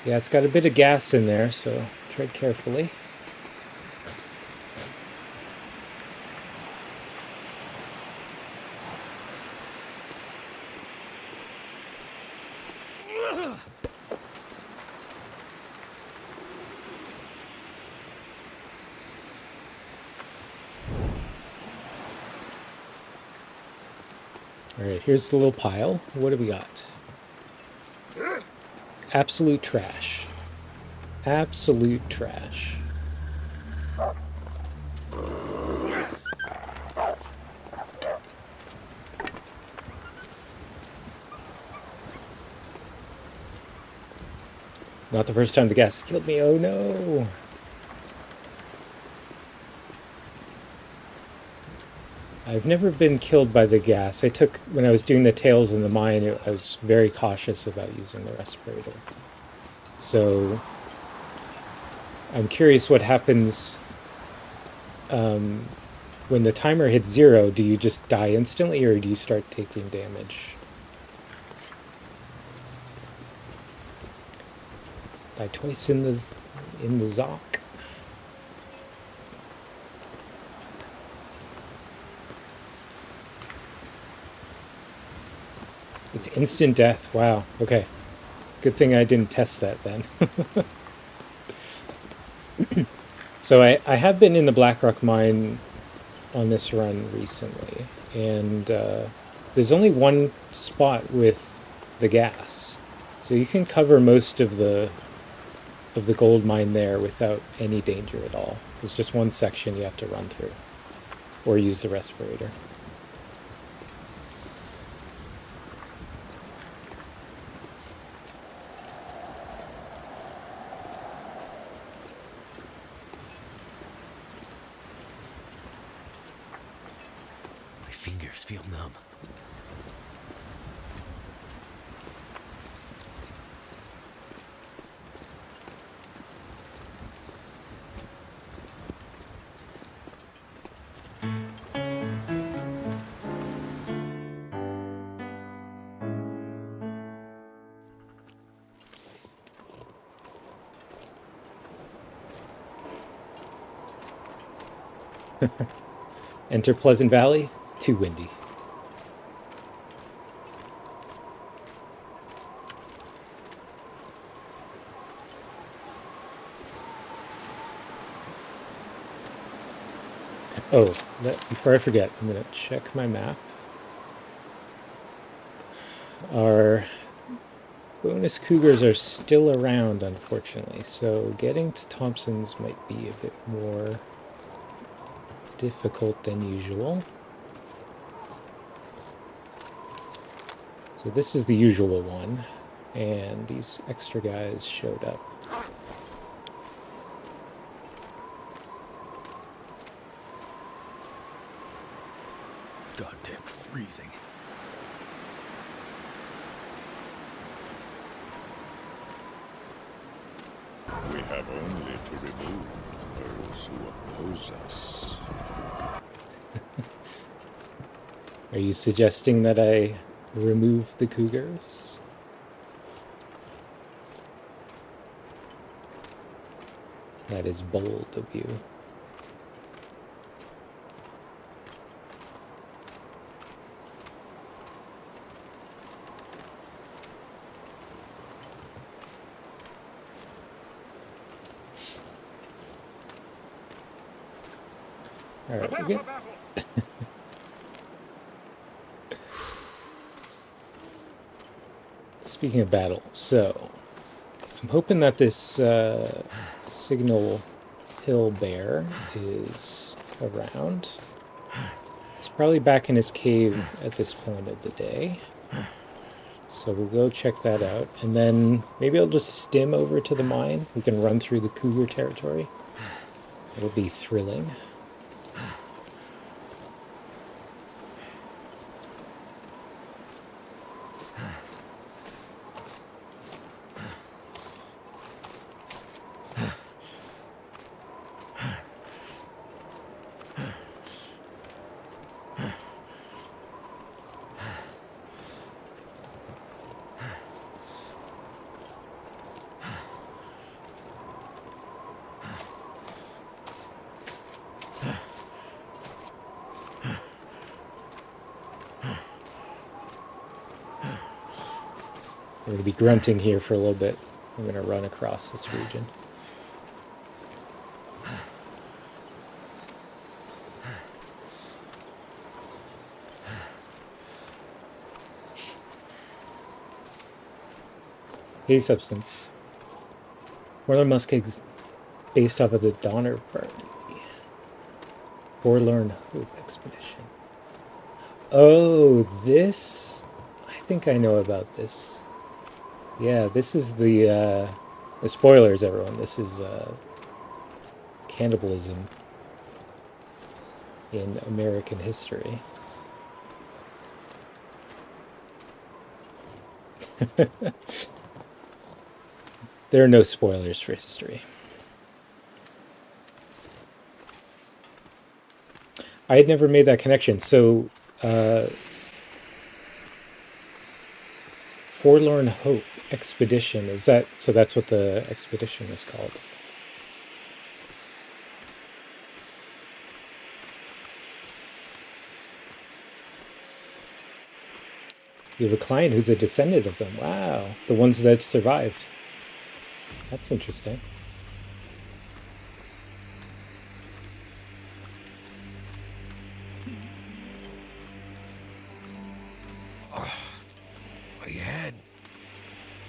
Yeah, it's got a bit of gas in there, so tread carefully. Alright, here's the little pile. What do we got? Absolute trash. Absolute trash. Not the first time the gas killed me. Oh no! I've never been killed by the gas. When I was doing the tails in the mine, I was very cautious about using the respirator. So I'm curious what happens when the timer hits 0. Do you just die instantly, or do you start taking damage? Die twice in the Zoc. It's instant death. Wow. Okay. Good thing I didn't test that then. So I have been in the Blackrock mine on this run recently, and there's only one spot with the gas, so you can cover most of the gold mine there without any danger at all. There's just one section you have to run through, or use the respirator. My fingers feel numb. Enter Pleasant Valley. Too windy. Oh, before I forget, I'm going to check my map. Our bonus cougars are still around, unfortunately, so getting to Thompson's might be a bit more difficult than usual. So this is the usual one, and these extra guys showed up. Goddamn freezing. We have only to remove those who oppose us. Are you suggesting that I remove the cougars? That is bold of you. All right, we're good. Speaking of battle, so I'm hoping that this signal hill bear is around. He's probably back in his cave at this point of the day. So we'll go check that out. And then maybe I'll just stim over to the mine. We can run through the cougar territory. It'll be thrilling. We're going to be grunting here for a little bit. I'm going to run across this region. Hey, Substance. Forlorn Muskeg's based off of the Donner Party. Forlorn Hope Expedition. Oh, this... I think I know about this. Yeah, this is the spoilers, everyone. This is cannibalism in American history. There are no spoilers for history. I had never made that connection. So, Forlorn Hope Expedition, is that, so that's what the expedition is called? You have a client who's a descendant of them. Wow, the ones that survived. That's interesting. My head.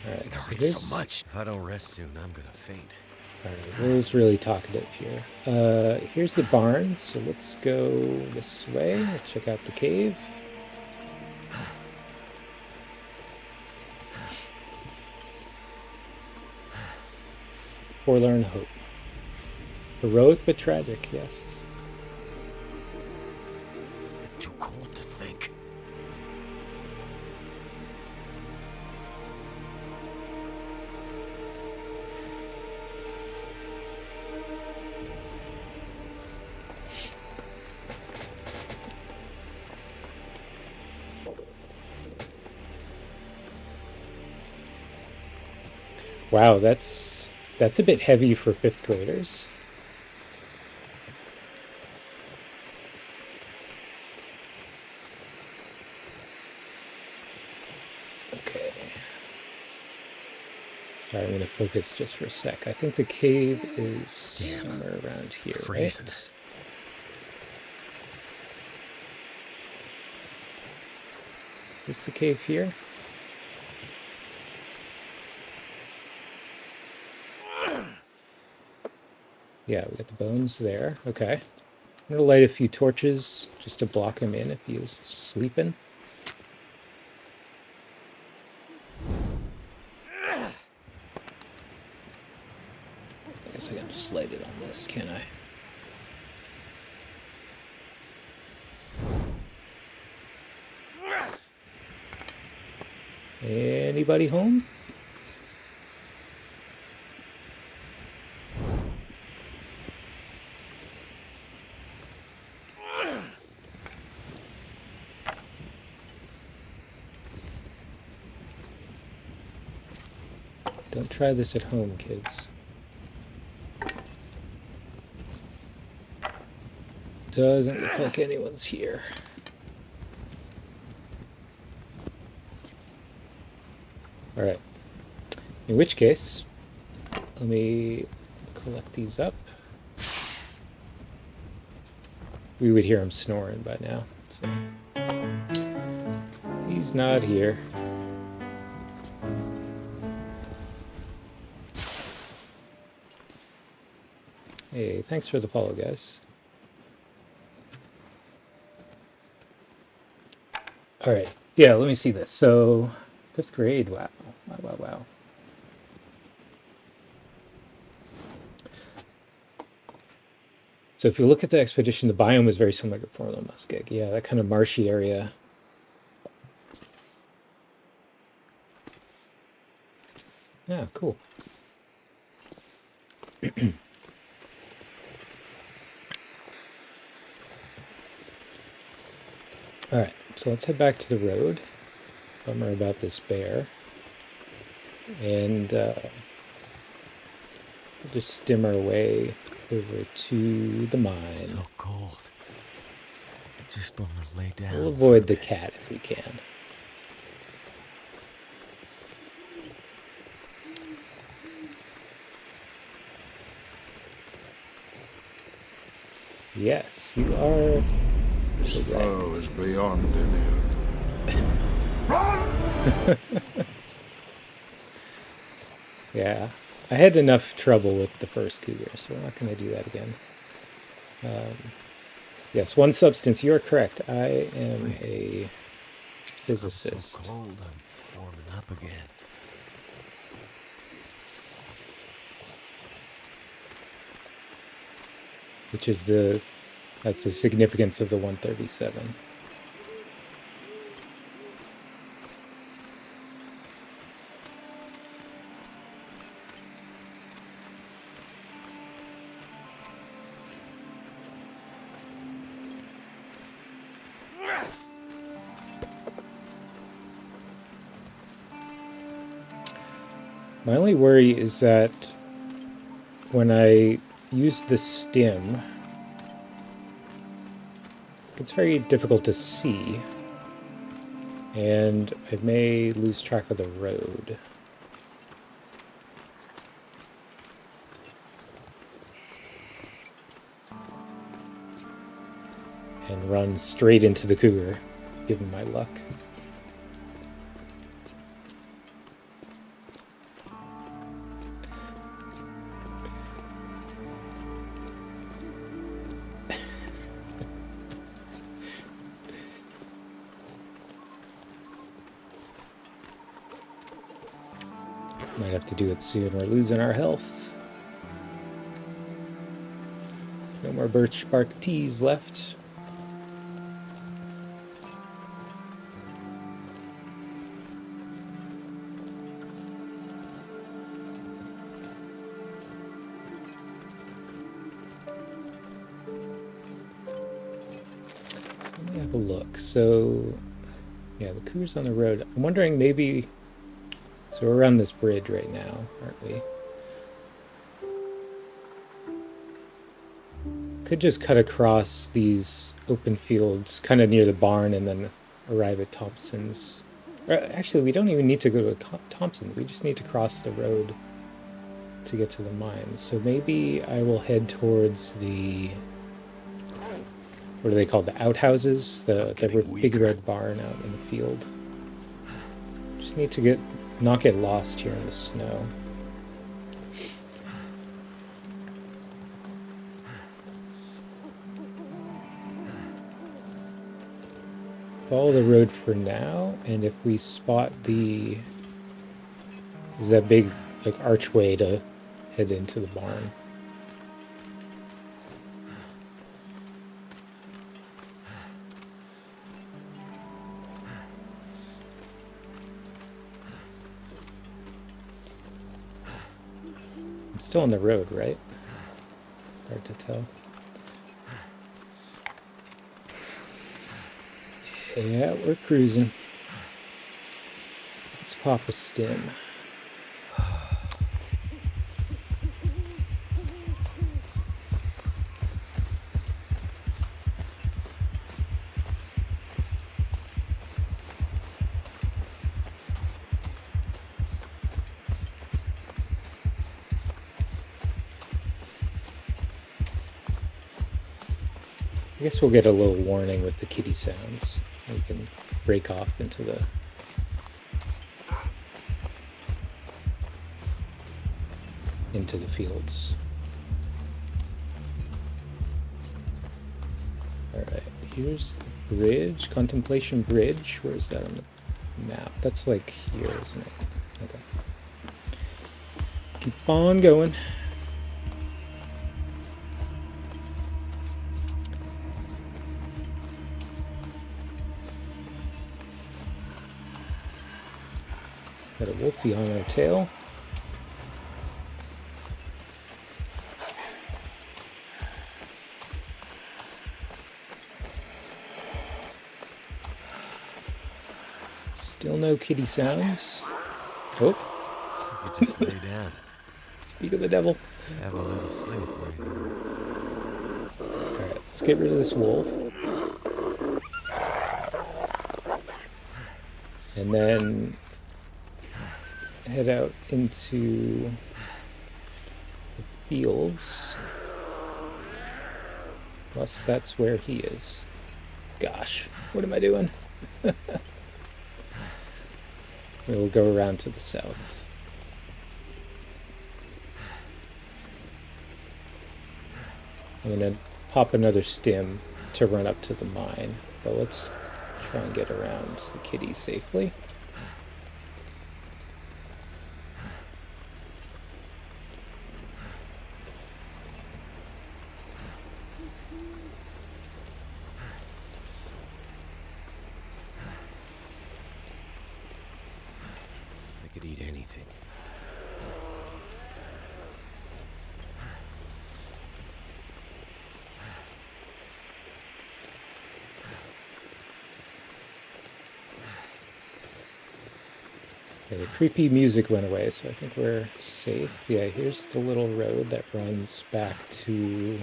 Alright, It so hurts this... so much. If I don't rest soon, I'm gonna faint. Alright, Will's really talkative here. Here's the barn, so let's go this way. Let's check out the cave. Forlorn Hope. Heroic but tragic, yes. Too cold to think. Wow, that's a bit heavy for 5th graders. Okay. Sorry, I'm going to focus just for a sec. I think the cave is somewhere around here, Freezing. right? Is this the cave here? Yeah, we got the bones there. Okay. I'm going to light a few torches just to block him in if he is sleeping. I guess I can just light it on this, can't I? Anybody home? Don't try this at home, kids. Doesn't look like anyone's here. Alright. In which case, let me collect these up. We would hear him snoring by now. So. He's not here. Hey, thanks for the follow, guys. All right. Yeah, let me see this. So, 5th grade. Wow. Wow, wow, wow. So if you look at the expedition, the biome is very similar to Portland Muskeg. Yeah, that kind of marshy area. Yeah, cool. All right, so let's head back to the road. Bummer about this bear. And we'll just stim our way over to the mine. So cold. Just want to lay down. We'll avoid the cat if we can. Yes, you are. This foe is beyond any of Run! Yeah, I had enough trouble with the first cougar, so we're not going to do that again. Yes, one substance. You are correct. I am a physicist. So cold, I'm warming up again. Which is that's the significance of the 137. My only worry is that when I use the stim, it's very difficult to see, and I may lose track of the road. And run straight into the cougar, given my luck. Might have to do it soon. We're losing our health. No more birch bark teas left. Let me have a look. So, yeah, the cougar's on the road. I'm wondering maybe... So we're around this bridge right now, aren't we? Could just cut across these open fields, kind of near the barn, and then arrive at Thompson's. Actually, we don't even need to go to Thompson. We just need to cross the road to get to the mine. So maybe I will head towards the... What are they called? The outhouses? The big red barn out in the field. Just need to not get lost here in the snow. Follow the road for now, and if we spot there's that big like archway to head into the barn. I'm still on the road, right? Hard to tell. Yeah, we're cruising. Let's pop a stim. I guess we'll get a little warning with the kitty sounds. We can break off into the fields. here's the bridge, Contemplation Bridge. Where's that on the map? That's like here, isn't it? Okay. Keep on going. Got a wolfie on our tail. Still no kitty sounds. Oh. You could just lay down. Speak of the devil. Have a little sleep right here. Alright, let's get rid of this wolf. And then head out into the fields. Plus, that's where he is. Gosh, what am I doing? We'll go around to the south. I'm going to pop another stim to run up to the mine, but let's try and get around the kitty safely. I could eat anything. Okay, the creepy music went away, so I think we're safe. Yeah, here's the little road that runs back to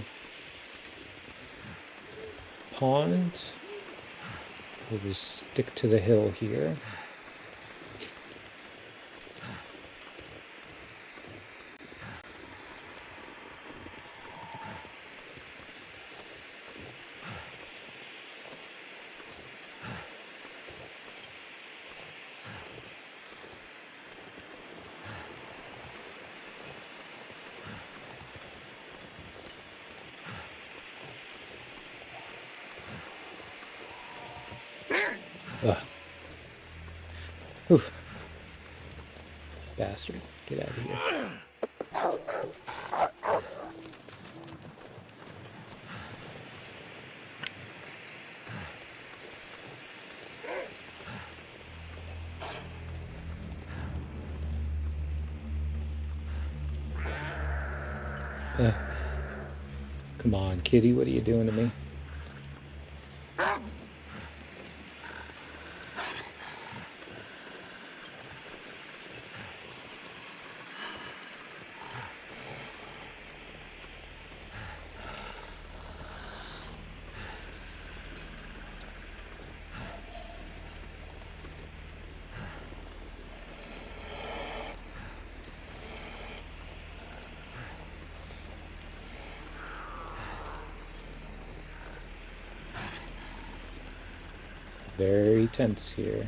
pond. We'll just stick to the hill here. Ugh. Oof. Bastard. Get out of here. Come on, kitty, what are you doing to me? Very tense here.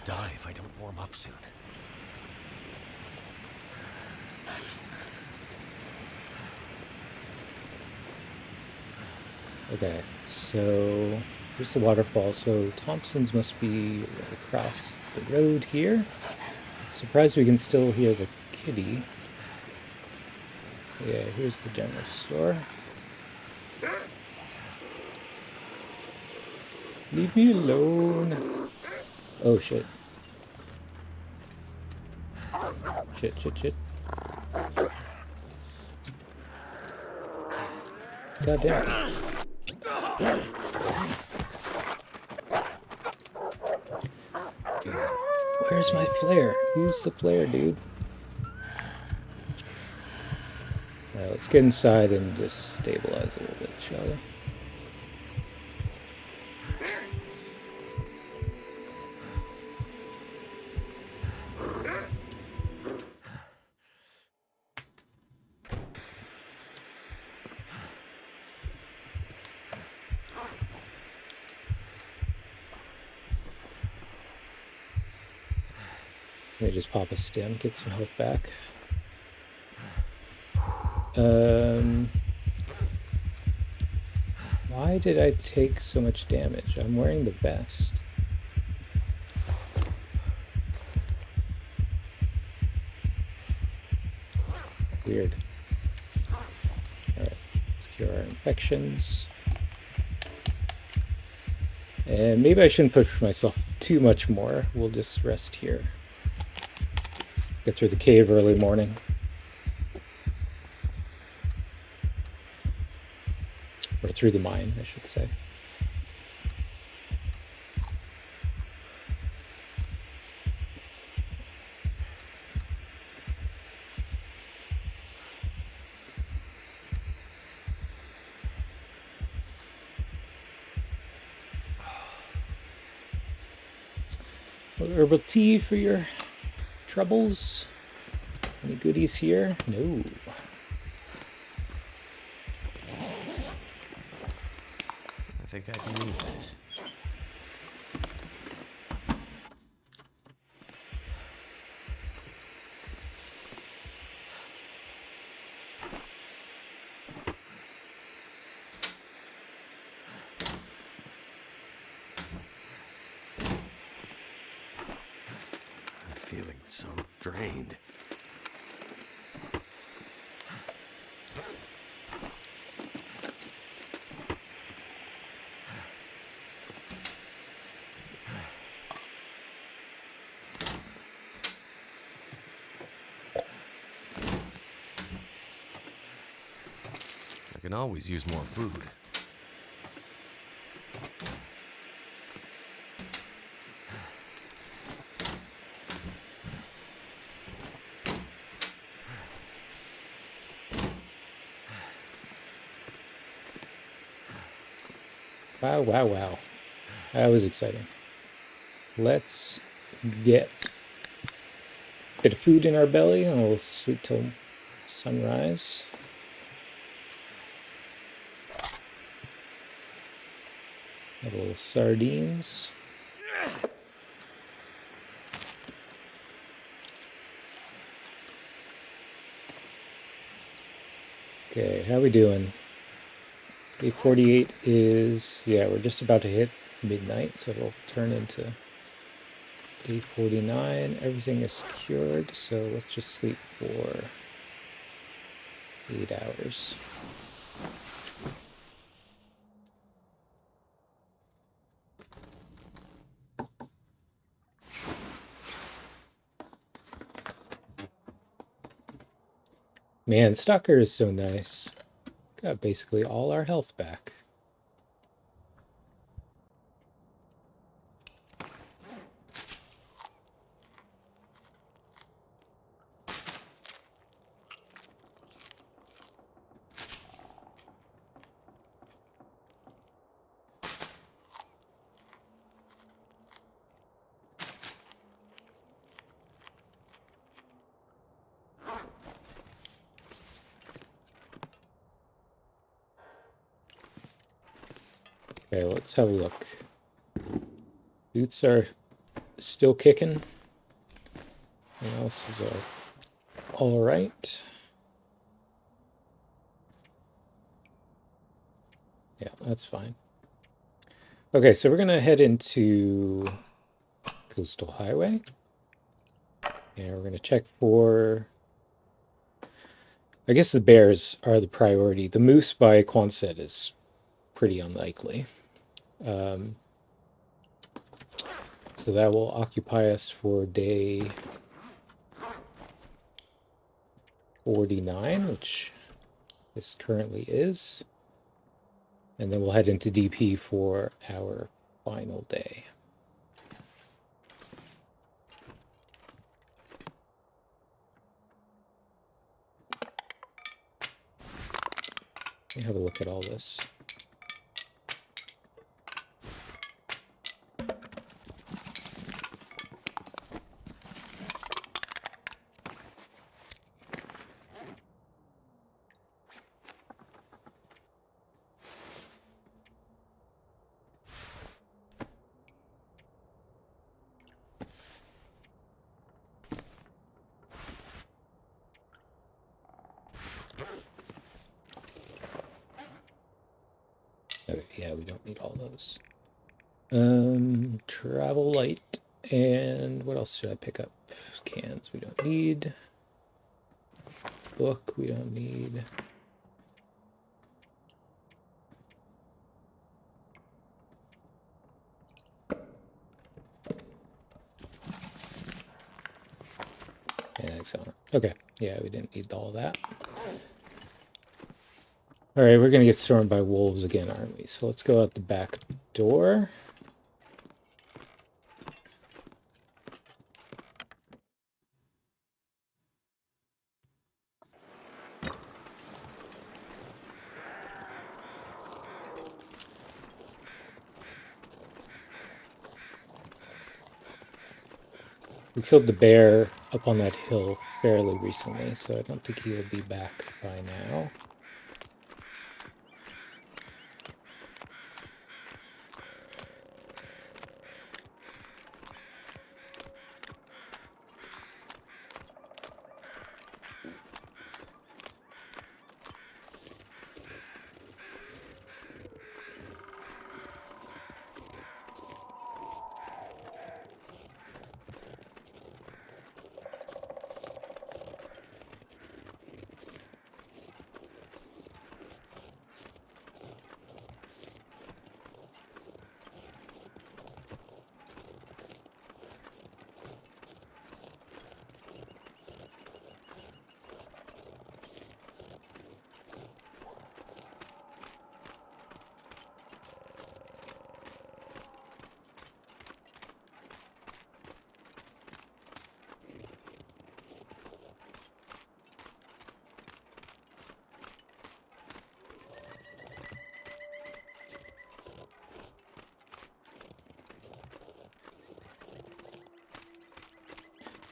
Die if I don't warm up soon. Okay, so here's the waterfall. So Thompson's must be across the road here. Surprised we can still hear the kitty. Yeah, here's the general store. Leave me alone. Oh shit. Shit, shit, shit. God damn it. Where's my flare? Use the flare, dude. Alright, let's get inside and just stabilize a little bit, shall we? Let me just pop a stim, get some health back. Why did I take so much damage? I'm wearing the vest. Weird. Alright, let's cure our infections. And maybe I shouldn't push myself too much more. We'll just rest here. Get through the cave early morning. Or through the mine, I should say. A little herbal tea for your troubles. Any goodies here? No. I think I can use this. I'm feeling so drained. I can always use more food. Wow, wow, wow. That was exciting. Let's get a bit of food in our belly and we'll sleep till sunrise. Have a little sardines. Okay, how we doing? 8:48 is, yeah, we're just about to hit midnight, so it'll turn into 8:49. Everything is cured, so let's just sleep for 8 hours. Man, Stalker is so nice. Got basically all our health back. Okay, let's have a look. Boots are still kicking. Everything else is all right. Yeah, that's fine. Okay, so we're gonna head into Coastal Highway. And we're gonna check for, I guess the bears are the priority. The moose by Quonset is pretty unlikely. So that will occupy us for day 49, which this currently is. And then we'll head into DP for our final day. Let me have a look at all this. Okay, yeah, we don't need all those. Travel light, and what else should I pick up? Cans we don't need. Book we don't need. Yeah, excellent. Okay, yeah, we didn't need all that. All right, we're gonna get stormed by wolves again, aren't we? So let's go out the back door. We killed the bear up on that hill fairly recently, so I don't think he will be back by now.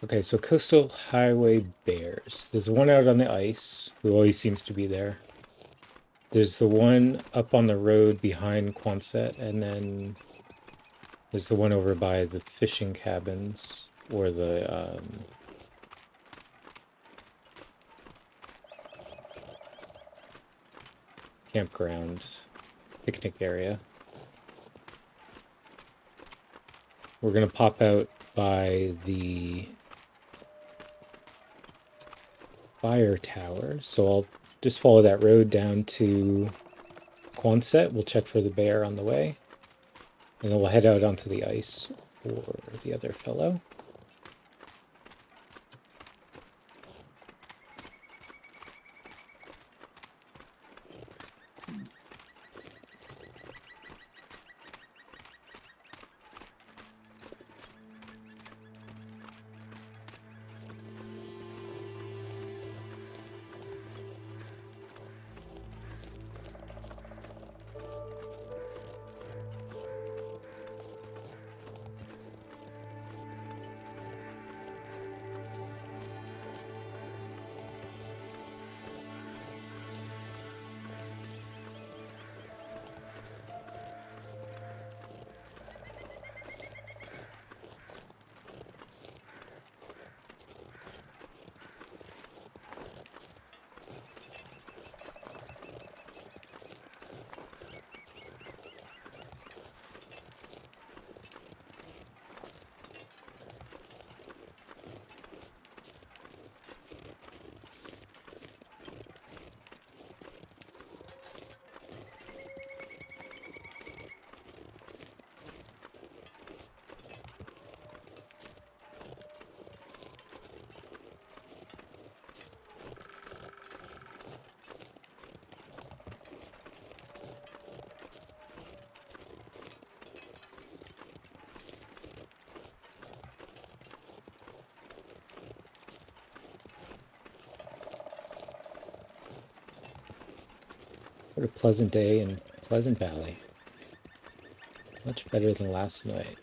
Okay, so coastal highway bears. There's one out on the ice, who always seems to be there. There's the one up on the road behind Quonset, and then there's the one over by the fishing cabins, or the campground picnic area. We're gonna pop out by the fire tower, so I'll just follow that road down to Quonset. We'll check for the bear on the way, and then we'll head out onto the ice for the other fellow. What a pleasant day in Pleasant Valley. Much better than last night.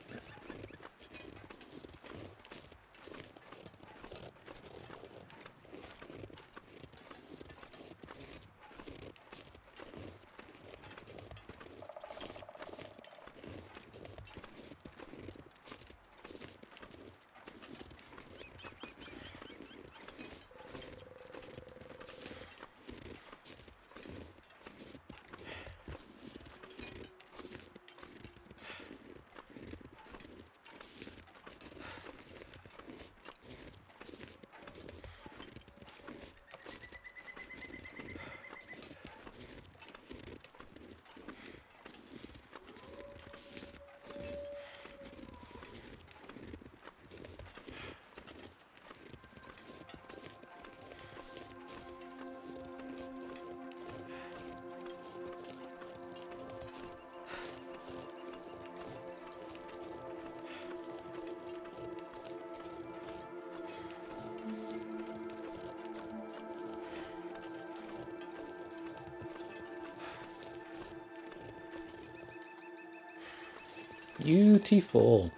Beautiful.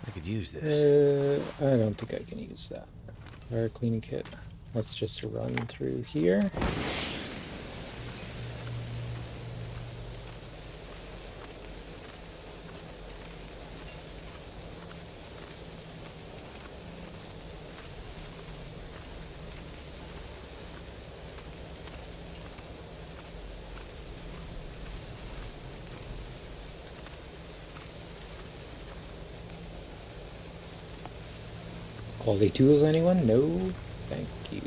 I could use this. I don't think I can use that. Our cleaning kit. Let's just run through here. Quality tools, anyone? No? Thank you.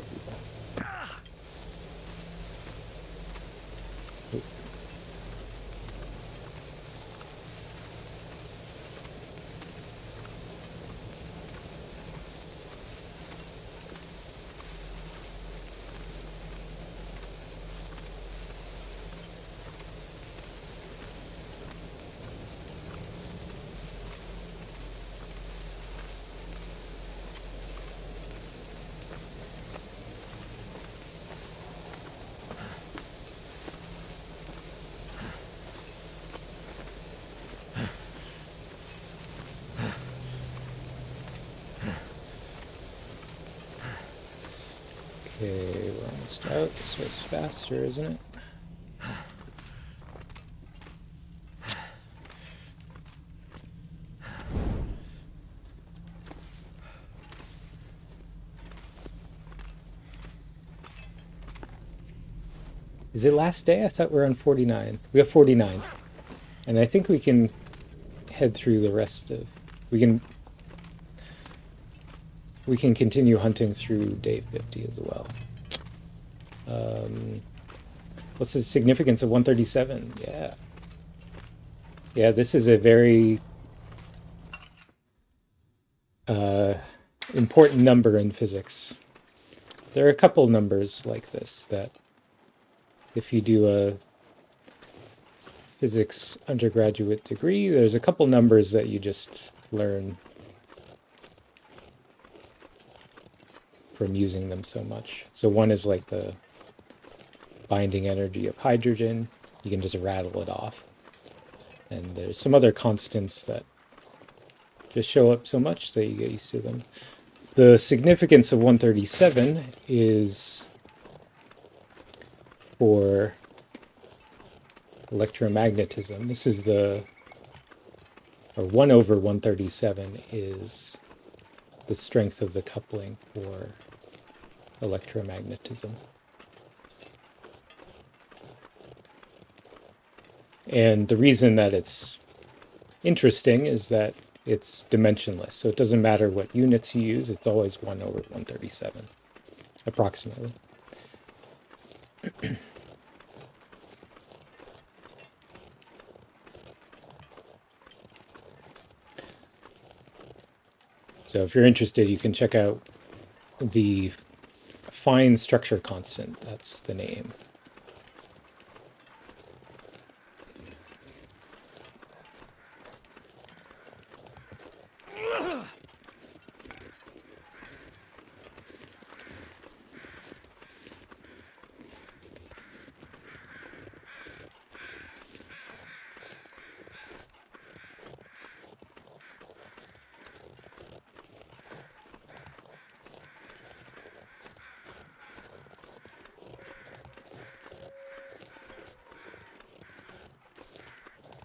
Okay, we're almost out. This way's faster, isn't it? Is it last day? I thought we were on 49. We have 49. And I think we can head through the rest of... We can continue hunting through day 50 as well. What's the significance of 137? Yeah. Yeah, this is a very important number in physics. There are a couple numbers like this that if you do a physics undergraduate degree, there's a couple numbers that you just learn from using them so much. So one is like the binding energy of hydrogen. You can just rattle it off. And there's some other constants that just show up so much that you get used to them. The significance of 137 is for electromagnetism. This is or 1 over 137 is the strength of the coupling for electromagnetism. And the reason that it's interesting is that it's dimensionless. So it doesn't matter what units you use, it's always 1 over 137, approximately. So if you're interested, you can check out the fine structure constant. That's the name.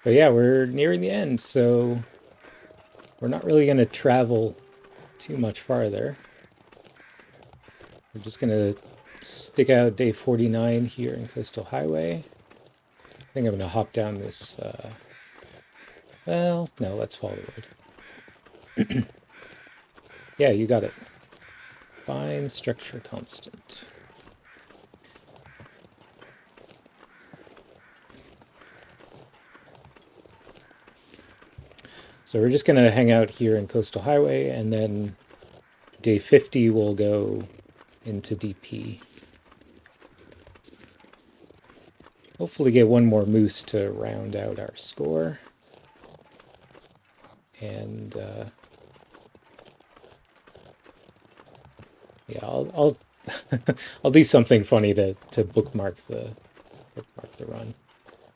But yeah, we're nearing the end, so we're not really going to travel too much farther. We're just going to stick out day 49 here in Coastal Highway. I think I'm going to hop down this... well, no, let's follow the road. Yeah, you got it. Fine structure constant. So we're just going to hang out here in Coastal Highway, and then day 50 we'll go into DP. Hopefully get one more moose to round out our score. And yeah, I'll I'll do something funny to bookmark the run.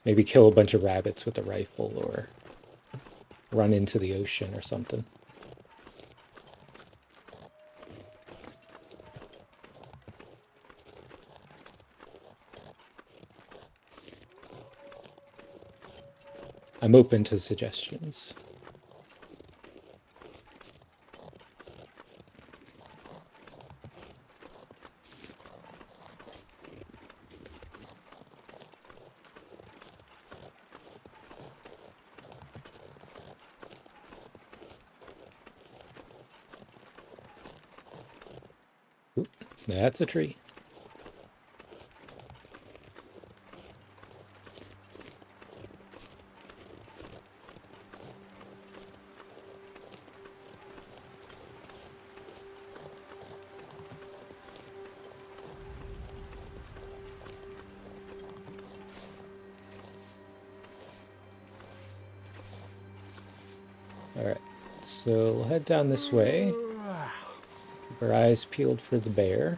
Maybe kill a bunch of rabbits with a rifle, or run into the ocean or something. I'm open to suggestions. Oop, that's a tree. Alright, so we'll head down this way. Keep our eyes peeled for the bear.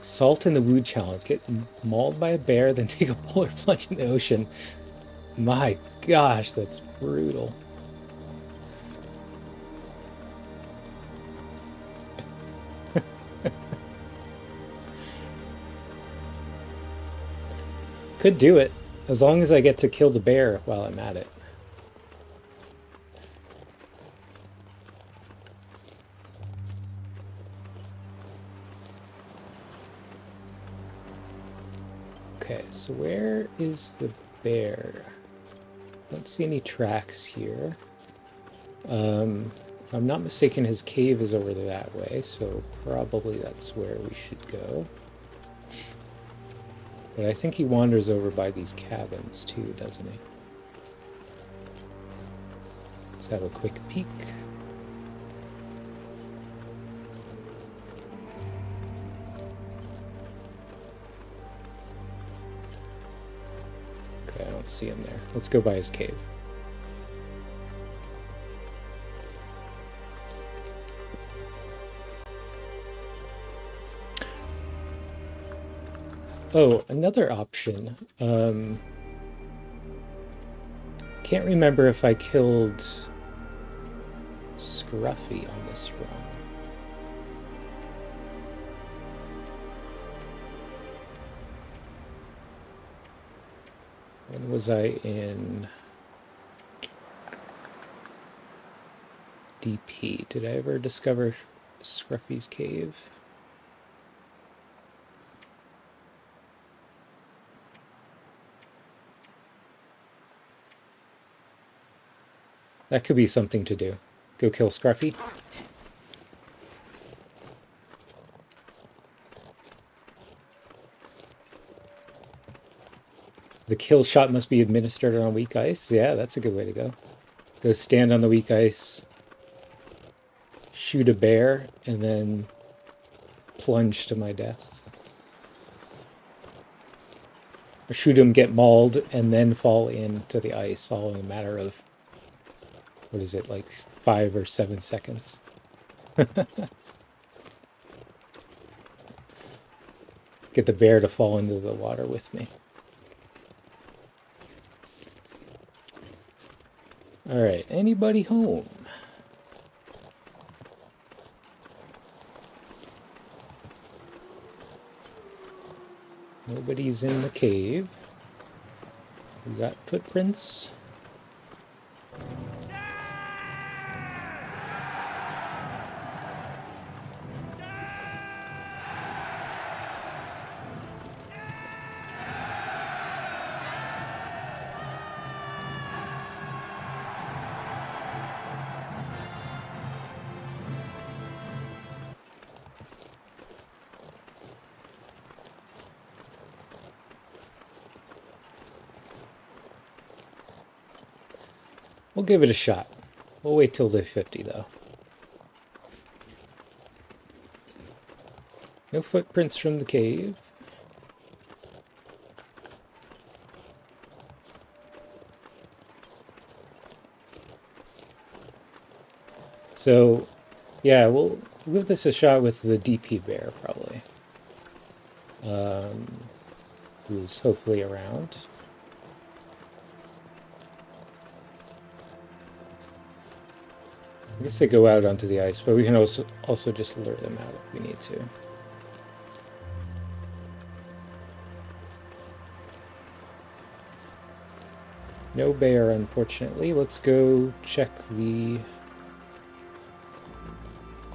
Salt in the Wood Challenge. Get mauled by a bear, then take a polar plunge in the ocean. My gosh, that's brutal. Could do it, as long as I get to kill the bear while I'm at it. Okay, so where is the bear? Don't see any tracks here. If I'm not mistaken, his cave is over that way, so probably that's where we should go. But I think he wanders over by these cabins too, doesn't he? Let's have a quick peek. Okay, I don't see him there. Let's go by his cave. Oh, another option. Can't remember if I killed Scruffy on this run. When was I in DP? Did I ever discover Scruffy's cave? That could be something to do. Go kill Scruffy. The kill shot must be administered on weak ice. Yeah, that's a good way to go. Go stand on the weak ice, shoot a bear, and then plunge to my death. Or shoot him, get mauled, and then fall into the ice, all in a matter of, what is it, like 5 or 7 seconds. Get the bear to fall into the water with me. Alright, anybody home? Nobody's in the cave. We got footprints. We'll give it a shot. We'll wait till day 50, though. No footprints from the cave. So, yeah, we'll give this a shot with the DP bear, probably. Who's hopefully around. I guess they go out onto the ice, but we can also just lure them out if we need to. No bear, unfortunately. Let's go check the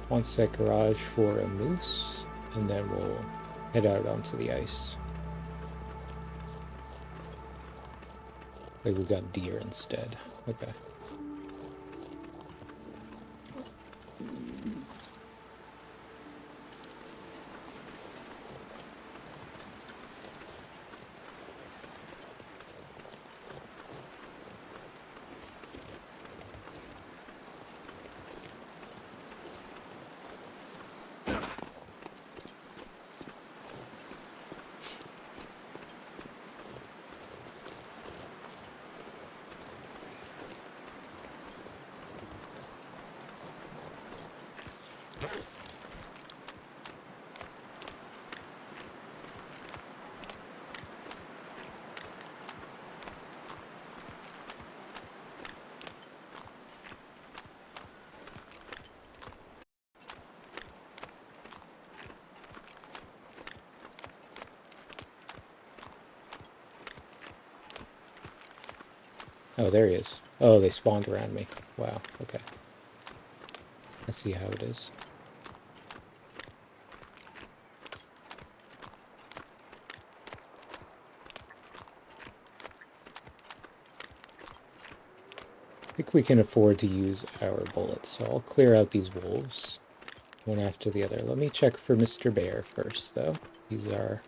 Quonset garage for a moose, and then we'll head out onto the ice. Like we got deer instead. Okay. Oh, there he is. Oh, they spawned around me. Wow, okay. I see how it is. I think we can afford to use our bullets, so I'll clear out these wolves one after the other. Let me check for Mr. Bear first, though. He's our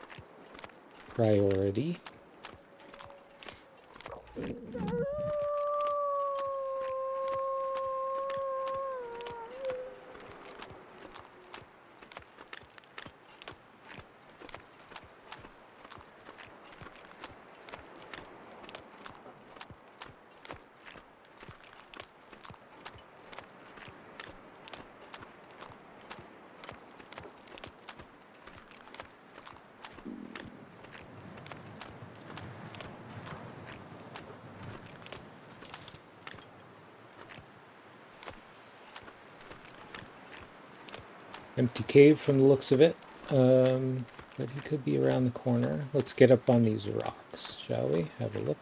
priority. Empty cave from the looks of it. But he could be around the corner. Let's get up on these rocks, shall we? Have a look.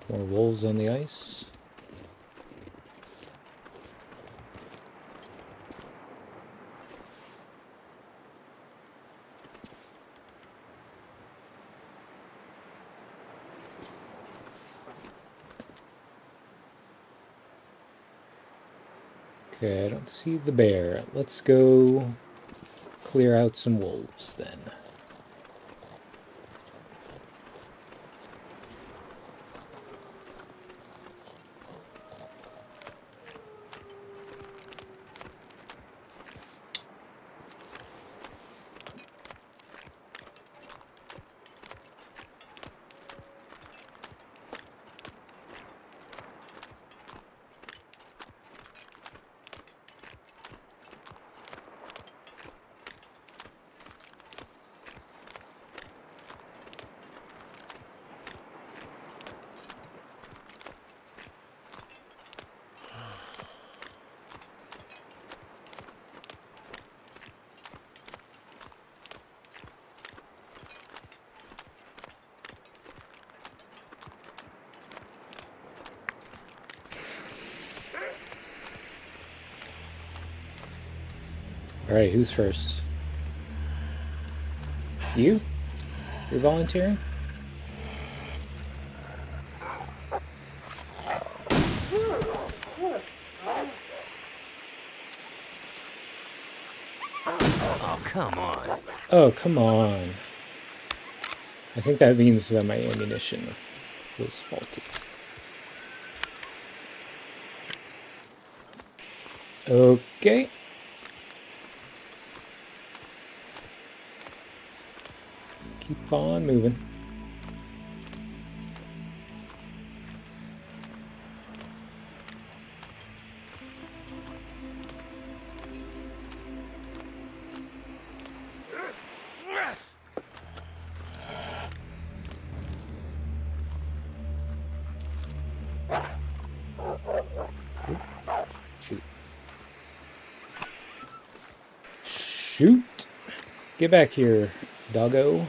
More wolves on the ice. Okay, I don't see the bear. Let's go clear out some wolves then. Alright, who's first? You? You're volunteering? Oh, come on. Oh, come on. I think that means that my ammunition was faulty. Okay. Keep on moving. Shoot. Shoot! Get back here, doggo.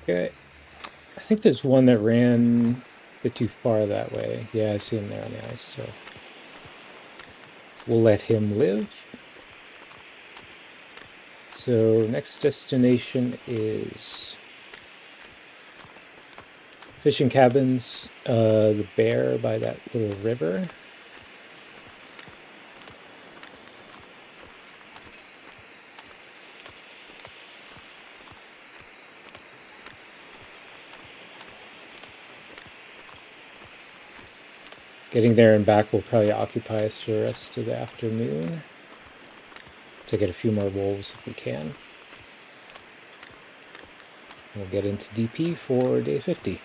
Okay. I think there's one that ran a bit too far that way. Yeah, I see him there on the ice, so we'll let him live. So next destination is fishing cabins, the bear by that little river. Getting there and back will probably occupy us for the rest of the afternoon. To get a few more wolves if we can. We'll get into DP for day 50.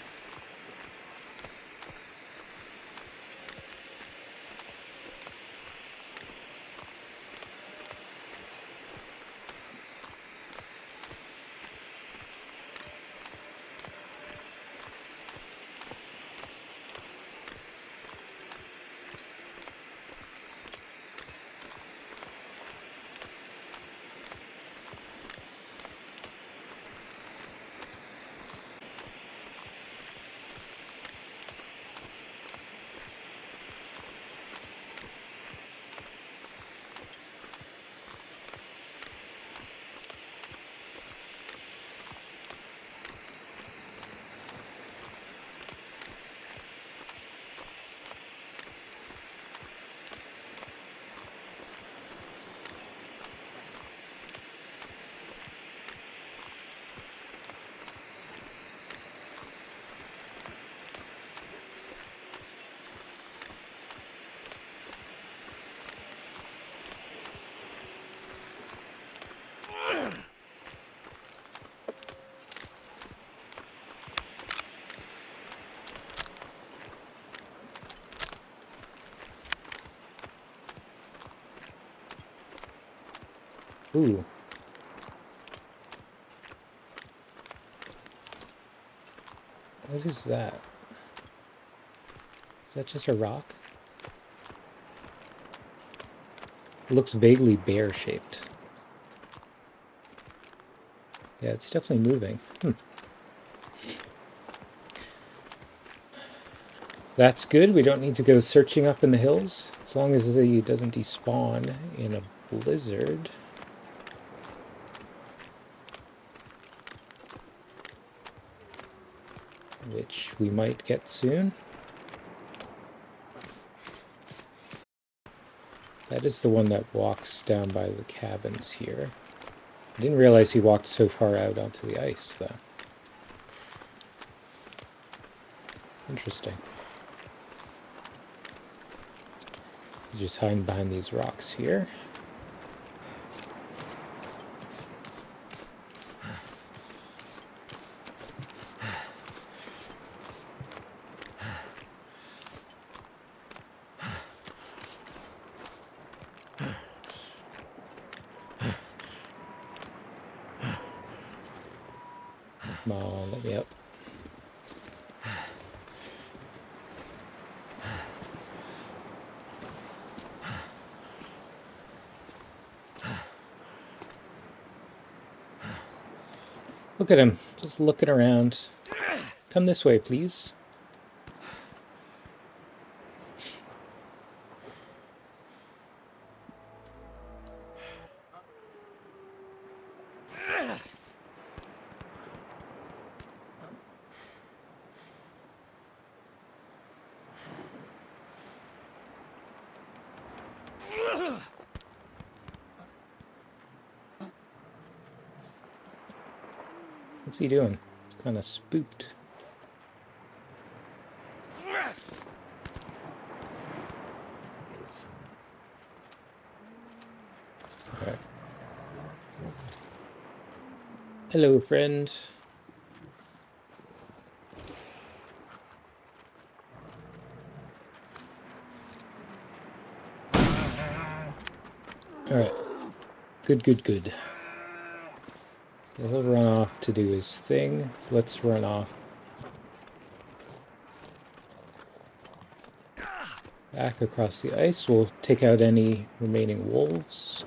Ooh. What is that? Is that just a rock? It looks vaguely bear-shaped. Yeah, it's definitely moving. That's good. We don't need to go searching up in the hills. As long as he doesn't despawn in a blizzard. Which we might get soon. That is the one that walks down by the cabins here. I didn't realize he walked so far out onto the ice, though. Interesting. He's just hiding behind these rocks here. Come on, let me up. Look at him, just looking around. Come this way, please. What's he doing? It's kind of spooked. Right. Hello, friend. Alright. Good, good, good. So he'll run off to do his thing. Let's run off. Back across the ice. We'll take out any remaining wolves.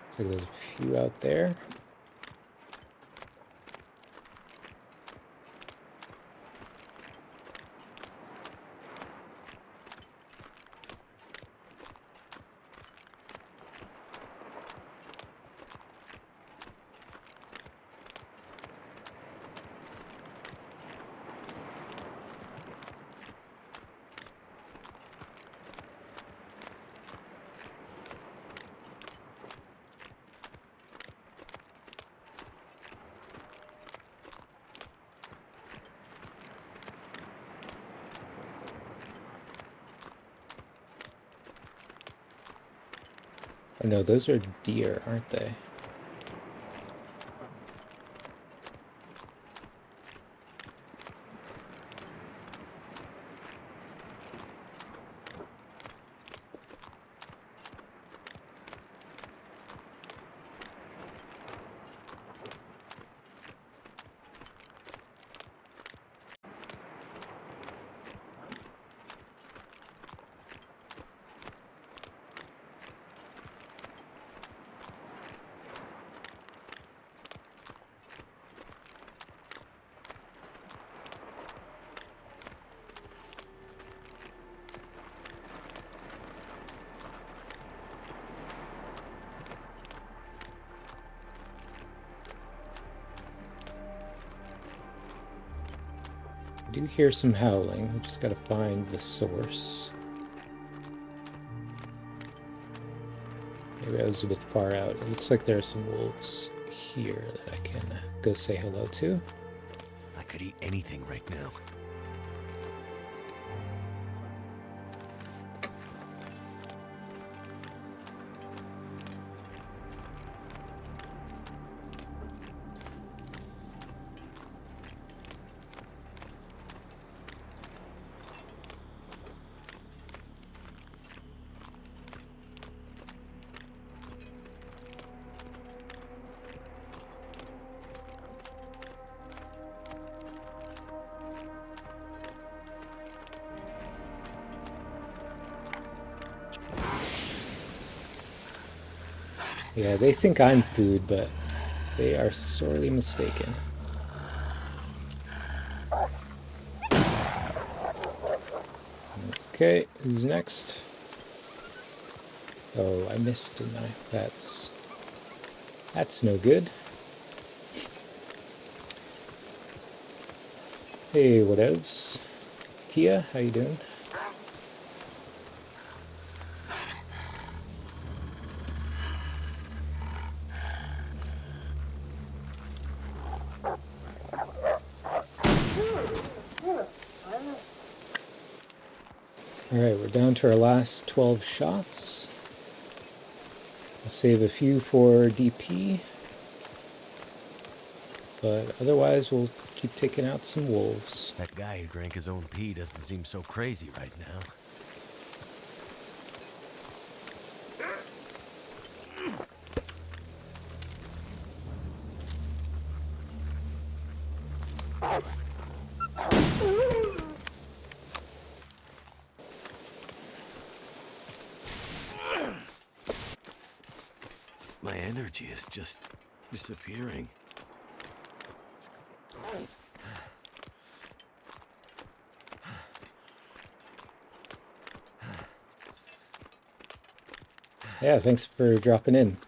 Looks like there's a few out there. Oh no, those are deer, aren't they? I do hear some howling. We just gotta find the source. Maybe I was a bit far out. It looks like there are some wolves here that I can go say hello to. I could eat anything right now. Yeah, they think I'm food, but they are sorely mistaken. Okay, who's next? Oh, I missed, didn't I? That's no good. Hey, whatevs? Kia, how you doing? Alright, we're down to our last 12 shots. I'll save a few for DP. But otherwise, we'll keep taking out some wolves. That guy who drank his own pee doesn't seem so crazy right now. My energy is just disappearing. Yeah, thanks for dropping in.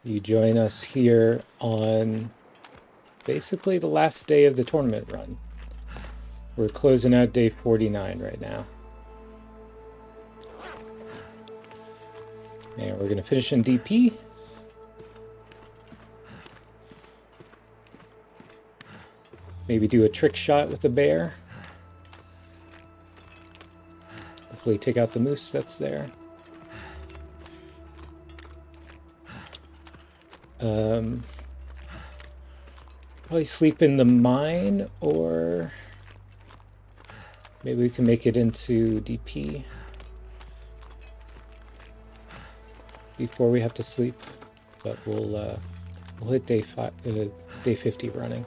You join us here on basically the last day of the tournament run. We're closing out day 49 right now. And we're going to finish in DP. Maybe do a trick shot with the bear. Hopefully take out the moose that's there. Probably sleep in the mine, or maybe we can make it into DP before we have to sleep. But we'll hit day 50 running.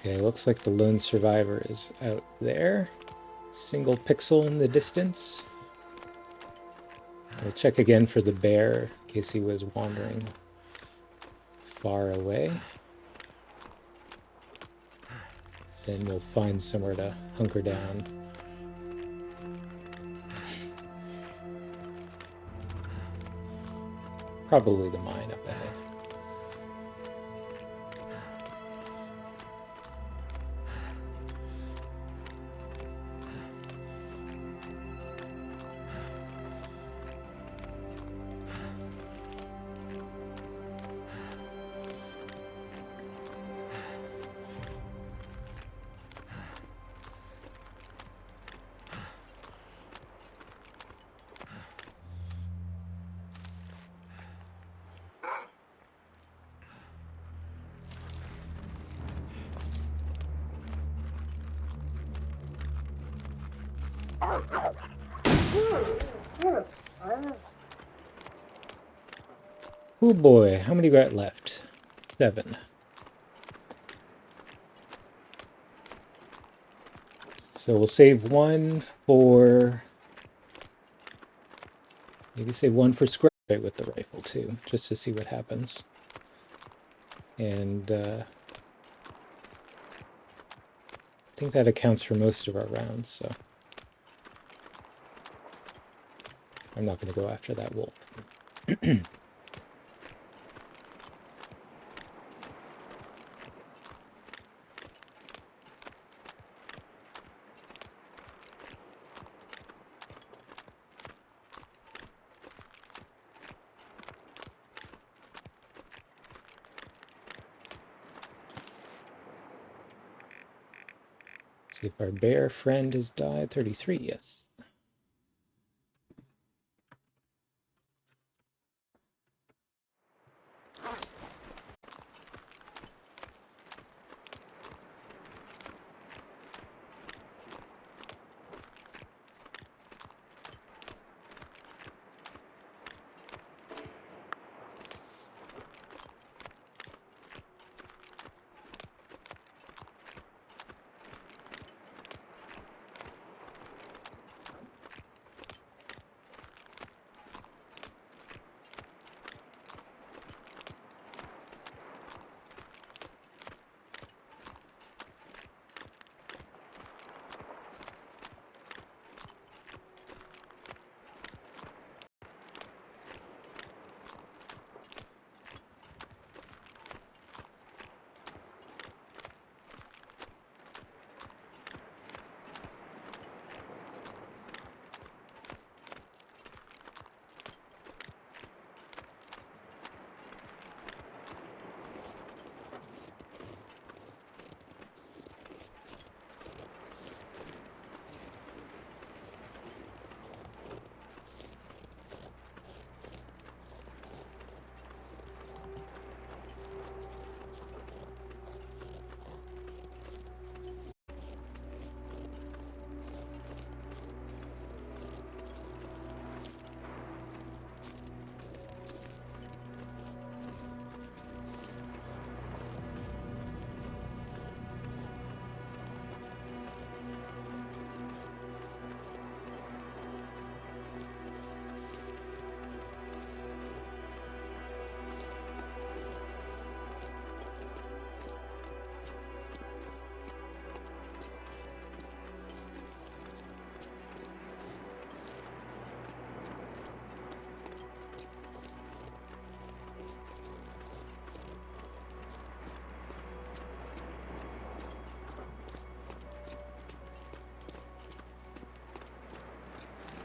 Okay, looks like the lone survivor is out there. Single pixel in the distance. We'll check again for the bear in case he was wandering far away. Then we'll find somewhere to hunker down. Probably the mine up ahead. Oh boy, how many got left? 7. So we'll save one for... Maybe save one for scrap with the rifle too, just to see what happens. And I think that accounts for most of our rounds, so I'm not going to go after that wolf. See if our bear friend has died. 33, yes.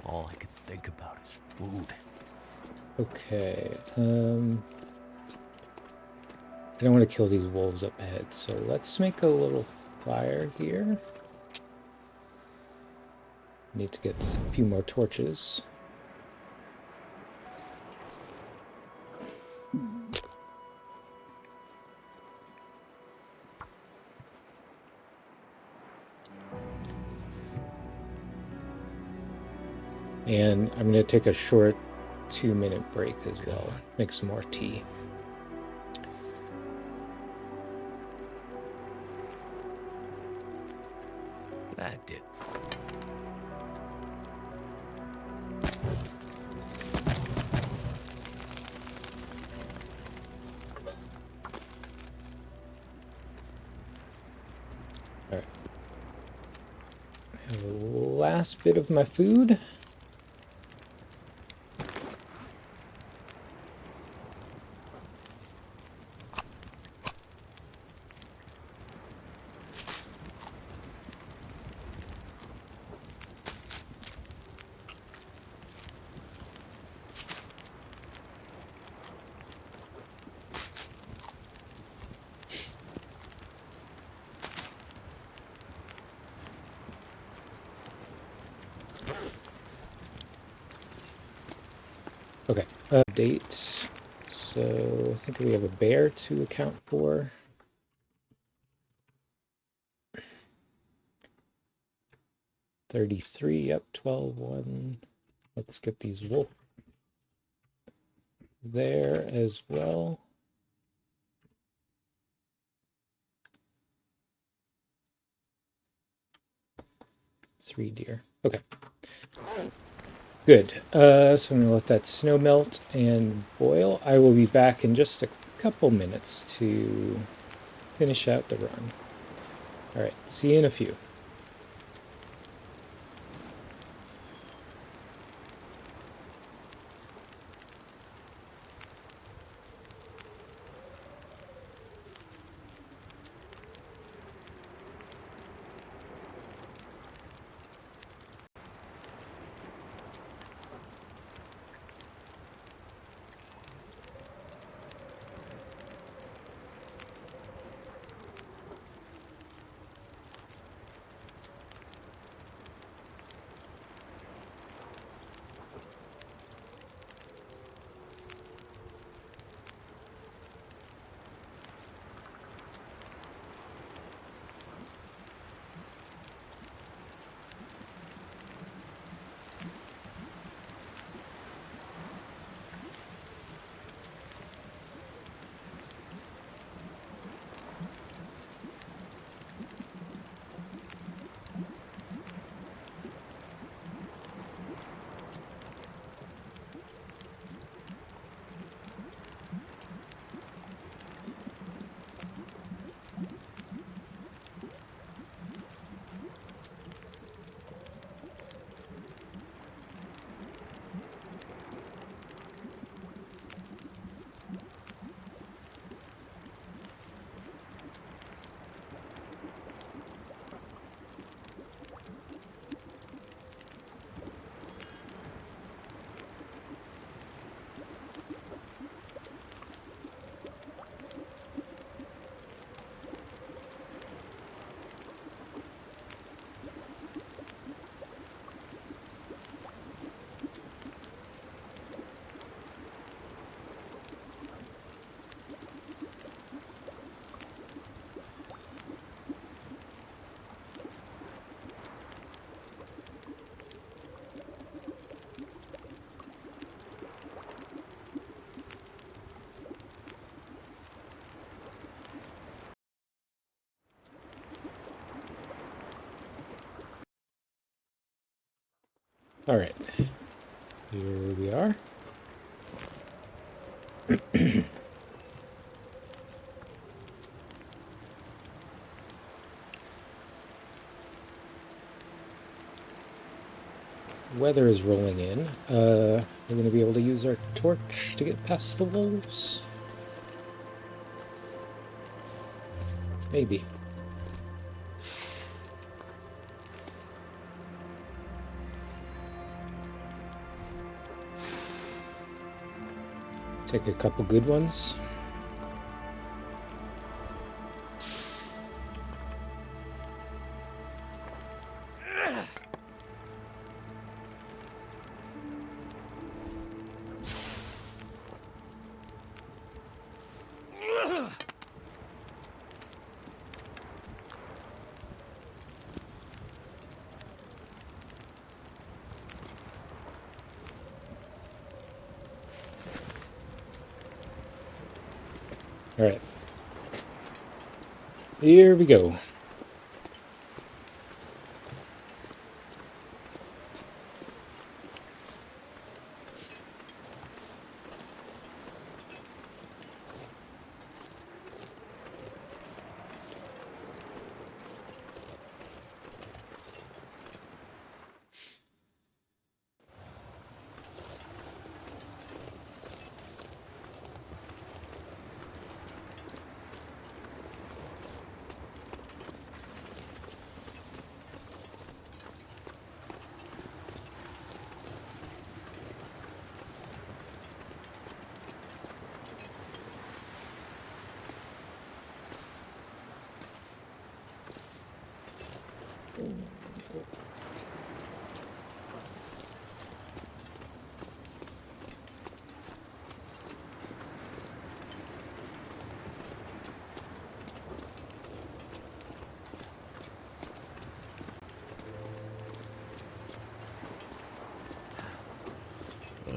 All I could think about is food. Okay. I don't want to kill these wolves up ahead, so let's make a little fire here. Need to get a few more torches. And I'm going to take a short 2-minute break as well. Make some more tea. That did. All right. Have the last bit of my food. Okay, date. So I think we have a bear to account for. $33, yep, 12-1. Let's get these wolf there as well. Three deer. Okay. Good. So I'm going to let that snow melt and boil. I will be back in just a couple minutes to finish out the run. All right. See you in a few. All right. Here we are. Weather is rolling in. We're going to be able to use our torch to get past the wolves. Maybe. Take a couple good ones. All right. Here we go.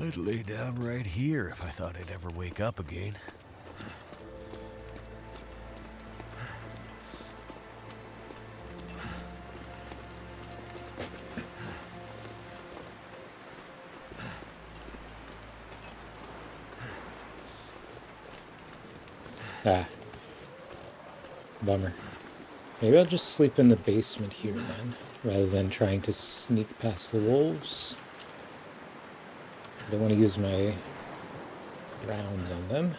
I'd lay down right here if I thought I'd ever wake up again. Ah. Bummer. Maybe I'll just sleep in the basement here then, rather than trying to sneak past the wolves. I don't want to use my rounds on them.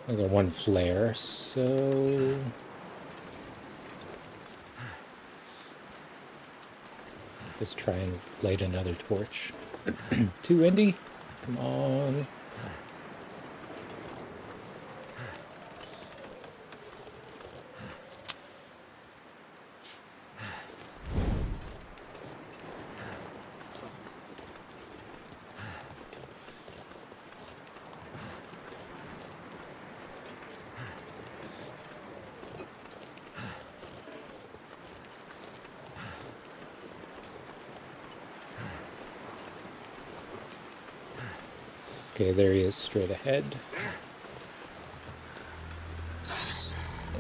I got one flare, so... Just try and light another torch. Too windy? Come on. Okay, there he is, straight ahead.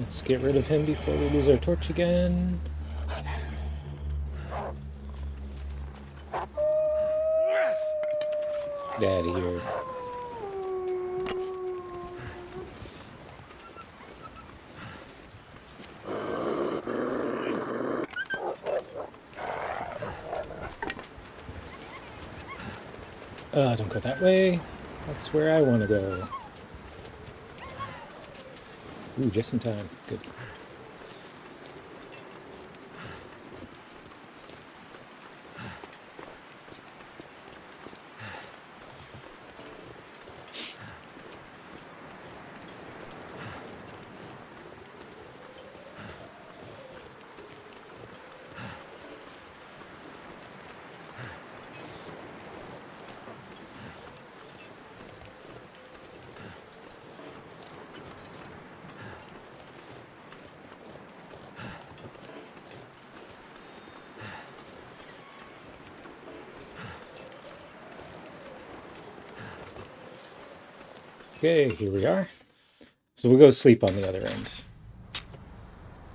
Let's get rid of him before we lose our torch again. Get out of here. Don't go that way. That's where I want to go. Ooh, just in time. Good. Okay, here we are. So we'll go sleep on the other end.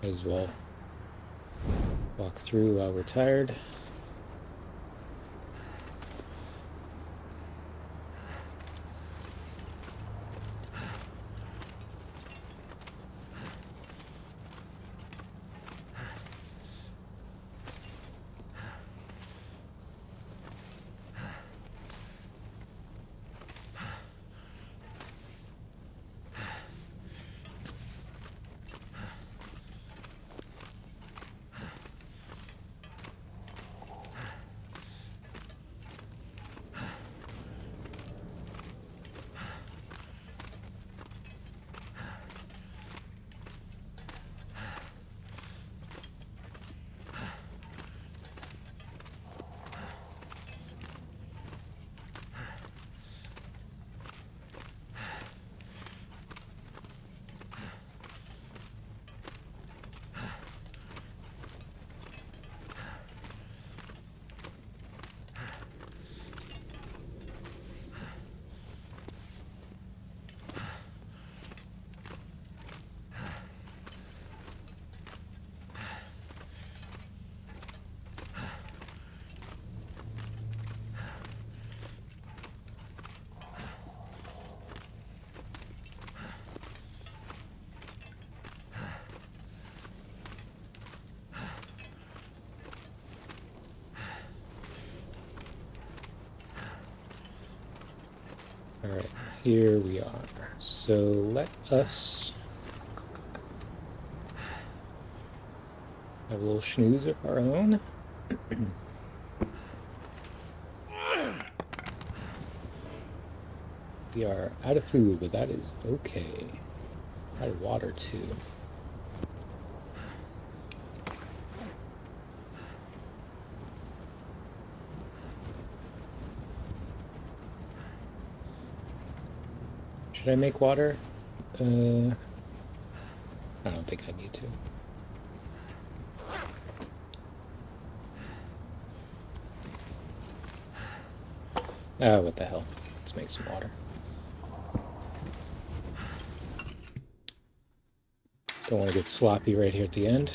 Might as well walk through while we're tired. here we are. So let us have a little snooze of our own. We are out of food, but that is okay. Out of water, too. Should I make water? I don't think I need to. Ah, what the hell. Let's make some water. Don't want to get sloppy right here at the end.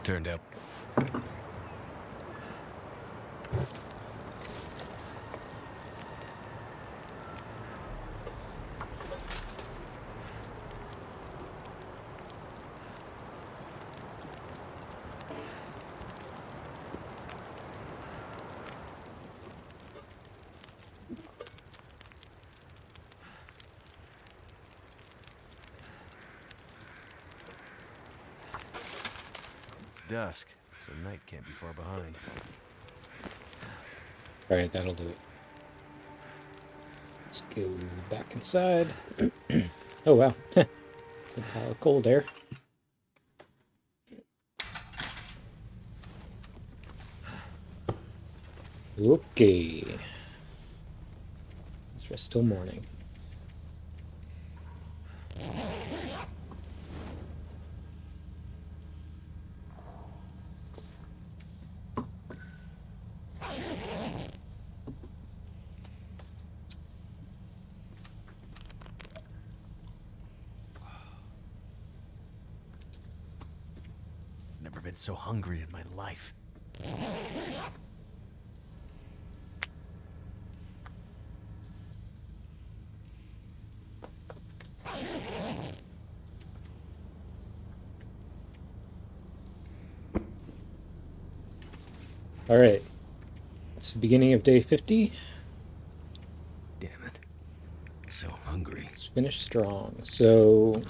Turned out. Dusk, so night can't be far behind. Alright, that'll do it. Let's go back inside. Oh, wow. Good pile of coal there. Okay. It's just still morning. Never been so hungry in my life. Alright. It's the beginning of day 50. Damn it. So hungry. Let's finish strong. So,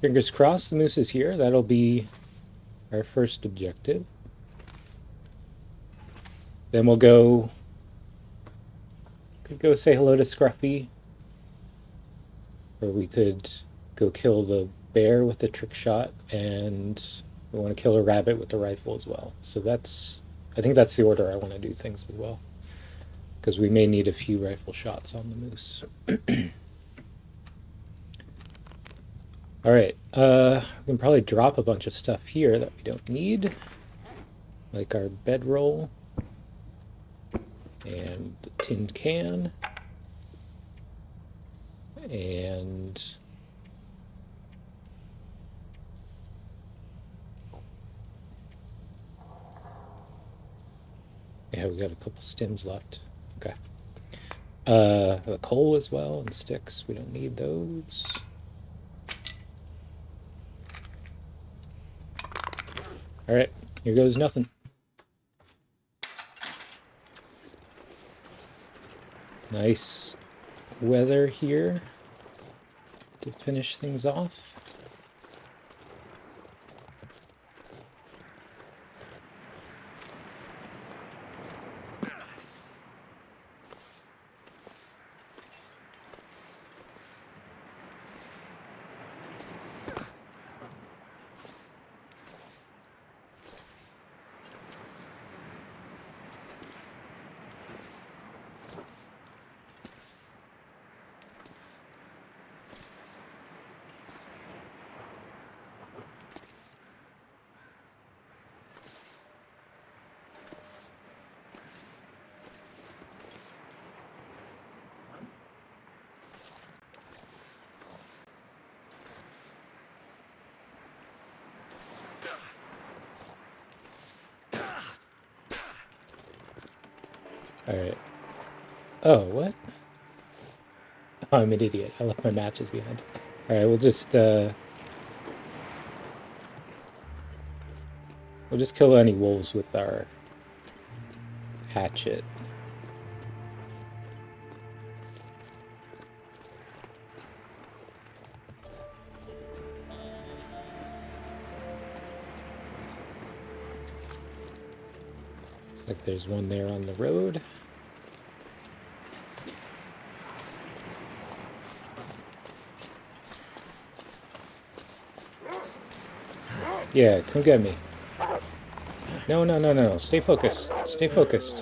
fingers crossed the moose is here. That'll be our first objective. Then we'll go... Could go say hello to Scruffy. Or we could go kill the bear with the trick shot, and we want to kill a rabbit with the rifle as well. So that's... I think that's the order I want to do things as well. Because we may need a few rifle shots on the moose. Alright, we can probably drop a bunch of stuff here that we don't need. Like our bedroll. And the tin can. And... yeah, we got a couple stems left. Okay. The coal as well, and sticks. We don't need those. Alright, here goes nothing. Nice weather here to finish things off. Alright. Oh, what? Oh, I'm an idiot. I left my matches behind. Alright, we'll just kill any wolves with our hatchet. Looks like there's one there on the road. Yeah, come get me. No, no, no, no. Stay focused. Stay focused.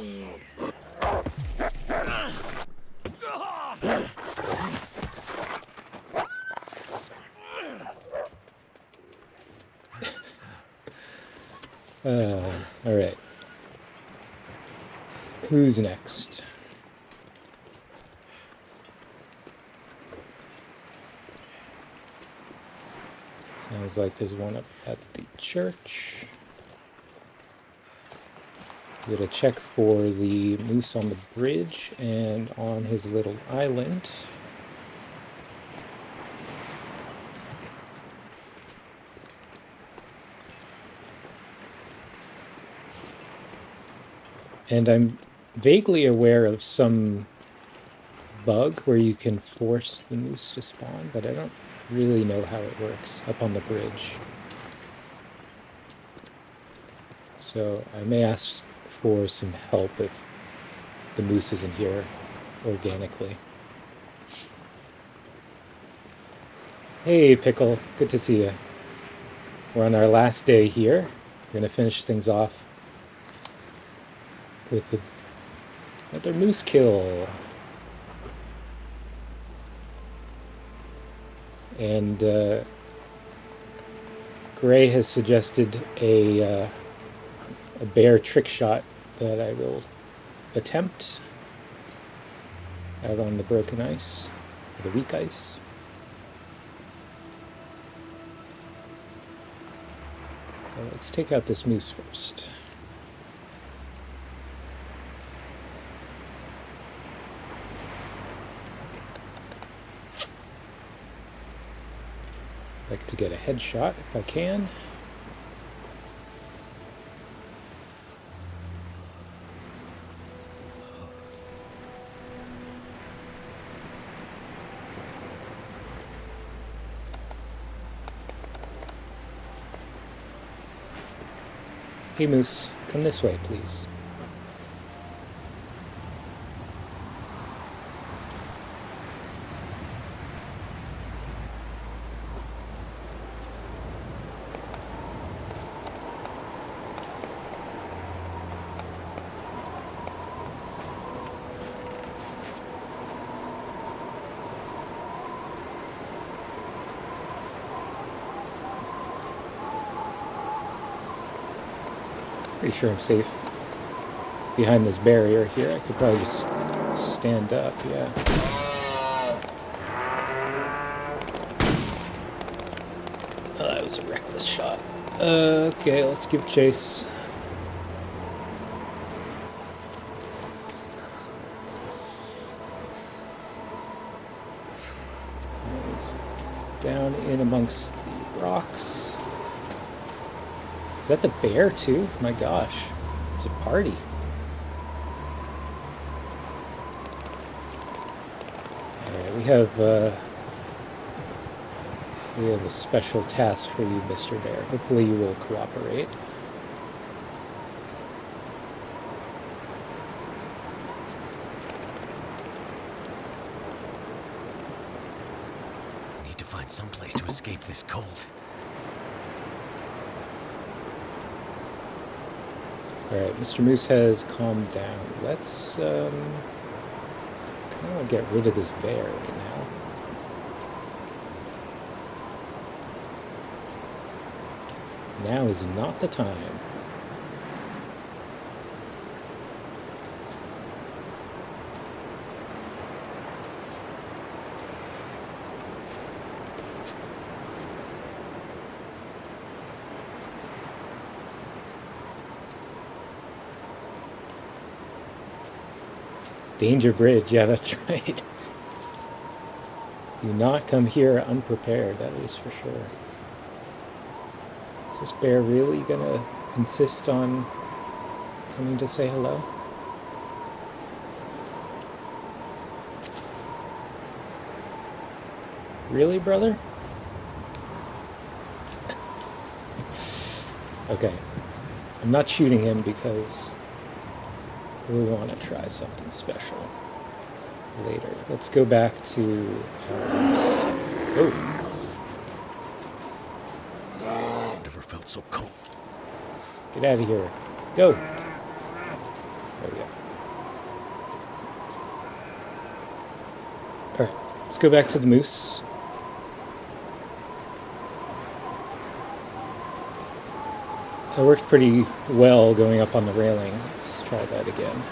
Alright. Who's next? Sounds like there's one up at the church. I'm gonna check for the moose on the bridge and on his little island. And I'm vaguely aware of some bug where you can force the moose to spawn, but I don't really know how it works up on the bridge. So I may ask for some help if the moose isn't here organically. Hey, Pickle. Good to see you. We're on our last day here. We're going to finish things off with another moose kill. And Gray has suggested a bear trick shot that I will attempt out on the broken ice, the weak ice. Let's take out this moose first. I'd like to get a headshot if I can. Hey Moose, come this way, please. Pretty sure I'm safe behind this barrier here. I could probably just stand up, yeah. Oh, that was a reckless shot. Okay, let's give chase. He's down in amongst the rocks. Is that the bear too? My gosh, it's a party. Alright, we have a special task for you, Mr. Bear. Hopefully you will cooperate. I need to find some place to escape this cold. Alright, Mr. Moose has calmed down. Let's kind of want to get rid of this bear right now. Now is not the time. Danger Bridge, yeah, that's right. Do not come here unprepared, that is for sure. Is this bear really gonna insist on coming to say hello? Really, brother? Okay. I'm not shooting him because we want to try something special later. Let's go back to our house. Oh. Never felt so cold. Get out of here. Go. There we go. Alright, let's go back to the moose. It worked pretty well going up on the railing. Let's try that again.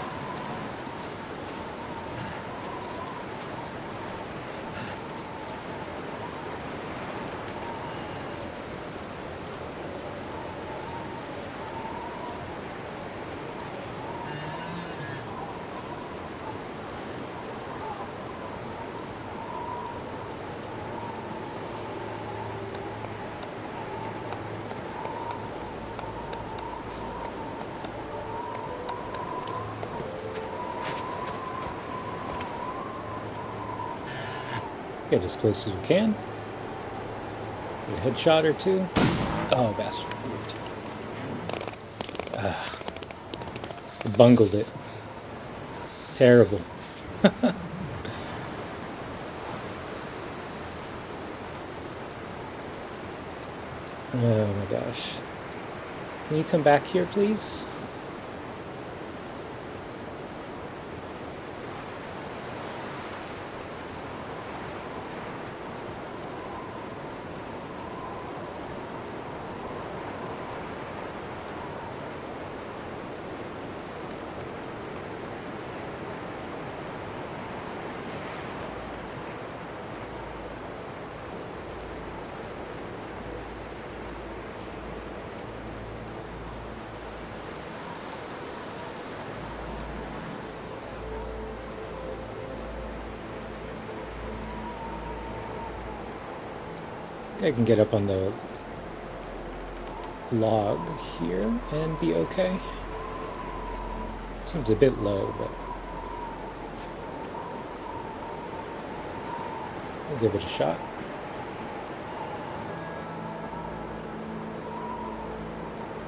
Get as close as we can. Get a headshot or two. Oh, bastard. I bungled it. Terrible. Oh my gosh. Can you come back here, please? I can get up on the log here and be okay. Seems a bit low, but we'll give it a shot.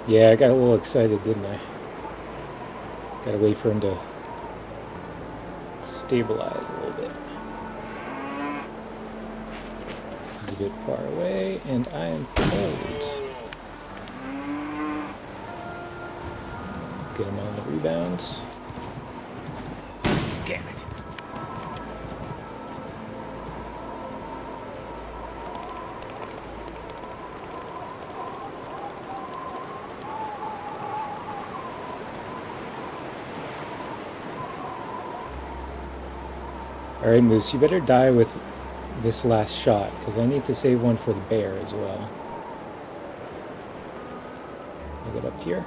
Yeah, I got a little excited, didn't I? Gotta wait for him to stabilize a little bit. He's a bit far away, and I am cold. Get him on the rebound. Damn it. Alright, Moose, you better die with this last shot, because I need to save one for the bear as well. I'll get up here.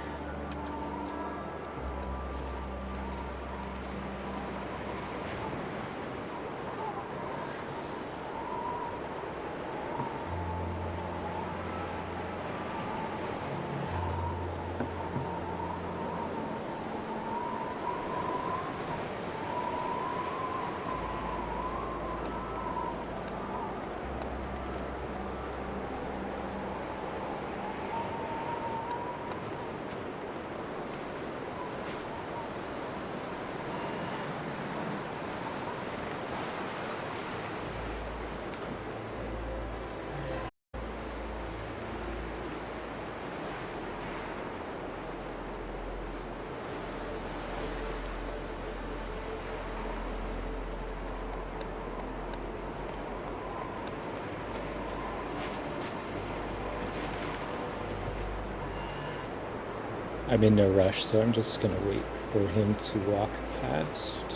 I'm in no rush, so I'm just gonna wait for him to walk past.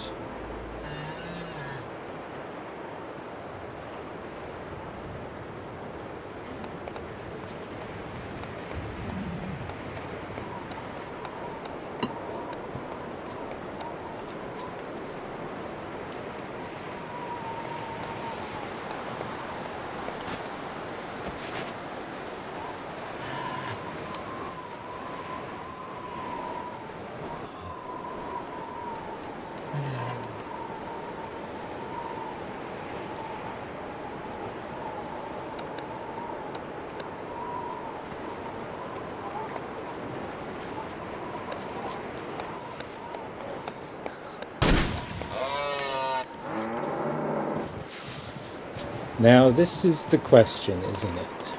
Now, this is the question, isn't it?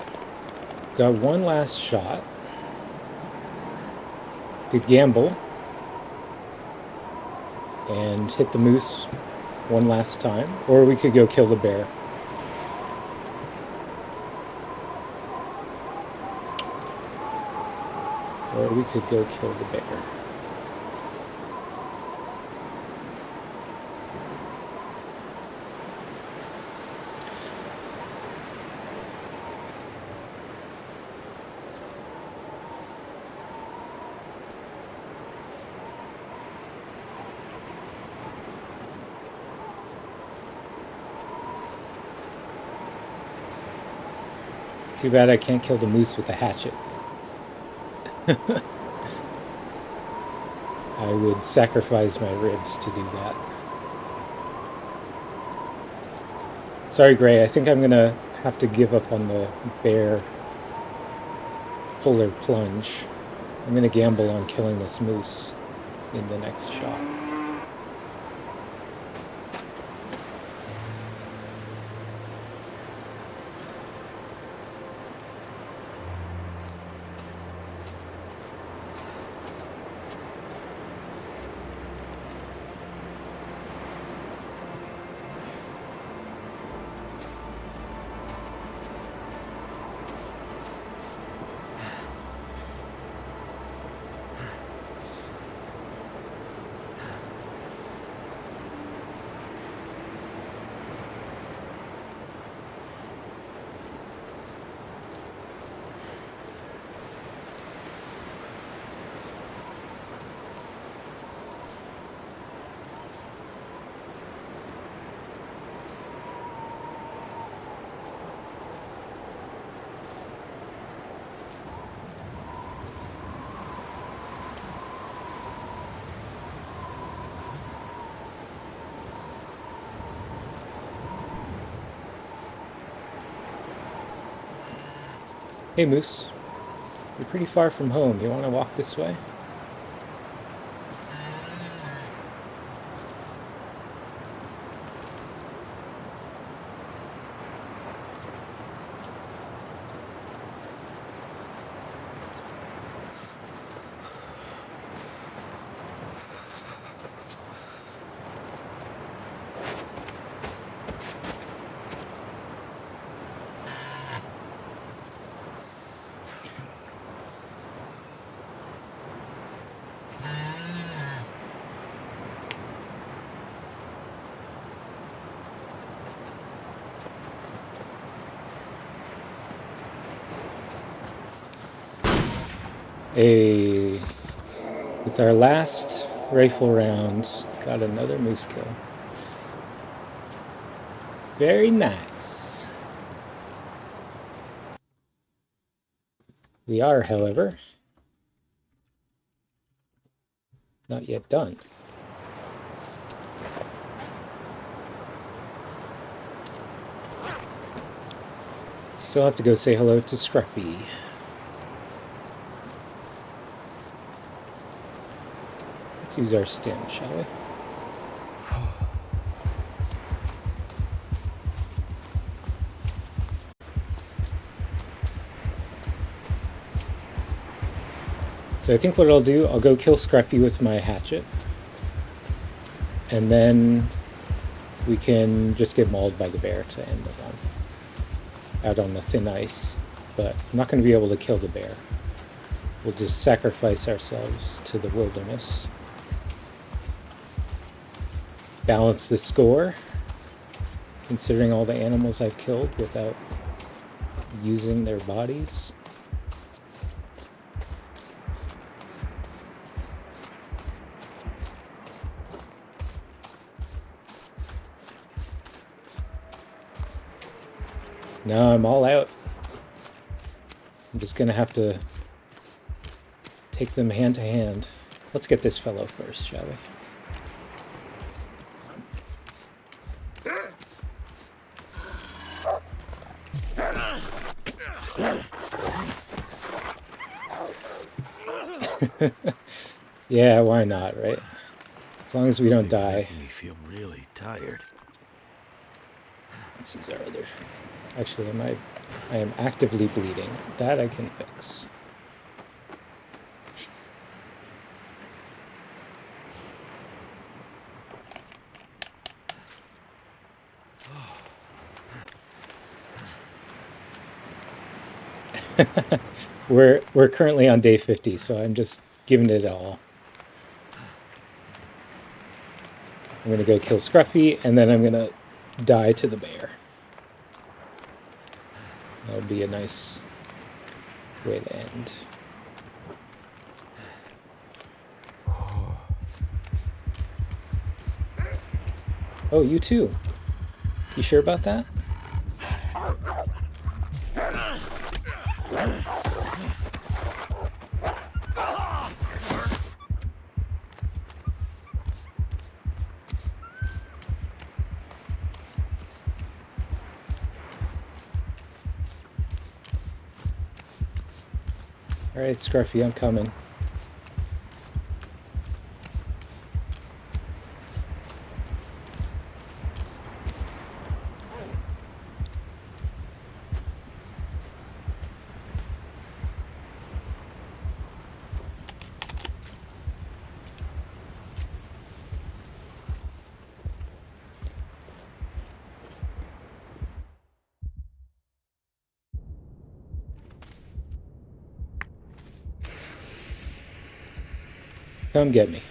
Got one last shot. Could gamble and hit the moose one last time, or we could go kill the bear. Or we could go kill the bear. Too bad I can't kill the moose with a hatchet. I would sacrifice my ribs to do that. Sorry, Gray, I think I'm gonna have to give up on the bear polar plunge. I'm gonna gamble on killing this moose in the next shot. Hey, moose. You're pretty far from home. You want to walk this way? With our last rifle round, got another moose kill. Very nice. We are, however, not yet done. Still have to go say hello to Scruffy. Let's use our stim, shall we? So I think what I'll do, I'll go kill Scruffy with my hatchet. And then we can just get mauled by the bear to end the run. Out on the thin ice. But I'm not going to be able to kill the bear. We'll just sacrifice ourselves to the wilderness. Balance the score, considering all the animals I've killed without using their bodies. No, I'm all out. I'm just gonna have to take them hand to hand. Let's get this fellow first, shall we? Yeah, why not, right? As long as we don't die. Making me feel really tired. This is our other. Actually, I am actively bleeding. That I can fix. We're currently on day 50, so I'm just giving it all. I'm gonna go kill Scruffy, and then I'm gonna die to the bear. That'll be a nice way to end. Oh, you too. You sure about that? All right, Scruffy, I'm coming. Come get me.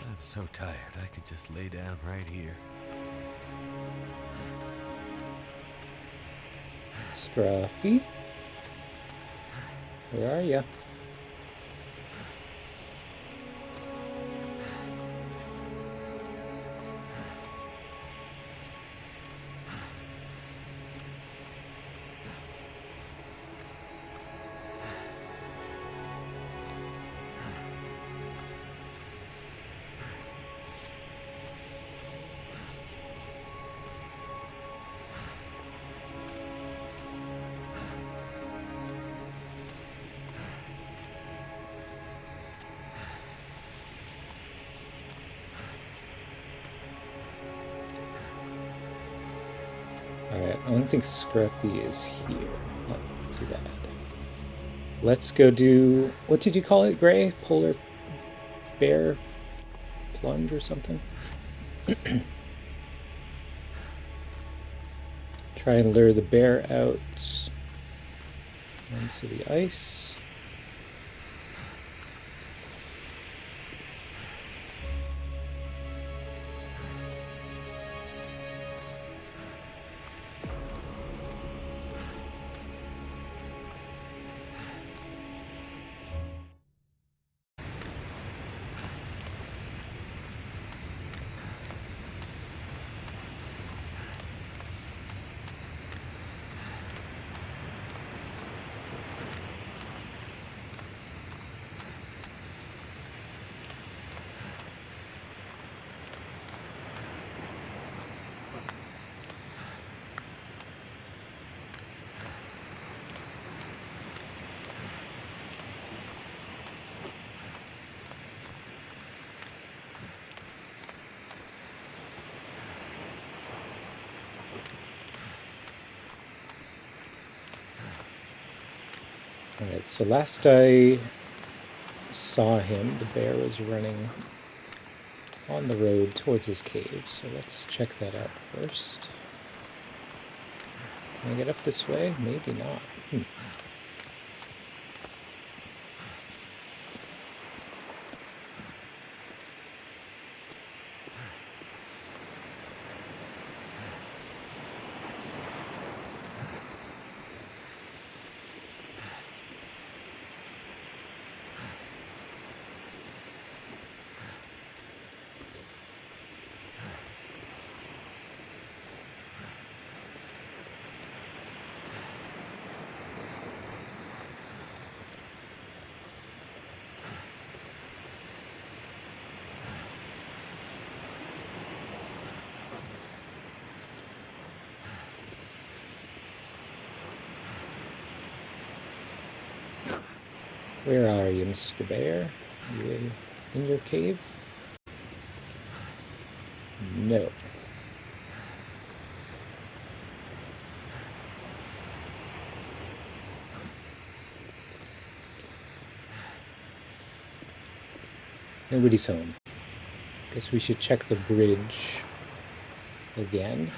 I'm so tired, I could just lay down right here. Scruffy? Where are you? Alright, I don't think Scruffy is here. That's too bad. Let's go do... What did you call it, Gray? Polar bear plunge or something? Try and lure the bear out onto the ice. Alright, so last I saw him, the bear was running on the road towards his cave, so let's check that out first. Can I get up this way? Maybe not. Where are you, Mr. Bear? You in your cave? No. Nobody's home. Guess we should check the bridge again.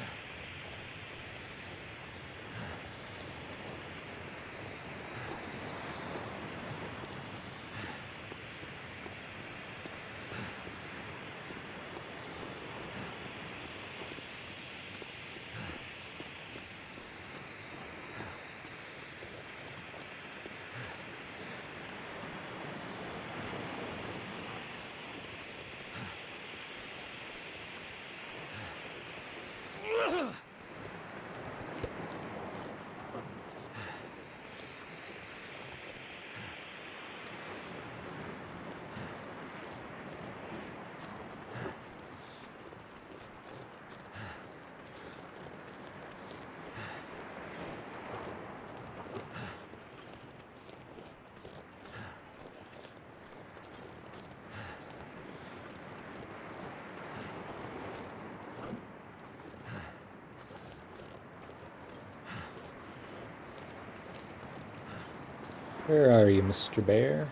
Where are you, Mr. Bear?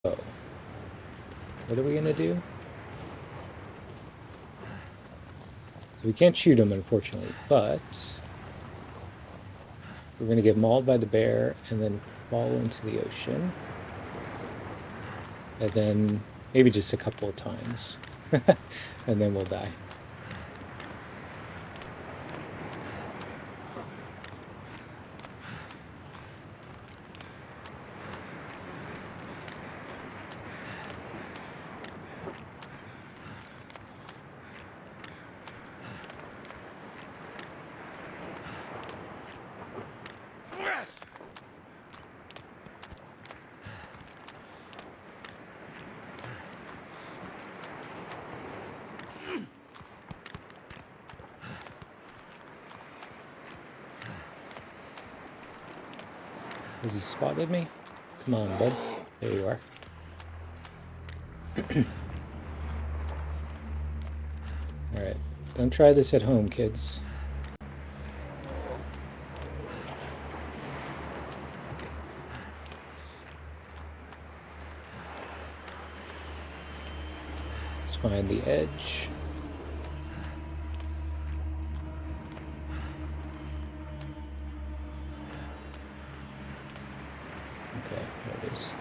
Oh. What are we gonna do? So we can't shoot him, unfortunately, but we're gonna get mauled by the bear and then fall into the ocean. And then maybe just a couple of times. And then we'll die. Has he spotted me? Come on, bud. There you are. Alright. Don't try this at home, kids. Let's find the edge. Okay, there it is.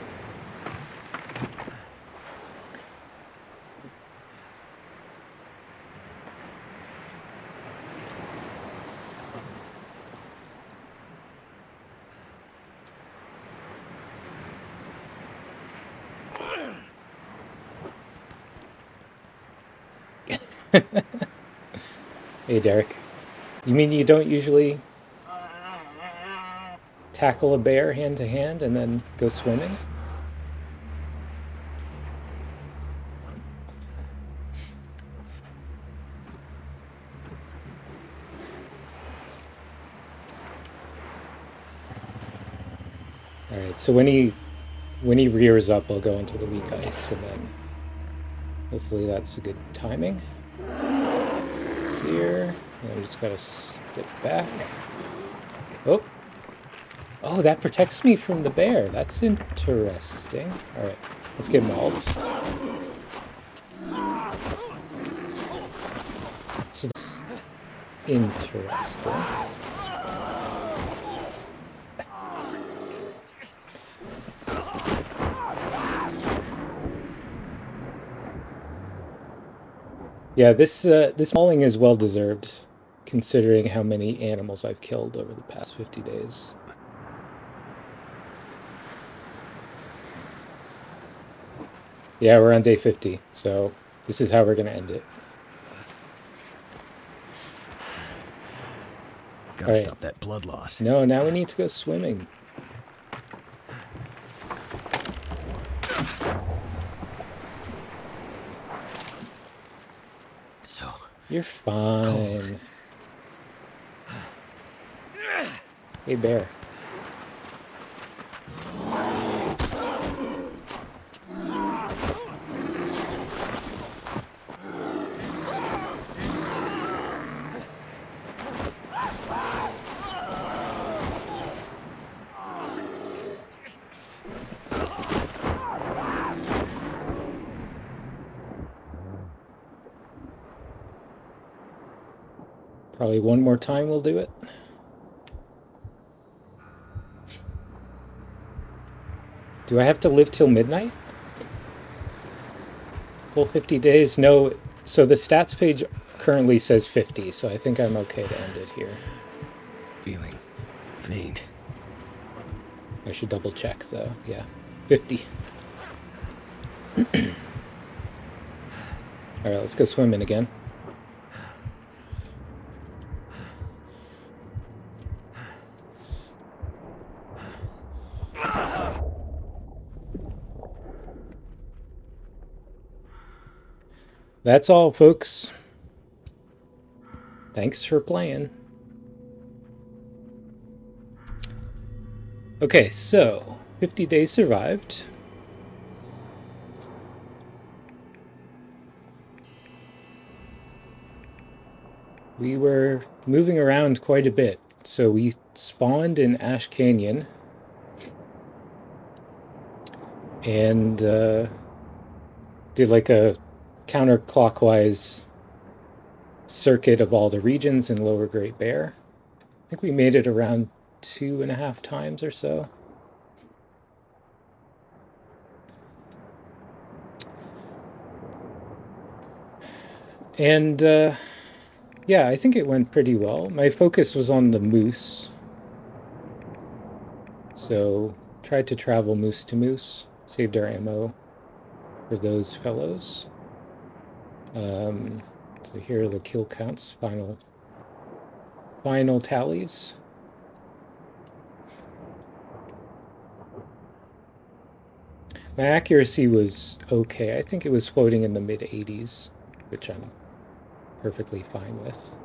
Hey, Derek. You mean you don't usually tackle a bear hand to hand and then go swimming? Alright, so when he rears up, I'll go into the weak ice, and then hopefully that's a good timing. Here, and I just gotta step back. Oh! Oh, that protects me from the bear. That's interesting. Alright, let's get mauled. So that's interesting. Yeah, this mauling is well deserved, considering how many animals I've killed over the past 50 days. Yeah, we're on day 50, so this is how we're gonna end it. Gotta stop that blood loss. No, now we need to go swimming. You're fine. Hey, bear. Probably one more time we'll do it. Do I have to live till midnight? Full 50 days? No. So the stats page currently says 50, so I think I'm okay to end it here. Feeling faint. I should double check though. Yeah, 50. All right, let's go swimming again. That's all, folks. Thanks for playing. Okay, so 50 days survived. We were moving around quite a bit. So we spawned in Ash Canyon and did like a counterclockwise circuit of all the regions in Lower Great Bear. I think we made it around 2.5 times or so. And yeah, I think it went pretty well. My focus was on the moose. So tried to travel moose to moose, saved our ammo for those fellows. So here are the kill counts, final tallies. My accuracy was okay. I think it was floating in the mid 80s, which I'm perfectly fine with.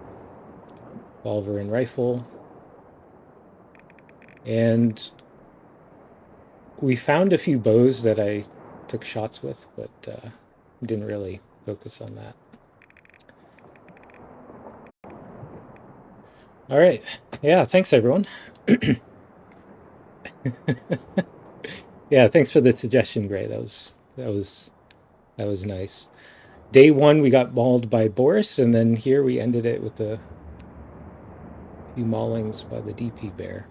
Revolver and rifle. And we found a few bows that I took shots with, but didn't really focus on that. All right. Yeah, thanks everyone. Yeah, thanks for the suggestion, Gray. That was nice. Day 1 we got mauled by Boris, and then here we ended it with a few maulings by the DP bear.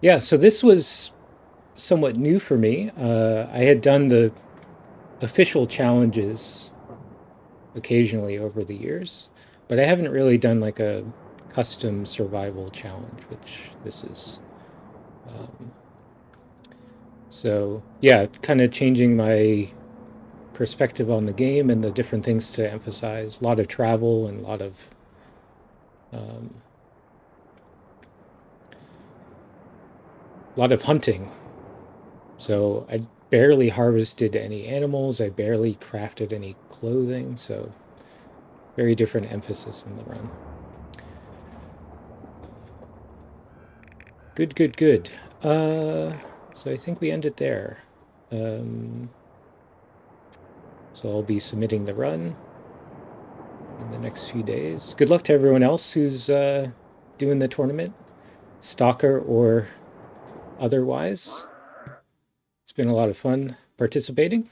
Yeah, so this was somewhat new for me. I had done the official challenges occasionally over the years, but I haven't really done like a custom survival challenge, which this is. So yeah, kind of changing my perspective on the game and the different things to emphasize. A lot of travel and a lot of hunting. So I barely harvested any animals. I barely crafted any clothing. So very different emphasis in the run. Good. So I think we end it there. So I'll be submitting the run in the next few days. Good luck to everyone else who's doing the tournament, Stalker or otherwise. It's been a lot of fun participating.